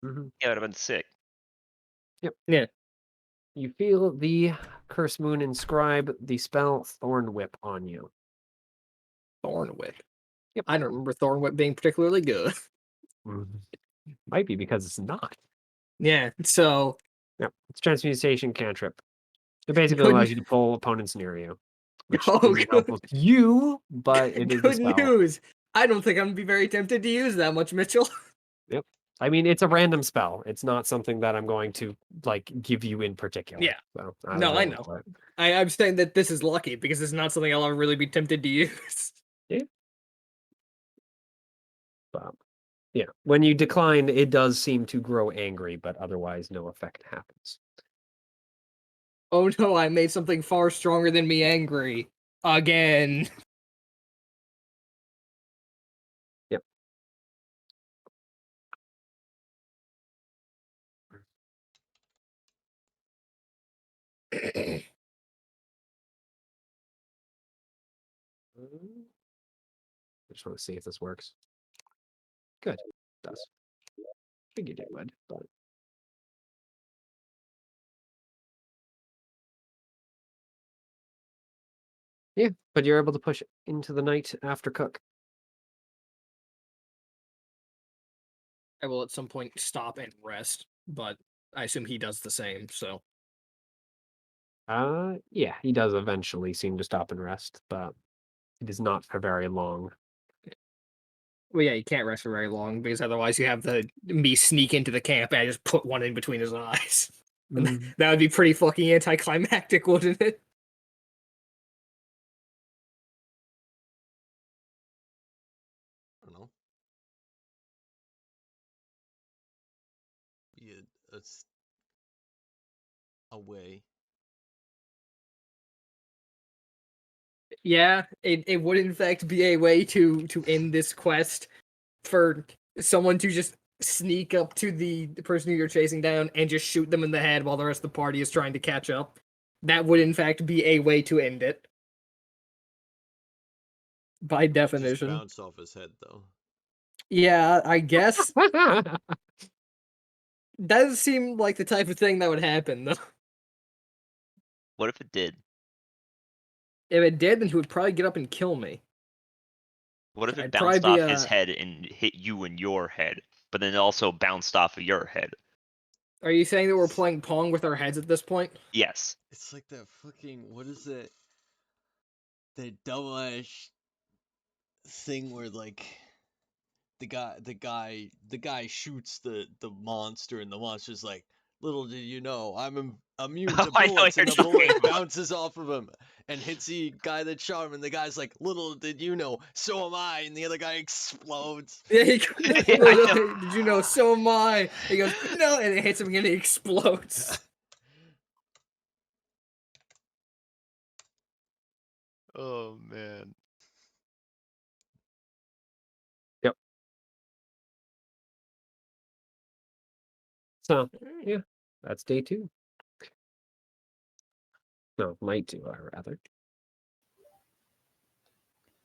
Mm-hmm. Yeah, it would have been sick. Yeah. You feel the curse moon inscribe the spell Thorn Whip on you. Thorn Whip. Yep. I don't remember Thorn Whip being particularly good. Might be because it's not. Yeah, so. Yep. It's transmutation cantrip. It basically Good allows you to pull opponents near you. Which Oh, isn't good. helpful to you, but it is a Good spell. news. I don't think I'm gonna be very tempted to use that much, Mitchell. Yep. I mean, it's a random spell. It's not something that I'm going to like give you in particular. Yeah. So No, I roll know. for it. I'm saying that this is lucky because it's not something I'll ever really be tempted to use. But yeah, when you decline, it does seem to grow angry, but otherwise, no effect happens. Oh no, I made something far stronger than me angry. Again. Yep. I just want to see if this works. Good. It does. Figured it would, but yeah, but you're able to push it into the night after cook. I will at some point stop and rest, but I assume he does the same, so. Yeah, he does eventually seem to stop and rest, but it is not for very long. Well, yeah, you can't rest for very long because otherwise you have me sneak into the camp and I just put one in between his eyes. And that would be pretty fucking anticlimactic, wouldn't it? I don't know. Be a way. Yeah, it would in fact be a way to end this quest for someone to just sneak up to the person who you're chasing down and just shoot them in the head while the rest of the party is trying to catch up. That would in fact be a way to end it. By Just definition. bounce off his head though. Yeah, I guess. Does seem like the type of thing that would happen, though. What if it did? If it did, then he would probably get up and kill me. What if it I'd probably bounced be off his head and hit you in your head, but then it also bounced off of your head? Are you saying that we're playing Pong with our heads at this point? Yes. It's like that fucking, what is it? That double-edged thing where like the guy shoots the monster and the monster's like, little did you know, I'm immune to I know bullets, what and the you're bullet talking about. bounces off of him and hits the guy that shot him, and the guy's like, little did you know, so am I, and the other guy explodes. Yeah, Yeah, I know. did you know? So am I. He goes, no, and it hits him again. He explodes. Oh man. So, yeah, that's day 2. No, night 2, rather.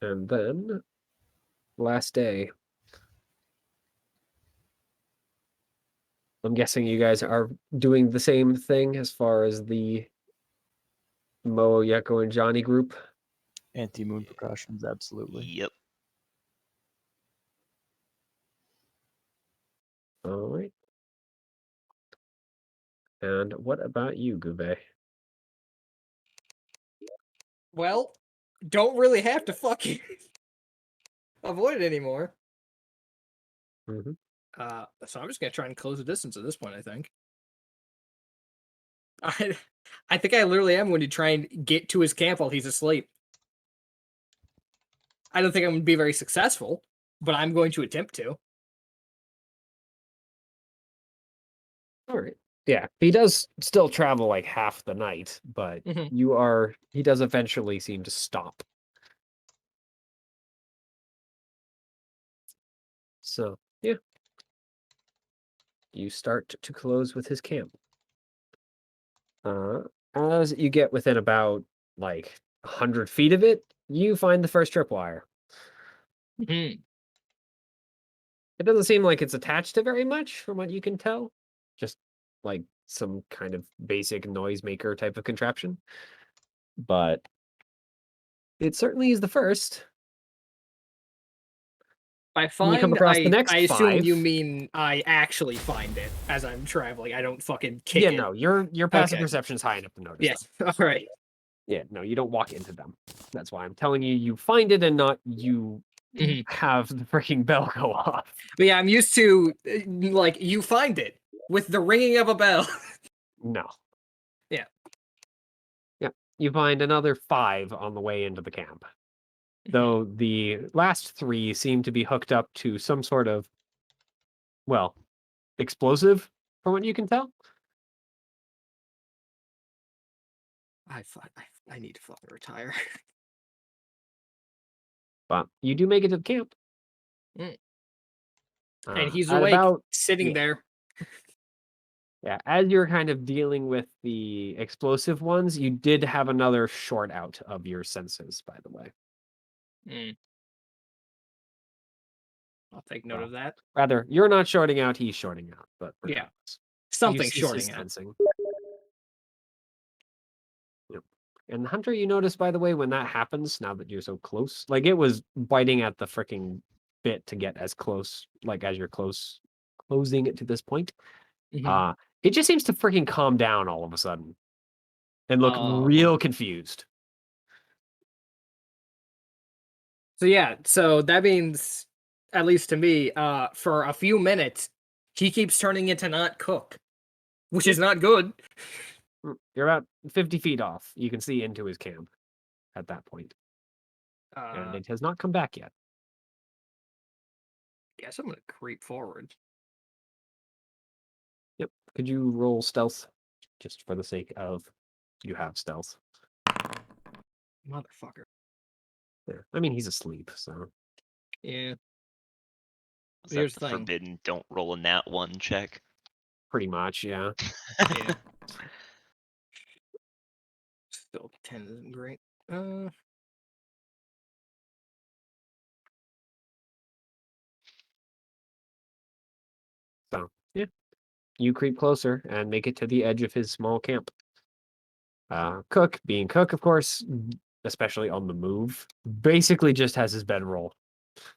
And then, last day. I'm guessing you guys are doing the same thing as far as the Mo, Yeko, and Johnny group. Anti-moon precautions, absolutely. Yep. All right. And what about you, Gube? Well, don't really have to fucking avoid it anymore. Mm-hmm. So I'm just gonna try and close the distance at this point, I think. I think I literally am going to try and get to his camp while he's asleep. I don't think I'm going to be very successful, but I'm going to attempt to. All right. Yeah, he does still travel like half the night, but he does eventually seem to stop. So, yeah. You start to close with his camp. As you get within about like 100 feet of it, you find the first tripwire. It doesn't seem like it's attached to very much from what you can tell. Just like some kind of basic noisemaker type of contraption. But it certainly is the first. I When you come find, across the next I assume 5. you mean I actually find it as I'm traveling. I don't fucking kick Yeah, it. no, your passive Okay. perception is high enough to notice Yes. them. All right. Yeah, no, you don't walk into them. That's why I'm telling you, you find it and not you have the freaking bell go off. But yeah, I'm used to like you find it with the ringing of a bell. No. Yeah. Yeah, you find another 5 on the way into the camp. Though the last 3 seem to be hooked up to some sort of, well, explosive, from what you can tell. I need to fucking retire. But you do make it to the camp. And he's At awake, about, sitting yeah. there. Yeah, as you're kind of dealing with the explosive ones, you did have another short out of your senses, by the way. Mm. I'll take note Well, of that. Rather, you're not shorting out, he's shorting out, but Yeah. regardless. You Something cease his shorting out. sensing. Yep. And Hunter, you notice, by the way, when that happens, now that you're so close, like it was biting at the freaking bit to get as close, like as you're closing it to this point. Mhm. It just seems to freaking calm down all of a sudden and look Oh. real confused. So yeah, so that means, at least to me, for a few minutes, he keeps turning into not Cook, which is not good. You're about 50 feet off. You can see into his camp at that point. And Uh, it has not come back yet. guess I'm gonna creep forward. Yep. Could you roll stealth? Just for the sake of you have stealth. Motherfucker. Yeah. I mean, he's asleep, so Yeah. Is Here's that the the thing. forbidden don't roll a nat 1 check? pretty much, yeah. Yeah. Still 10 isn't great. So, yeah. You creep closer and make it to the edge of his small camp. Cook, being Cook, of course, especially on the move, basically just has his bedroll.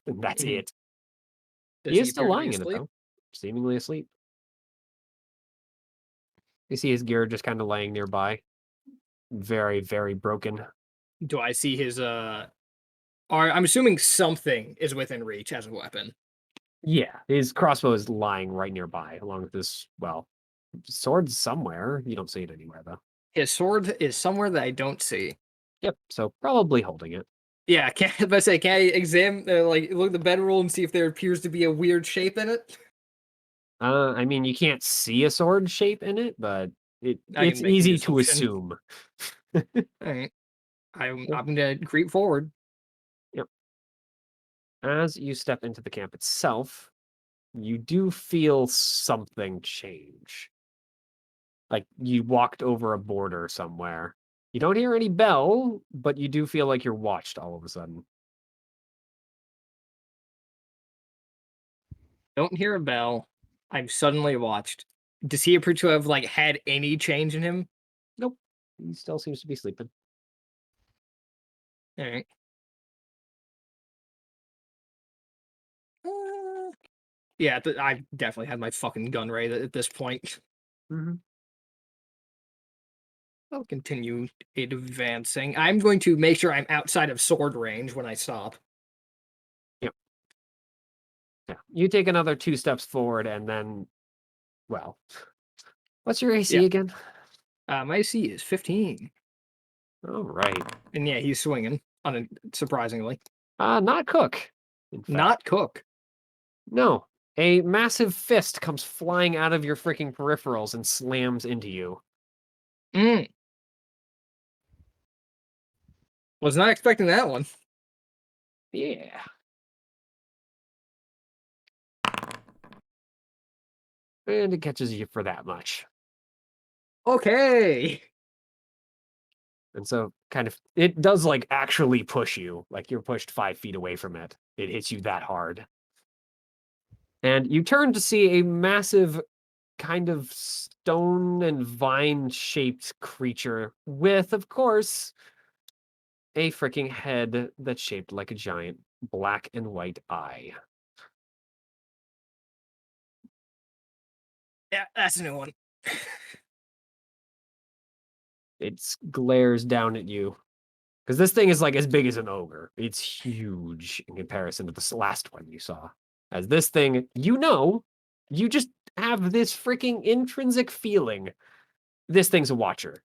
And that's Mhm. it. Does He he is still appear to be lying in it, asleep? though. Seemingly asleep. You see his gear just kind of laying nearby. Very, very broken. Do I see his I'm assuming something is within reach as a weapon. Yeah, his crossbow is lying right nearby, along with this, well, sword's somewhere. You don't see it anywhere, though. His sword is somewhere that I don't see. Yep, so probably holding it. Yeah, can I examine like look at the bedroll and see if there appears to be a weird shape in it? I mean, you can't see a sword shape in it, but I it's can make the easy to assumption. assume. Alright. I'm Yeah. gonna creep forward. Yep. As you step into the camp itself, you do feel something change. Like you walked over a border somewhere. You don't hear any bell, but you do feel like you're watched all of a sudden. Don't hear a bell. I'm suddenly watched. Does he appear to have like had any change in him? Nope. He still seems to be sleeping. Alright. Yeah, I definitely had my fucking gun ready at this point. Mm-hmm. I'll continue advancing. I'm going to make sure I'm outside of sword range when I stop. Yep. Yeah. You take another 2 steps forward and then, well, what's your AC Yeah. again? My AC is 15. All right. And yeah, he's swinging, surprisingly. Not Cook. In fact. Not Cook. No. A massive fist comes flying out of your freaking peripherals and slams into you. Mm. Was not expecting that one. Yeah. And it catches you for that much. Okay. And so kind of it does like actually push you. Like you're pushed 5 feet away from it. It hits you that hard. And you turn to see a massive kind of stone and vine shaped creature with, of course, a freaking head that's shaped like a giant black and white eye. Yeah, that's a new one. It glares down at you. Because this thing is like as big as an ogre. It's huge in comparison to the last one you saw. As this thing, you just have this freaking intrinsic feeling. This thing's a watcher.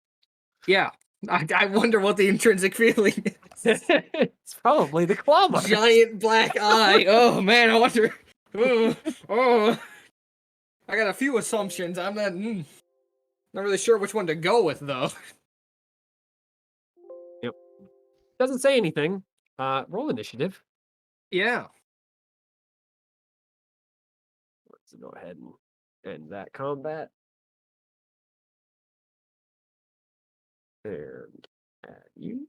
Yeah. I wonder what the intrinsic feeling is. It's probably the claw marks. Giant black eye. Oh man, I wonder. Oh. I got a few assumptions. I'm not really sure which one to go with though. Yep. Doesn't say anything. Roll initiative. Yeah. Let's go ahead and end that combat. And add you.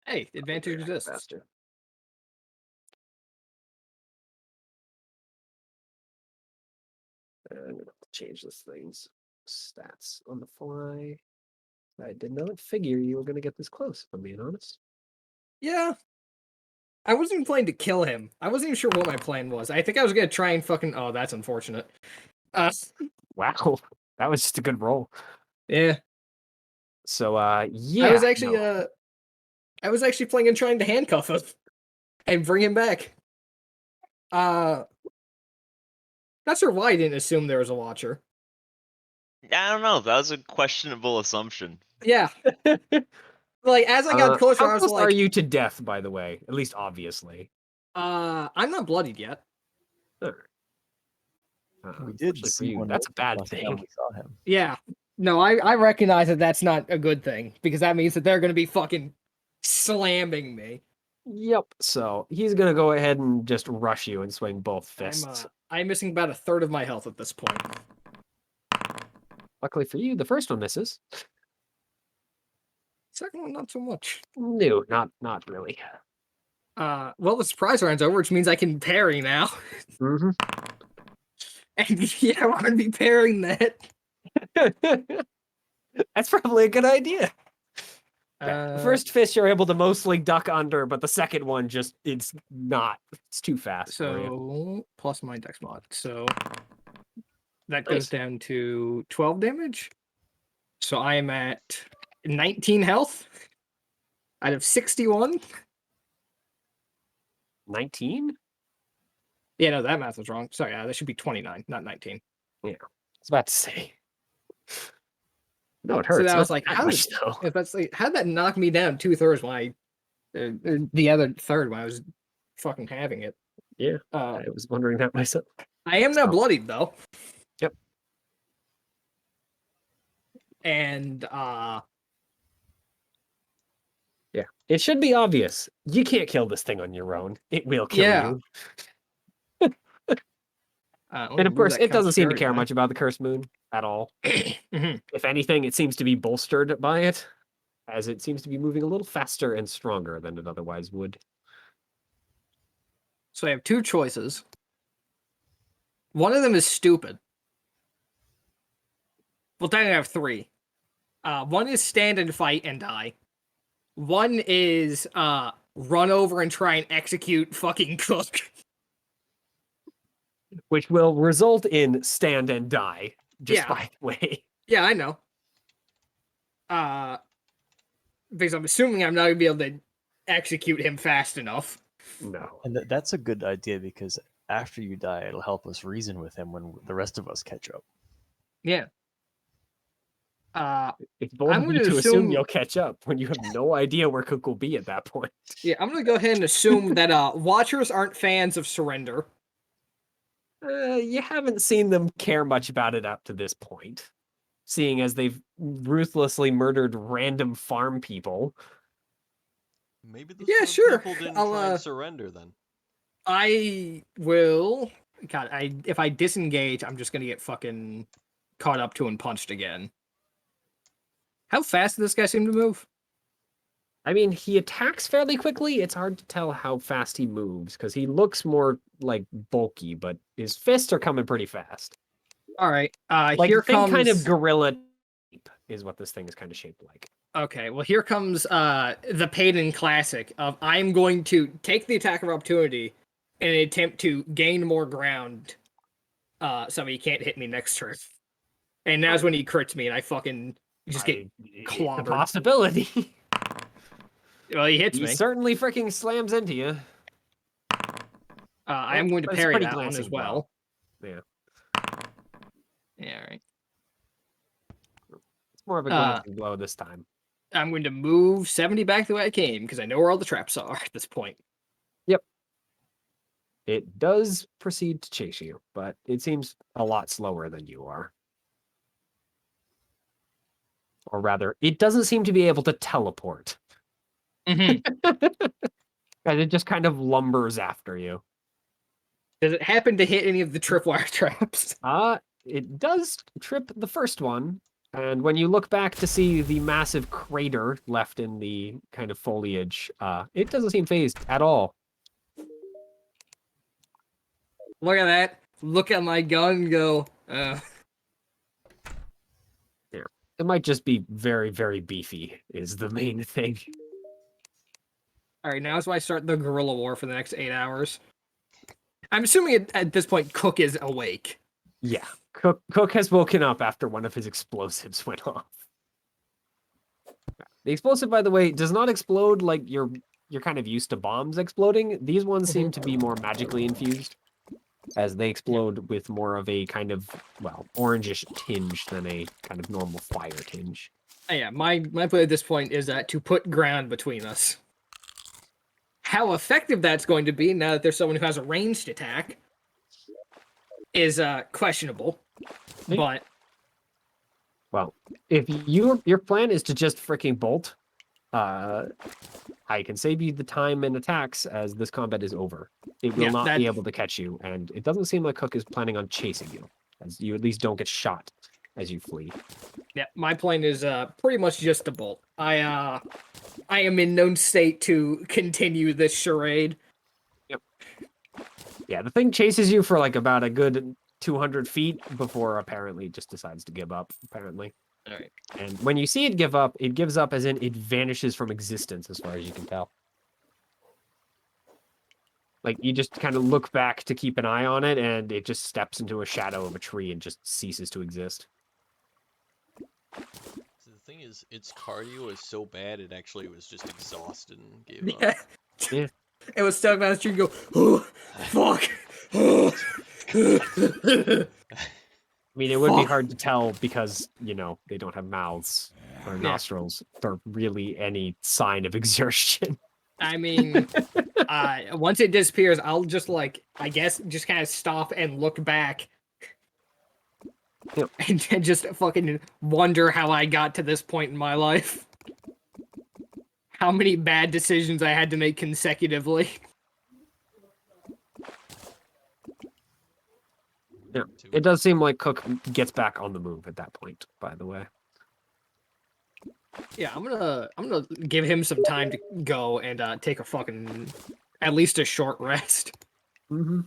Hey, the advantage exists. Faster. I'm gonna have to change this thing's stats on the fly. I did not figure you were gonna get this close, if I'm being honest. Yeah. I wasn't even planning to kill him. I wasn't even sure what my plan was. I think I was gonna try and fucking. Oh, that's unfortunate. Wow, that was just a good roll. Yeah. So, yeah. I was actually no. planning on trying to handcuff him and bring him back. Not sure why I didn't assume there was a watcher. I don't know. That was a questionable assumption. Yeah. Like as I got closer, How I was close like, are you to death, by the way? At least obviously. I'm not bloodied yet. Alright. We did Unfortunately for see you, one that's a bad last time thing. we saw him. Yeah. No, I recognize that that's not a good thing because that means that they're gonna be fucking slamming me. Yep. So he's gonna go ahead and just rush you and swing both fists. I'm missing about a third of my health at this point. Luckily for you, the first one misses. Second one, not so much. No, not really. Well, the surprise round's over, which means I can parry now. Mm-hmm. And yeah, we're gonna be parrying that. That's probably a good idea. The first fist you're able to mostly duck under, but the second one just it's too fast for you. So plus my dex mod. So that Nice. goes down to 12 damage. So I am at 19 health out of 61. 19? Yeah, no, that math was wrong. Sorry, that should be 29, not 19. Yeah. I was about to say. No, it So hurts. that Not was like, that how much, though. if that's like, how'd that knock me down 2/3 when I the other third when I was fucking having it? Yeah. Uh, I was wondering that myself. I am now So- bloodied though. Yep. And Yeah. It should be obvious. You can't kill this thing on your own. It will kill Yeah. you. let And me of move course, that it doesn't seem to counter care parry much about the Curse Moon at all. back. Mhm. If anything, it seems to be bolstered by it, as it seems to be moving a little faster and stronger than it otherwise would. So I have two choices. One of them is stupid. Well, then I have three. One is stand and fight and die. One is run over and try and execute fucking Cook. Which will result in stand and die, just Yeah. by the way. Yeah, I know. Because I'm assuming I'm not gonna be able to execute him fast enough. No. And that's a good idea because after you die, it'll help us reason with him when the rest of us catch up. Yeah. It's bold I'm of you gonna to assume assume- you'll catch up when you have no idea where Cook will be at that point. Yeah, I'm gonna go ahead and assume that Watchers aren't fans of surrender. You haven't seen them care much about it up to this point, seeing as they've ruthlessly murdered random farm people. Maybe the Yeah, Sword sure. people didn't I'll, try and surrender then. I will. God, if I disengage, I'm just gonna get fucking caught up to and punched again. How fast does this guy seem to move? I mean, he attacks fairly quickly. It's hard to tell how fast he moves because he looks more like bulky, but his fists are coming pretty fast. All right. Like Here think comes kind of gorilla shape is what this thing is kind of shaped like. Okay, well here comes the Payton classic of I'm going to take the attack of opportunity in an attempt to gain more ground so he can't hit me next turn. And now's when he crits me and I fucking just get The clobbered. possibility. Well, he hits He me. certainly freaking slams into you. I am going to But it's parry pretty that one as glancing well. Yeah. Yeah, all right. It's more of a glancing blow this time. I'm going to move 70 back the way I came because I know where all the traps are at this point. It does proceed to chase you, but it seems a lot slower than you are. Or rather, it doesn't seem to be able to teleport. Mhm. And it just kind of lumbers after you. Does it happen to hit any of the tripwire traps? It does trip the first one. And when you look back to see the massive crater left in the kind of foliage, it doesn't seem phased at all. Look at that. Look at my gun and go, It might just be very, very beefy, is the main thing. Alright, now is why I start the guerrilla war for the next 8 hours. I'm assuming at this point Cook is awake. Yeah, Cook has woken up after one of his explosives went off. The explosive, by the way, does not explode like you're kind of used to bombs exploding. These ones seem to be more magically infused, as they explode with more of a kind of, well, orangish tinge than a kind of normal fire tinge. Oh, yeah, my play at this point is to put ground between us. How effective that's going to be now that there's someone who has a ranged attack is questionable. Hey. But Well, if your plan is to just freaking bolt, I can save you the time and attacks as this combat is over. It will not be able to catch you, and it doesn't seem like Cook is planning on chasing you, as you at least don't get shot as you flee. yeah, my plan is pretty much just to bolt. I am in no state to continue this charade. Yeah, the thing chases you for like about a good 200 feet before apparently just decides to give up, apparently. All right. And when you see it give up, it gives up as in it vanishes from existence as far as you can tell. Like, you just kind of look back to keep an eye on it, and it just steps into a shadow of a tree and just ceases to exist. So the thing is, its cardio is so bad, it actually was just exhausted and gave Yeah. up. Yeah. It was stuck down the street and go, oh, fuck. Oh. I mean, it would be Fuck. hard to tell because, you know, they don't have mouths or Yeah. nostrils for really any sign of exertion. I mean, once it disappears, I'll just I guess, just kind of stop and look back. Yep. And just fucking wonder how I got to this point in my life. How many bad decisions I had to make consecutively. Yeah, it does seem like Cook gets back on the move at that point, by the way. Yeah, I'm gonna give him some time to go and take a fucking at least a short rest. Mm-hmm.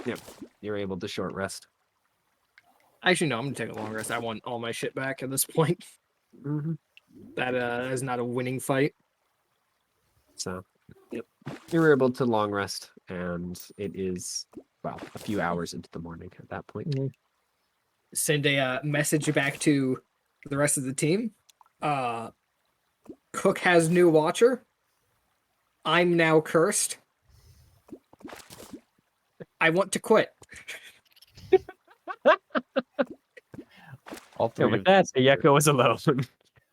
Yep, you're able to short rest. Actually, no, I'm gonna take a long rest. I want all my shit back at this point. Mm-hmm. That is not a winning fight. So, yep, you're able to long rest, and it is, well, a few hours into the morning at that point. Send a message back to the rest of the team. Cook has new watcher. I'm now cursed. I want to quit. All Yeah, three with of that, these Ayeko is alone.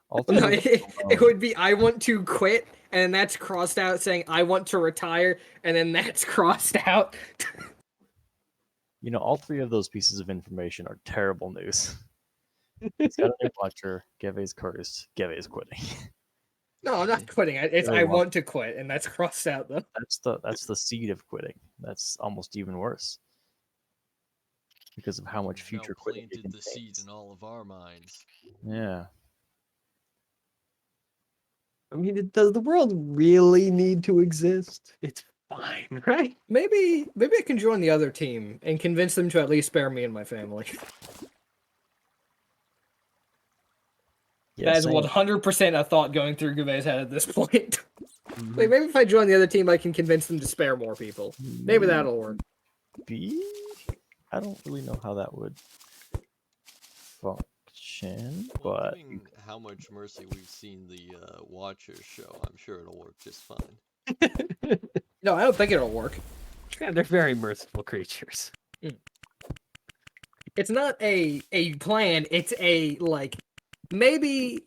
all three No, of these it alone. would be I want to quit, and that's crossed out saying I want to retire, and then that's crossed out. You know, all three of those pieces of information are terrible news. He's got a new watcher. Geve's cursed. Geve is quitting. No, I'm not quitting. It's Really I want- want to quit, and that's crossed out though. That's the seed of quitting. That's almost even worse because of how much We've now future quitting it planted the seed contains. in all of our minds. Yeah. I mean, does the world really need to exist? It's fine, right? Maybe I can join the other team and convince them to at least spare me and my family. Yeah, That is same. 100% a thought going through Guve's head at this point. Mhm. Wait, maybe if I join the other team, I can convince them to spare more people. Maybe that'll work. Maybe? I don't really know how that would function, Well, but given how much mercy we've seen the Watchers show, I'm sure it'll work just fine. No, I don't think it'll work. Yeah, they're very merciful creatures. It's not a plan. It's a maybe.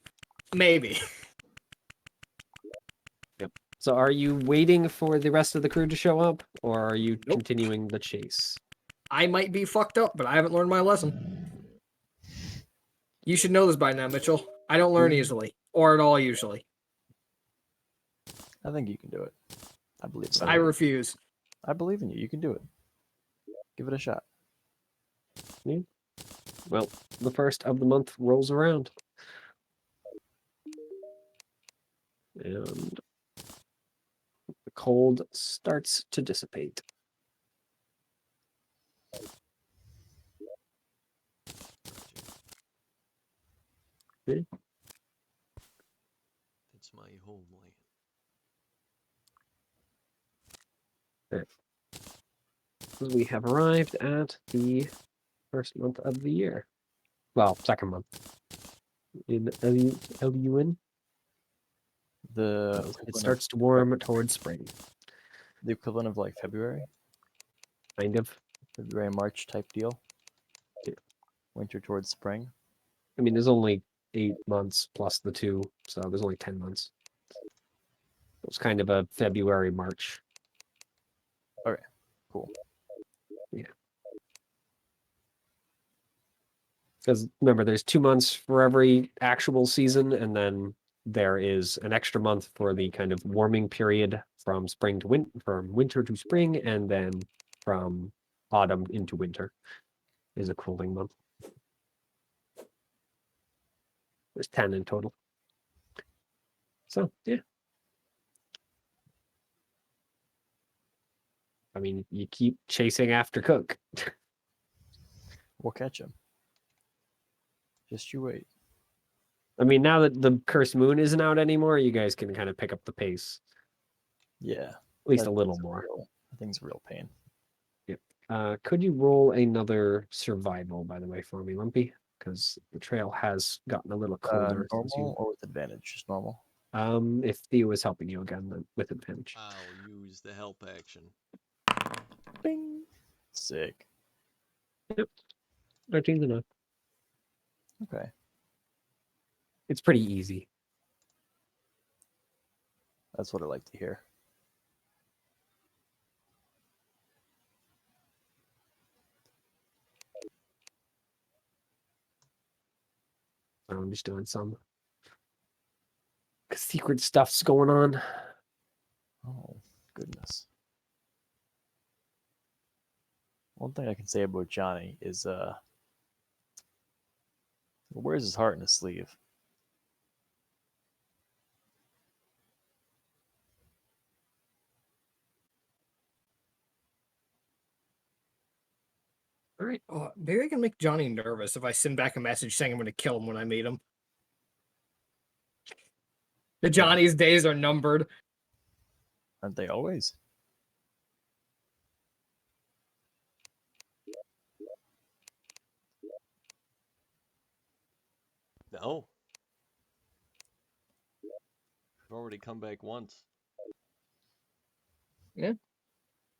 So are you waiting for the rest of the crew to show up, or are you Nope. continuing the chase? I might be fucked up, but I haven't learned my lesson. You should know this by now, Mitchell. I don't learn easily, or at all usually. I think you can do it. I believe in I you. refuse. I believe in you. You can do it. Give it a shot. Well, the first of the month rolls around. And the cold starts to dissipate. Okay. It's my homeland. We have arrived at the first month of the year. Well, second month. In LUN, The it equivalent starts to warm towards spring. the equivalent of like February, Kind of. February, March type deal. Yeah. Winter towards spring. I mean, there's only 8 months plus the 2, so there's only 10 months. It's kind of a February, March. Cool. Because remember, there's 2 months for every actual season, and then there is an extra month for the kind of warming period from spring to from winter to spring, and then from autumn into winter is a cooling month. There's 10 in total. So yeah. I mean, you keep chasing after Cook. We'll catch him. Just you wait. I mean, now that the Cursed Moon isn't out anymore, you guys can kind of pick up the pace. Yeah. At least that a little thing's more. That thing's a real pain. Could you roll another survival, by the way, for me, Lumpy? Because the trail has gotten a little colder. since Normal or with advantage? Just normal. If Theo is helping you again, then with advantage. I'll use the help action. Bing. Sick. 13's enough. Okay. It's pretty easy. That's what I like to hear. I'm just doing some secret stuff's going on. Oh, goodness. One thing I can say about Johnny is he wears his heart in his sleeve. All right. Oh, maybe I can make Johnny nervous if I send back a message saying I'm going to kill him when I meet him. The Johnny's days are numbered. Aren't they always? No. I've already come back once.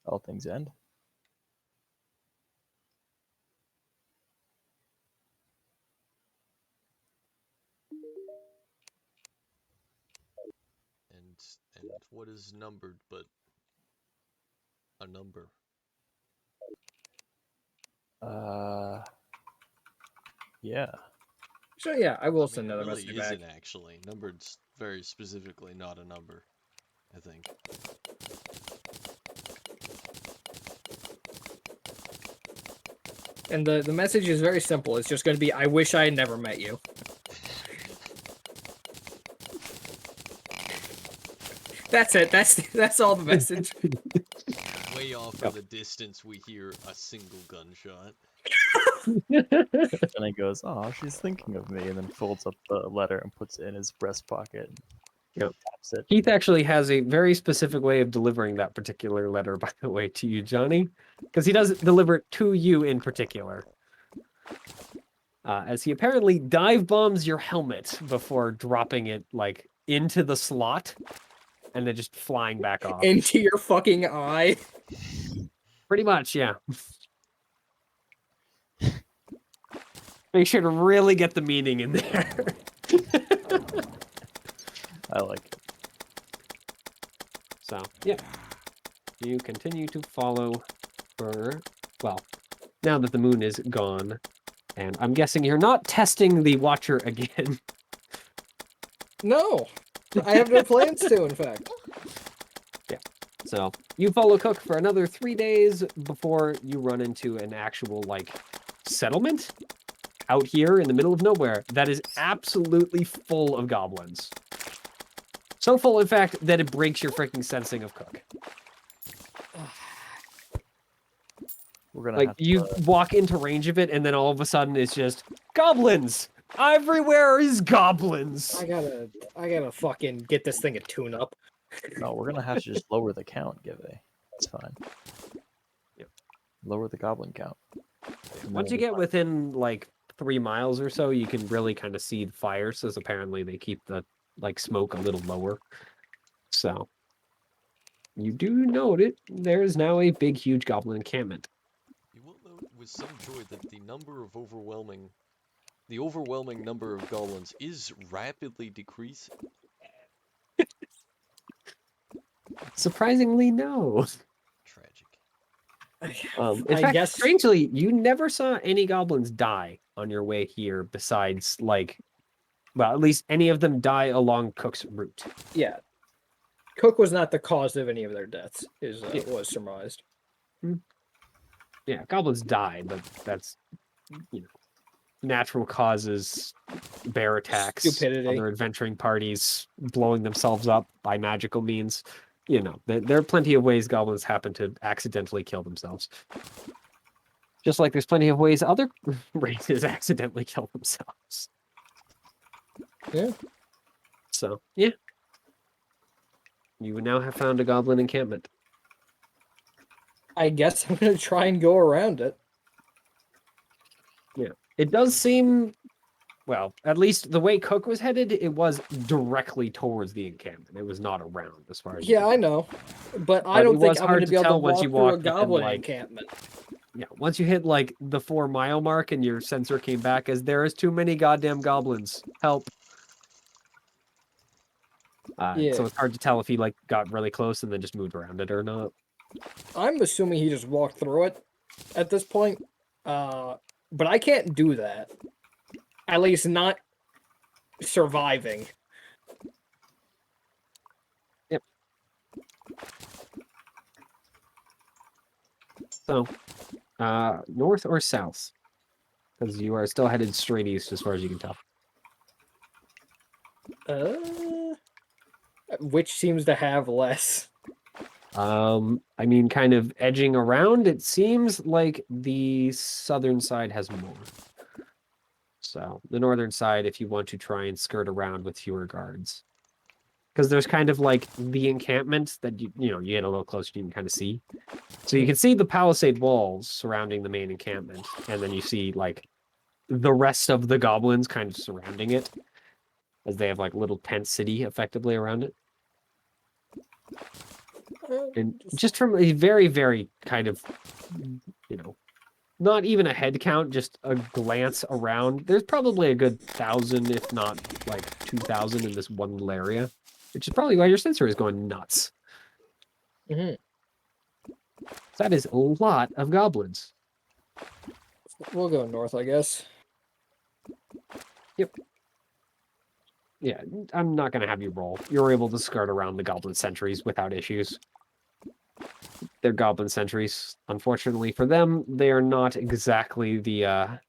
All things end. And what is numbered but a number? Yeah. So yeah, I will I mean, send it another really message back. isn't actually. Numbered's very specifically not a number, I think. And the message is very simple. It's just going to be, I wish I had never met you. That's it. That's all the message. Way off in the distance, we hear a single gunshot. And he goes, "Oh, she's thinking of me," and then folds up the letter and puts it in his breast pocket. And Yep. taps it. Keith actually has a very specific way of delivering that particular letter, by the way, to you, Johnny, because he does deliver it to you in particular. As he apparently dive bombs your helmet before dropping it like into the slot, and then just flying back off. Into your fucking eye. Pretty much, yeah. Make sure to really get the meaning in there. I like it. So, yeah. You continue to follow her. Well, now that the moon is gone, And I'm guessing you're not testing the Watcher again. No, I have no plans to. In fact, So you follow Cook for another 3 days before you run into an actual, like, settlement out here in the middle of nowhere that is absolutely full of goblins. So full, in fact, that it breaks your freaking sensing of Cook. We're gonna Like, have to. you walk into range of it, and then all of a sudden it's just goblins! Everywhere is goblins! I gotta fucking get this thing a tune-up. No, we're gonna have to just lower the count, Give. That's fine. Yep. Lower the goblin count. And Once then you we'll get within, like, 3 miles or so, you can really kind of see the fires, as apparently they keep the, like, smoke a little lower. So, you do note it. There is now a big, huge goblin encampment. You will note with some joy that the overwhelming number of goblins is rapidly decreasing. Surprisingly, no. Tragic. In I fact, guess strangely, you never saw any goblins die on your way here besides, like, well, at least any of them die along Cook's route. yeah. Cook was not the cause of any of their deaths, Yeah. was surmised. Yeah, goblins die, but that's, you know, natural causes, bear attacks, Stupidity. other adventuring parties blowing themselves up by magical means. You know, there are plenty of ways goblins happen to accidentally kill themselves. Just like there's plenty of ways other races accidentally kill themselves. Yeah. So, yeah. You now have found a goblin encampment. I guess I'm gonna try and go around it. Yeah. It does seem, well, at least the way Cook was headed, it was directly towards the encampment. It was not around as far as you Yeah, can I tell. know, but I But don't it think was I'm hard gonna to be able to tell once walk you through a walked within, goblin like, encampment. yeah, once you hit like the 4 mile mark and your sensor came back as there is too many goddamn goblins. Help. Yeah. So it's hard to tell if he like got really close and then just moved around it or not. I'm assuming he just walked through it at this point. But I can't do that. At least not surviving. Yep. So, north or south? Because you are still headed straight east as far as you can tell. Which seems to have less. I mean, kind of edging around, it seems like the southern side has more. So the northern side, if you want to try and skirt around with fewer guards. Because there's kind of like the encampment that you get a little closer, you can kind of see. So you can see the palisade walls surrounding the main encampment, and then you see like the rest of the goblins kind of surrounding it, as they have like little tent city effectively around it. And just from a very, very kind of, not even a head count, just a glance around, there's probably a good 1,000, if not like 2,000 in this one little area, which is probably why your sensor is going nuts. Mm-hmm. That is a lot of goblins. We'll go north, I guess. Yep. Yeah, I'm not going to have you roll. You're able to skirt around the goblin sentries without issues. They're goblin sentries. Unfortunately for them, they are not exactly the,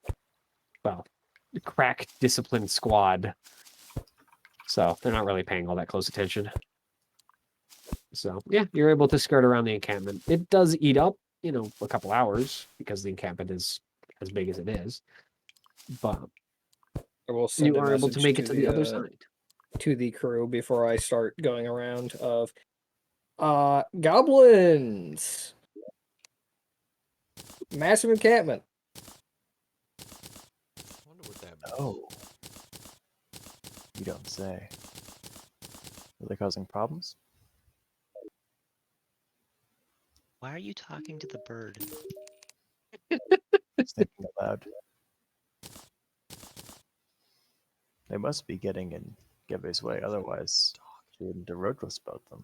crack disciplined squad. So they're not really paying all that close attention. So, yeah, you're able to skirt around the encampment. It does eat up, a couple hours because the encampment is as big as it is. But you are able to make it to the other side. To the crew before I start going around of goblins. Massive encampment. I wonder what that means. Oh. You don't say. Are they causing problems? Why are you talking to the bird? Just thinking aloud. They must be getting in Gebe's way, otherwise she wouldn't have wrote us about them.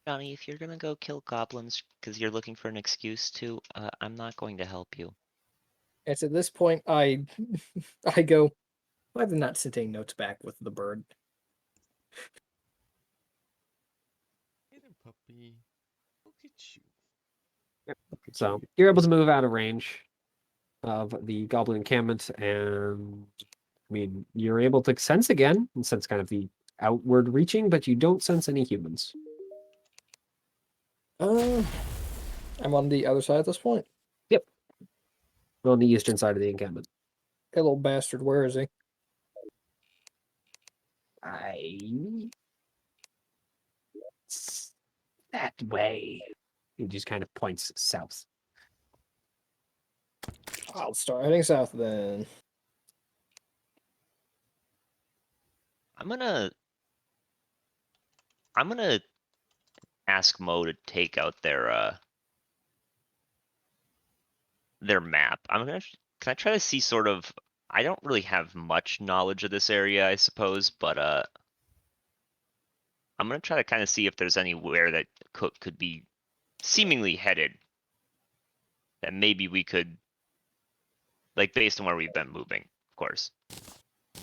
Johnny, if you're gonna go kill goblins because you're looking for an excuse to, I'm not going to help you. It's at this point I I go, why did not sitting notes back with the bird? Little puppy. Look at you. So you're able to move out of range of the goblin encampment, and I mean you're able to sense again and sense kind of the outward reaching, but you don't sense any humans. I'm on the other side at this point. Yep. On the eastern side of the encampment. Hey, little bastard, where is he? It's that way. He just kind of points south. I'll start heading south then. I'm gonna ask Mo to take out their map. Can I try to see sort of, I don't really have much knowledge of this area, I suppose, but I'm gonna try to kind of see if there's anywhere that Cook could be seemingly headed that maybe we could, like, based on where we've been moving, of course.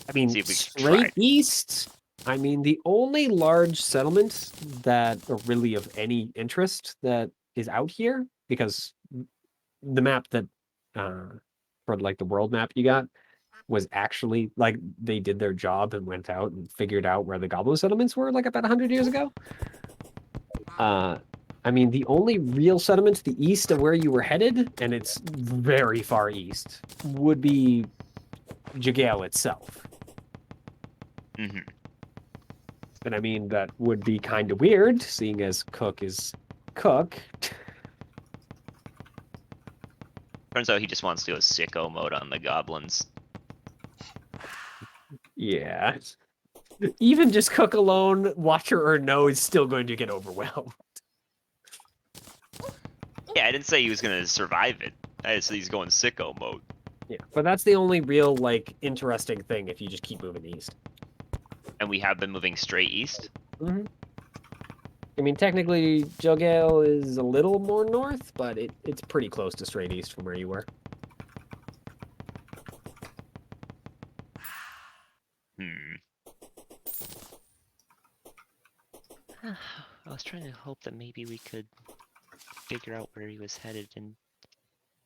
I mean, See if we can straight try. east. I mean, the only large settlement that are really of any interest that is out here, because the map that for like the world map you got was actually like they did their job and went out and figured out where the goblin settlements were like about 100 years ago. I mean, the only real settlement to the east of where you were headed, and it's very far east, would be Jagail itself. Mm-hmm. And I mean, that would be kind of weird, seeing as Cook is Cook. Turns out he just wants to go sicko mode on the goblins. Yeah. Even just Cook alone, watcher or no, is still going to get overwhelmed. Yeah, I didn't say he was gonna survive it. I just said he's going sicko mode. Yeah, but that's the only real, like, interesting thing if you just keep moving east. And we have been moving straight east. Mm-hmm. I mean, technically, Jogale is a little more north, but it's pretty close to straight east from where you were. I was trying to hope that maybe we could figure out where he was headed and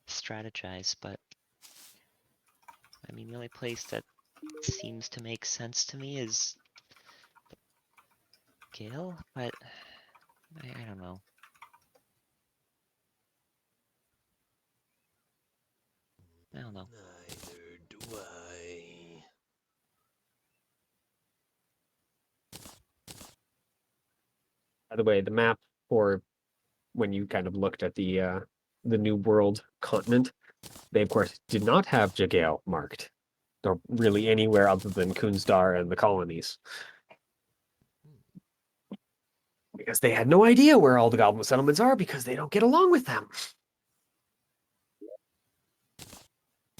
strategize, but I mean, the only place that seems to make sense to me is Gale, but I don't know. I don't know. Neither do I. By the way, the map for when you kind of looked at the New World continent, they of course did not have Jagail marked, or really anywhere other than Kunstar and the colonies, because they had no idea where all the goblin settlements are because they don't get along with them. I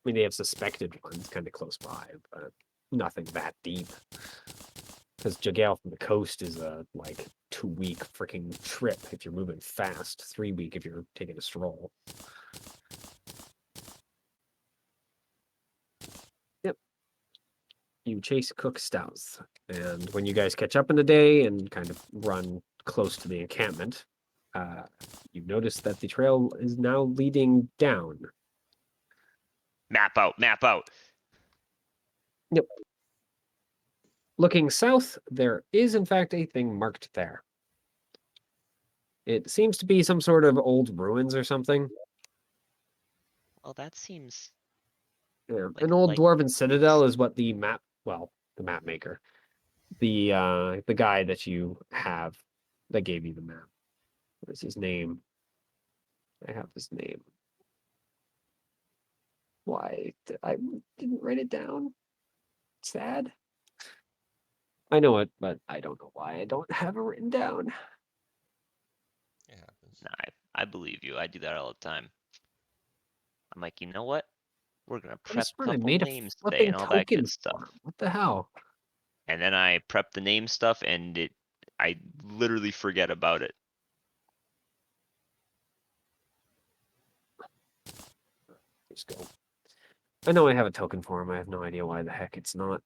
mean, they have suspected ones kind of close by, but nothing that deep. Because Jagail from the coast is a like 2-week freaking trip if you're moving fast, 3-week if you're taking a stroll. Yep. You chase Cook south, and when you guys catch up in the day and kind of run close to the encampment, you notice that the trail is now leading down. Map out, map out. Yep. Looking south, there is in fact a thing marked there. It seems to be some sort of old ruins or something. Well, that seems Yeah, like an old like dwarven citadel is what the map. Well, the map maker, the guy that you have that gave you the map. What is his name? I have his name. Why I didn't write it down? Sad. I know it, but I don't know why I don't have it written down. It happens. Nah, I believe you. I do that all the time. I'm like, you know what? We're gonna I prep a swear I couple made a names today flipping and all that token good stuff. for him. What the hell? And then I prep the name stuff and I literally forget about it. Just go I know I have a token for him. I have no idea why the heck it's not.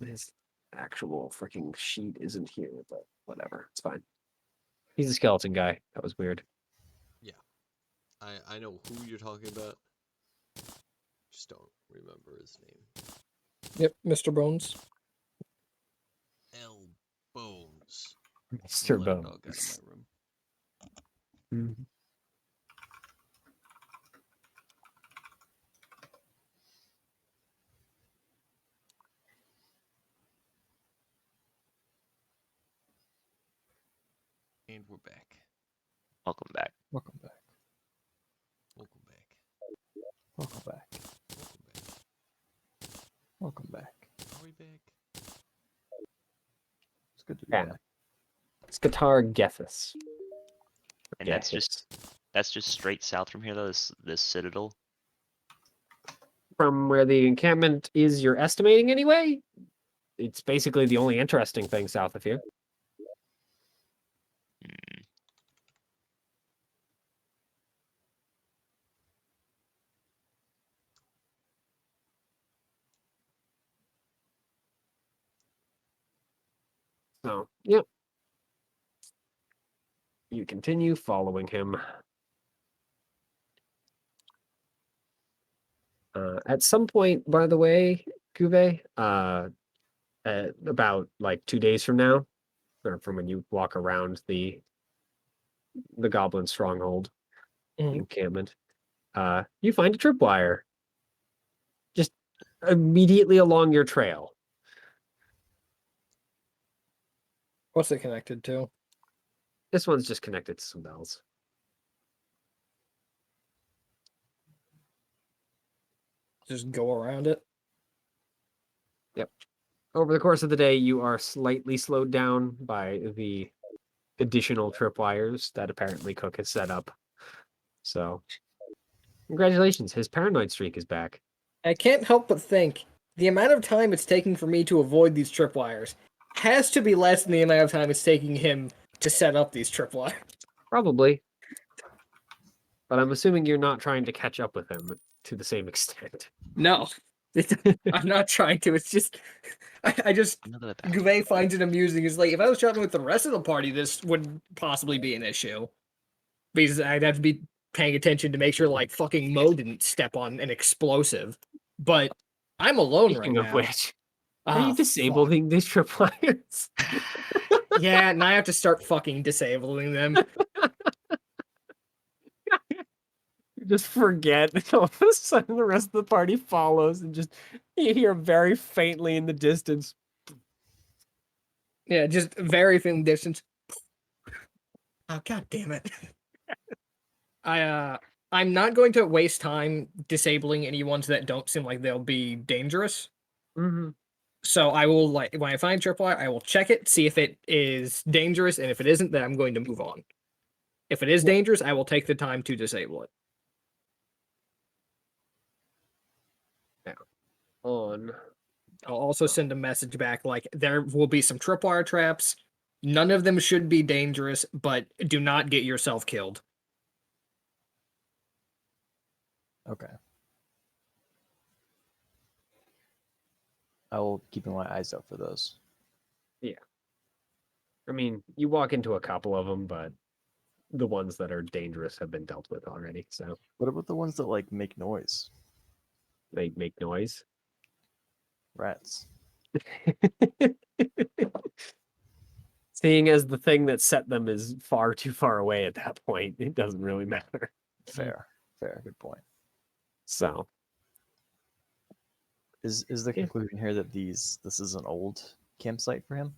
His actual freaking sheet isn't here, but whatever. It's fine. He's a skeleton guy. That was weird. I know who you're talking about. Just don't remember his name. Yep, Mr. Bones. L Bones. Mr. Let a dog out of Bones. my room. Mhm. And we're back. Welcome back. Welcome back. Welcome back. Welcome back. Welcome back. Welcome back. Are we back? It's good to be Yeah. back. It's Guitar Gethys. And that's just straight south from here though, this citadel. From where the encampment is, you're estimating anyway? It's basically the only interesting thing south of here. Hmm. So, yep. You continue following him. At some point, by the way, Cuvée, about like 2 days from now, or from when you walk around the goblin stronghold Mhm. encampment, you find a tripwire just immediately along your trail. What's it connected to? This one's just connected to some bells. Just go around it. Over the course of the day, you are slightly slowed down by the additional tripwires that apparently Cook has set up. So, congratulations, his paranoid streak is back. I can't help but think the amount of time it's taking for me to avoid these tripwires has to be less than the amount of time it's taking him to set up these tripwires. Probably. But I'm assuming you're not trying to catch up with him to the same extent. No, I'm not trying to. It's just, I just, Another battle. Gouvet finds it amusing. Is like, if I was traveling with the rest of the party, this would possibly be an issue. Because I'd have to be paying attention to make sure, like, fucking Mo didn't step on an explosive. But I'm alone Speaking right of now. which, are Ah, you disabling these tripwires? fuck. Yeah, and I have to start fucking disabling them. You just forget, and all of a sudden the rest of the party follows, and just you hear very faintly in the distance. Yeah, just very thin distance. Oh, god damn it. I'm not going to waste time disabling any ones that don't seem like they'll be dangerous. Mm-hmm. So I will, like, when I find tripwire, I will check it, see if it is dangerous, and if it isn't, then I'm going to move on. If it is dangerous, I will take the time to disable it. On. I'll also send a message back like there will be some tripwire traps. None of them should be dangerous, but do not get yourself killed. Okay. I will keep my eyes out for those. I mean, you walk into a couple of them, but the ones that are dangerous have been dealt with already, so What about the ones that like make noise? they make noise. Rats. Seeing as the thing that set them is far too far away at that point, it doesn't really matter. Fair. Fair. Good point. So, Is the Yeah. conclusion here that this is an old campsite for him?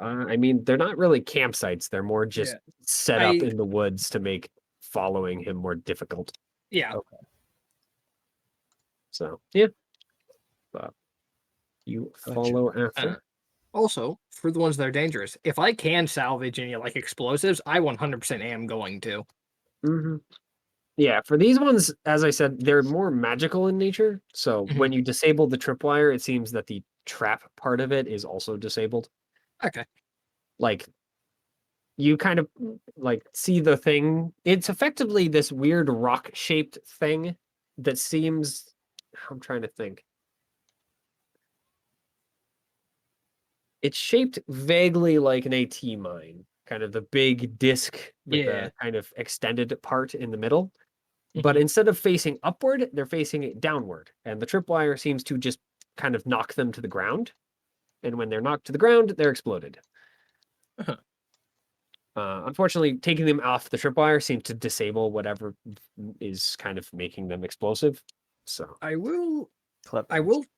I mean, they're not really campsites. They're more just Yeah. set up I- in the woods to make following him more difficult. Yeah. Okay. So, yeah. But you Gotcha. follow after. Also, for the ones that are dangerous, if I can salvage any like explosives, I 100% am going to. Mm-hmm. Yeah, for these ones, as I said, they're more magical in nature. So Mhm. when you disable the tripwire, it seems that the trap part of it is also disabled. Okay. Like, you kind of like see the thing. It's effectively this weird rock-shaped thing that seems. I'm trying to think. It's shaped vaguely like an AT mine, kind of the big disc with Yeah. the kind of extended part in the middle. But instead of facing upward, they're facing it downward. And the tripwire seems to just kind of knock them to the ground. And when they're knocked to the ground, they're exploded. Uh-huh. Unfortunately, taking them off the tripwire seems to disable whatever is kind of making them explosive. So I will Clever.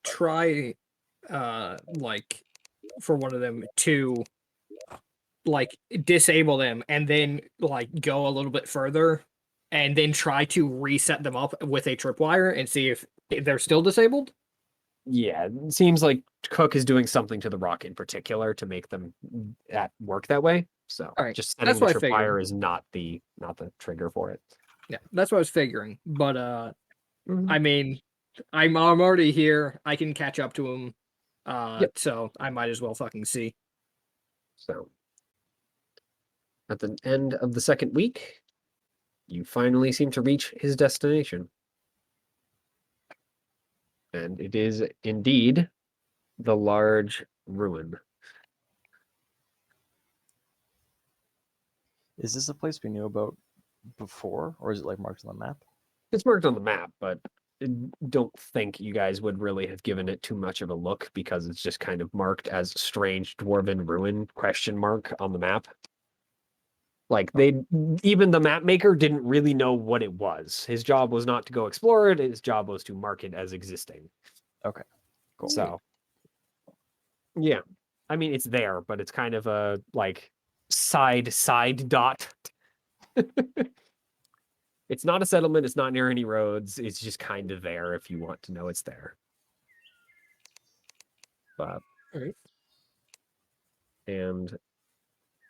try like for one of them to like disable them and then like go a little bit further and then try to reset them up with a tripwire and see if they're still disabled. yeah, it seems like Cook is doing something to the rock in particular to make them work that way. So All right, just setting that's the what I figured. tripwire is not the trigger for it. Yeah, that's what I was figuring. But Mhm. I mean, I'm already here. I can catch up to him. Yep. So I might as well fucking see. So at the end of the second week, you finally seem to reach his destination. And it is indeed the large ruin. Is this a place we knew about before, or is it like marked on the map? It's marked on the map, but I don't think you guys would really have given it too much of a look because it's just kind of marked as strange dwarven ruin ? On the map. Like even the map maker didn't really know what it was. His job was not to go explore it. His job was to mark it as existing. Okay, cool. So, yeah, I mean it's there, but it's kind of a like side dot. It's not a settlement. It's not near any roads. It's just kind of there if you want to know it's there. But Alright. and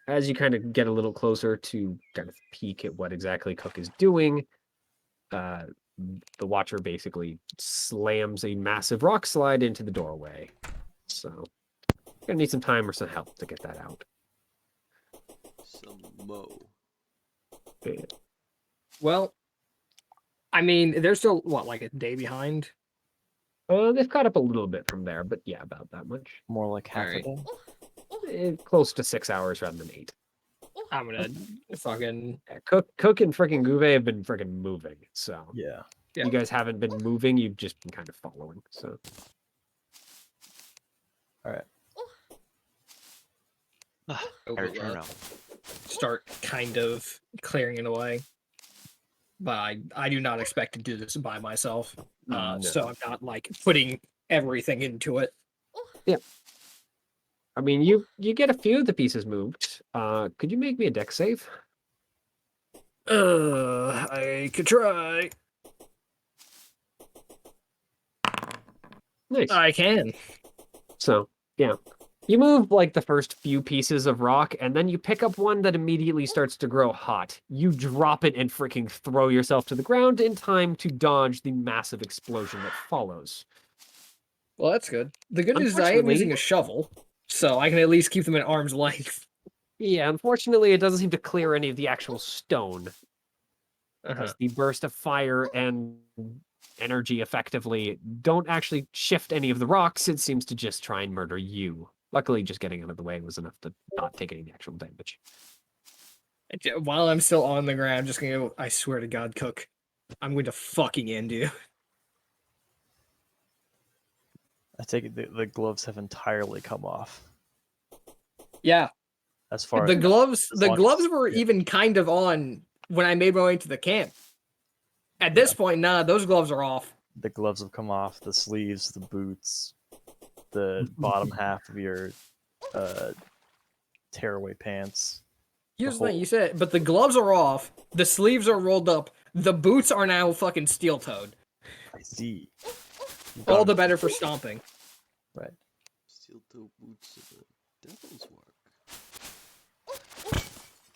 as you kind of get a little closer to kind of peek at what exactly Cook is doing, the Watcher basically slams a massive rock slide into the doorway. So you're gonna need some time or some help to get that out. Some mo. Yeah. Well, I mean, they're still what, like a day behind? They've caught up a little bit from there, but yeah, about that much. More like half Alright. a day. Close to 6 hours rather than 8. I'm gonna fucking Yeah, Cook and freaking Guve have been freaking moving. So Yeah. Yeah. you guys haven't been moving. You've just been kind of following. So All right. Tired turnout. start kind of clearing it away. But I do not expect to do this by myself. No. So I'm not like putting everything into it. I mean, you get a few of the pieces moved. Could you make me a deck save? I could try. Nice. I can. So yeah, you move like the first few pieces of rock, and then you pick up one that immediately starts to grow hot. You drop it and freaking throw yourself to the ground in time to dodge the massive explosion that follows. Well, that's good. The good news is I am Unfortunately- using a shovel, so I can at least keep them at arm's length. Yeah, unfortunately, it doesn't seem to clear any of the actual stone. Uh-huh. Because the burst of fire and energy effectively don't actually shift any of the rocks. It seems to just try and murder you. Luckily, just getting out of the way was enough to not take any actual damage. While I'm still on the ground, I'm just gonna go, I swear to God, Cook, I'm going to fucking end you. I take it the gloves have entirely come off. Yeah, As far the as gloves as the long as- gloves were yeah. even kind of on when I made my way to the camp. At this point, nah, those gloves are off. the gloves have come off, the sleeves, the boots, the bottom half of your tearaway pants. Here's the whole- thing, you said, but the gloves are off, the sleeves are rolled up, the boots are now fucking steel-toed. I see. You've All gone- the better for stomping. Right. Steel toe boots of the devil's work.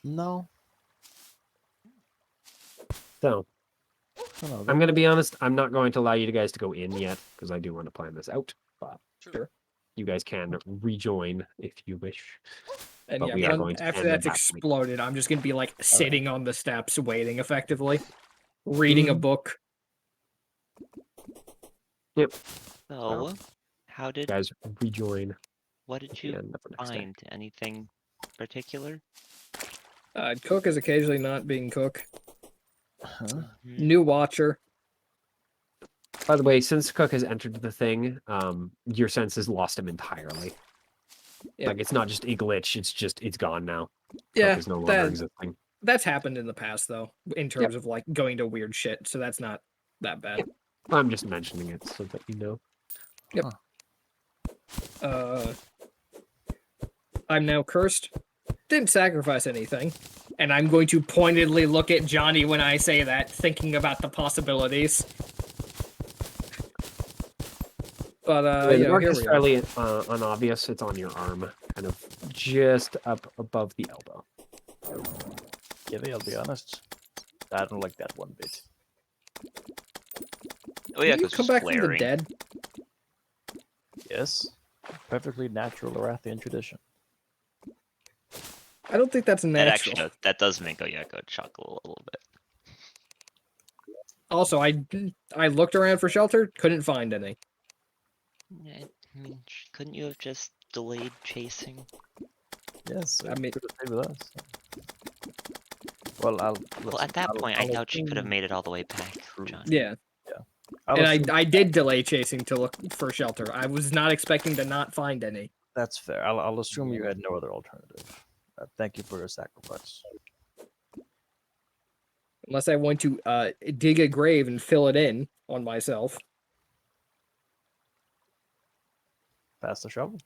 No. So No, I'm going to be honest. I'm not going to allow you guys to go in yet because I do want to plan this out. But Sure. you guys can rejoin if you wish. And But yeah, we are when- going to after end that's at that point. exploded, I'm just gonna be like sitting on the steps waiting effectively. Reading a book. Yep. So, how did Guys, rejoin what did at the you end of the next day. find? Anything particular? Cook is occasionally not being Cook. Huh? Mhm. New Watcher. By the way, since Cook has entered the thing, your senses lost him entirely. Yep. Like, it's not just a glitch, it's gone now. Yeah, Cook is no longer that, existing. that's happened in the past, though, in terms of, like, going to weird shit, so that's not that bad. I'm just mentioning it so that you know. Yep. I'm now cursed. Didn't sacrifice anything. And I'm going to pointedly look at Johnny when I say that, thinking about the possibilities. But, The mark here is we are. fairly unobvious. It's on your arm, kind of just up above the elbow. Gibby, I'll be honest. I don't like that one bit. Oh yeah, Did you 'cause come it's back from the flaring. dead? Yes. Perfectly natural Arathian tradition. I don't think that's That natural. actually that does make Oyeko chuckle a little bit. Also, I looked around for shelter, couldn't find any. I mean, couldn't you have just delayed chasing? Yes, I it mean- could have stayed with us. Well, Well, listen, at that point, I I'll doubt you could have assume- made it all the way back, True. John. Yeah. I'll And assume I did delay chasing to look for shelter. I was not expecting to not find any. that's fair. I'll assume you had no other alternative. Thank you for your sacrifice. Unless I want to dig a grave and fill it in on myself. Pass the shovel.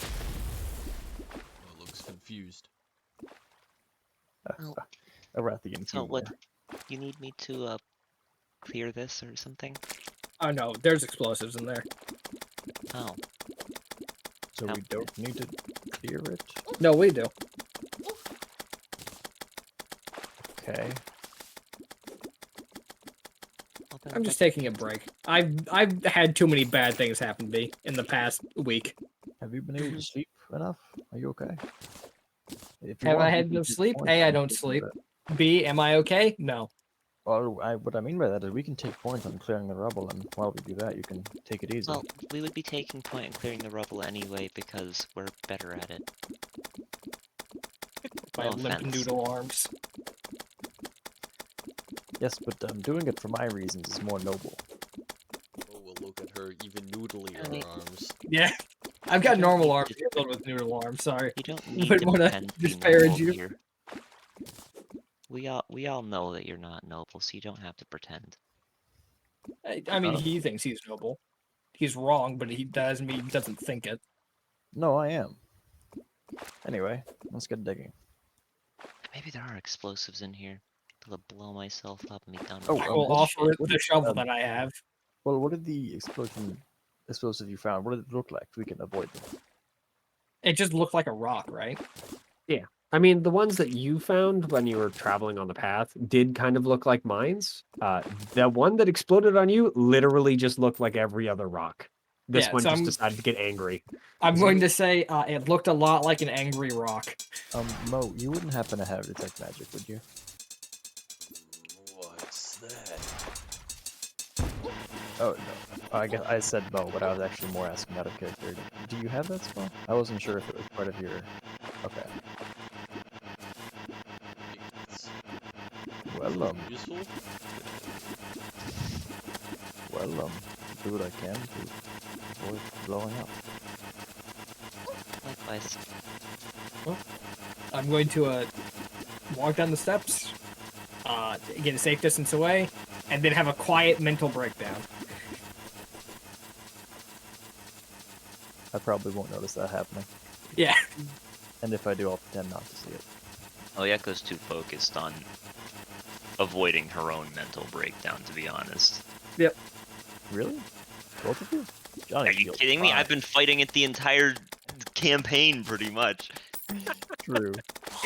Oh, looks confused. Well, Arathian so humor. what? You need me to clear this or something? Oh no, there's explosives in there. Oh, So we don't need to clear it. No, we do. Okay. well then I'm just that's- taking a break. I've had too many bad things happen to me in the past week. Have you been able to sleep enough? Are you okay? If you Have I want, we had can enough take sleep? points A, I on don't clearing sleep. it. B, am I okay? No. Well, what I mean by that is we can take points on clearing the rubble, and while we do that, you can take it easy. Well, we would be taking point in clearing the rubble anyway because we're better at it. My No limp offense. noodle arms. Yes, but doing it for my reasons is more noble. Oh, well, look at her, even noodly Honey. her arms. Yeah. I've got don't normal need arms to- filled with noodle arms, sorry. You don't Wouldn't need to wanna pretend to be disparage noble you. here. We all know that you're not noble, so you don't have to pretend. I mean, he thinks he's noble. He's wrong, but he doesn't mean he doesn't think it. No, I am. Anyway, let's get digging. Maybe there are explosives in here. I'll blow myself up and be done. Oh, with I all will this offer shit. it the shovel that I have. Well, what did the explosive you found? What did it look like? We can avoid them. It just looked like a rock, right? I mean, the ones that you found when you were traveling on the path did kind of look like mines. The one that exploded on you literally just looked like every other rock. This Yeah, one so just I'm- decided to get angry. I'm Is going it- to say it looked a lot like an angry rock. Mo, you wouldn't happen to have detect magic, would you? What's that? Oh no, I guess I said Mo, but I was actually more asking out of character. Do you have that spell? I wasn't sure if it was part of your. Okay. It's Well, useful? do what I can to avoid blowing up. Likewise. I'm going to walk down the steps, get a safe distance away, and then have a quiet mental breakdown. I probably won't notice that happening, Yeah. and if I do, I'll pretend not to see it. Oyeko's too focused on avoiding her own mental breakdown, to be honest. Really? Both of you? Johnny, Are you feels kidding me? fine. I've been fighting it the entire campaign, pretty much. True.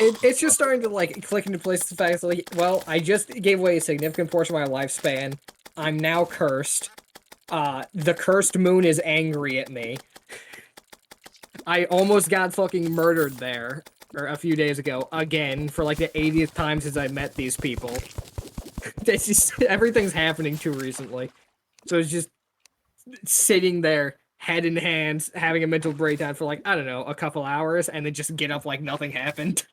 It's just starting to like click into place. The fact that, like, well, I just gave away a significant portion of my lifespan. I'm now cursed. The cursed moon is angry at me. I almost got fucking murdered there, or a few days ago, again, for like the 80th time since I met these people. It's just, everything's happening too recently. So it's just sitting there, head in hands, having a mental breakdown for like, I don't know, a couple hours, and then just get up like nothing happened.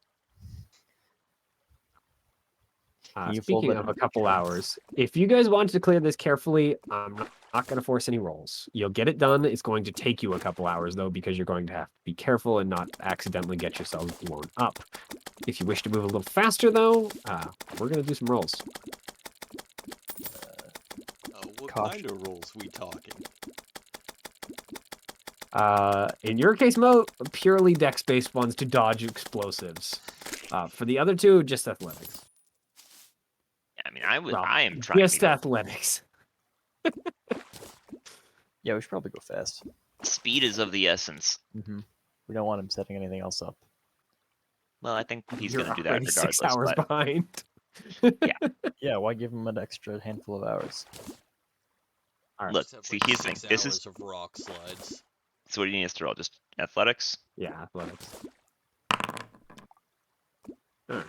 You fold Speaking that of a into couple chunks. hours, if you guys want to clear this carefully, I'm not going to force any rolls. You'll get it done. It's going to take you a couple hours, though, because you're going to have to be careful and not accidentally get yourselves blown up. If you wish to move a little faster, though, we're going to do some rolls. What Caution. kind of rolls we talking? In your case, Mo, purely dex-based ones to dodge explosives. For the other two, just athletics. I mean, Well, I am trying just to go. athletics. Yeah, we should probably go fast. Speed is of the essence. We don't want him setting anything else up. Well, I think he's You're going to do that already regardless. 6 hours But behind. Yeah, why give him an extra handful of hours? All right. look, Just have, see, like, here's the thing. 6 This hours is of rock slides. so what do you need us to roll? Just athletics? Yeah, athletics. Alright.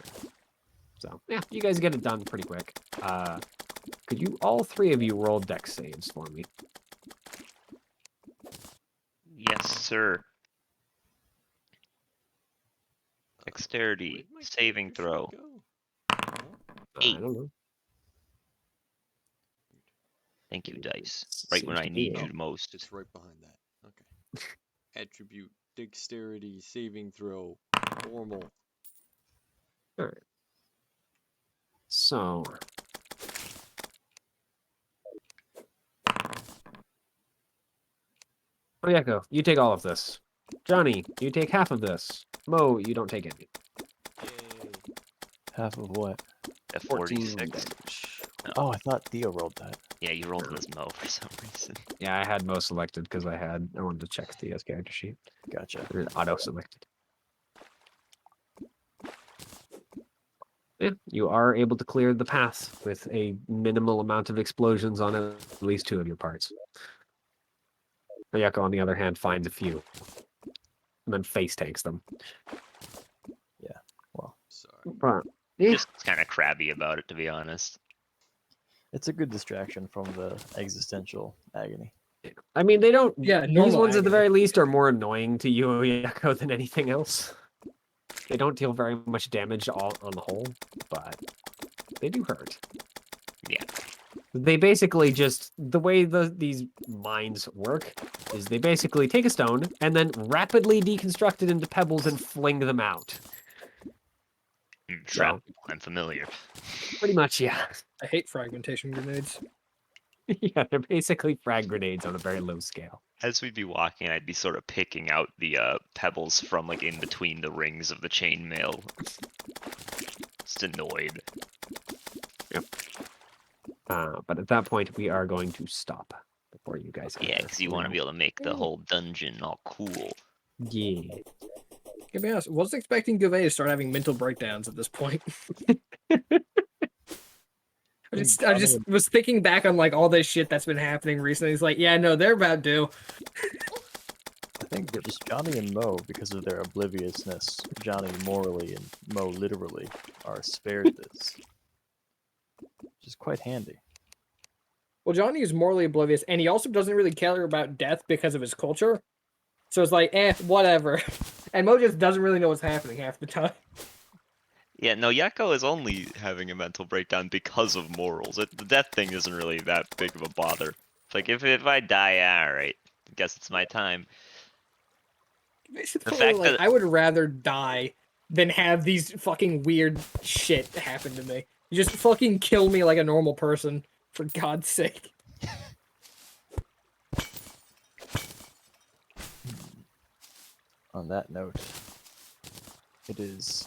So, yeah, you guys get it done pretty quick. Could you, all three of you, roll dex saves for me? Yes, sir. Dexterity, Where'd my saving character throw. sheet go? I 8. don't know. Thank you, It dice. Right when seems I to be need it. you the most. It's right behind that. Okay. Attribute, dexterity, saving throw, normal. Alright. So. Oyeko, you take all of this. Johnny, you take half of this. Mo, you don't take any. Yay. Half of what? At 14 46. damage. Oh, I thought Theo rolled that. Yeah, you rolled it as Mo for some reason. Yeah, I had Mo selected because I wanted to check Theo's character sheet. Gotcha. Or auto-selected. Yeah, you are able to clear the path with a minimal amount of explosions on at least 2 of your parts. Oyeko, on the other hand, finds a few. And then face tanks them. Sorry. But, yeah. Just kind of crabby about it, to be honest. It's a good distraction from the existential agony. I mean, they don't. Yeah, These normal ones at the agony. very least are more annoying to you, Oyeko, than anything else. They don't deal very much damage on the whole, but they do hurt. Yeah. They basically just, the way these mines work is they basically take a stone and then rapidly deconstruct it into pebbles and fling them out. Trap. I'm familiar. Pretty much, yeah. I hate fragmentation grenades. Yeah, they're basically frag grenades on a very low scale. As we'd be walking, I'd be sort of picking out the pebbles from like in between the rings of the chainmail. Just annoyed. But at that point, we are going to stop before you guys. Yeah, because you want to be able to make the whole dungeon all cool. Yeah. To be honest, wasn't expecting Gouvet to start having mental breakdowns at this point. I just was thinking back on like all this shit that's been happening recently. It's like, yeah, no, they're about to. I think that just Johnny and Mo, because of their obliviousness, Johnny morally and Mo literally, are spared this. Which is quite handy. Well, Johnny is morally oblivious, and he also doesn't really care about death because of his culture. So it's like, whatever. And Mo just doesn't really know what's happening half the time. Yeah, no, Yakko is only having a mental breakdown because of morals. The death thing isn't really that big of a bother. It's like, if I die, yeah, alright. I guess it's my time. Basically, fact like, that- I would rather die than have these fucking weird shit happen to me. You just fucking kill me like a normal person, for God's sake. On that note, it is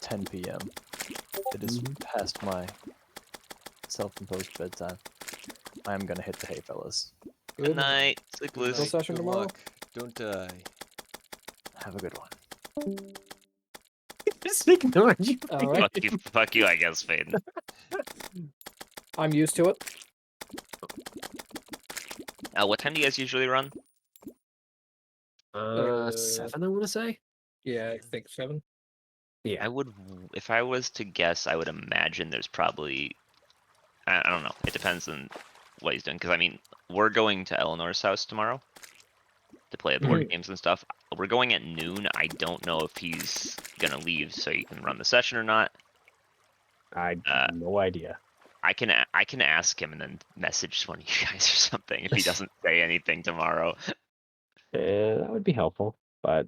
10 p.m. It is past my self-imposed bedtime. I am gonna hit the hay, fellas. Good night. Sleep Good loose. night, session good tomorrow? luck. Don't die. Have a good one. Just ignored you. All right. Fuck you, I guess, Faden. I'm used to it. What time do you guys usually run? 7, I want to say. Yeah, I think 7. Yeah. If I was to guess, I would imagine there's probably, I don't know. It depends on what he's doing. Because I mean, we're going to Eleanor's house tomorrow to play board games and stuff. We're going at noon. I don't know if he's gonna leave so you can run the session or not. I have no idea. I can ask him and then message one of you guys or something if he doesn't say anything tomorrow. That would be helpful, but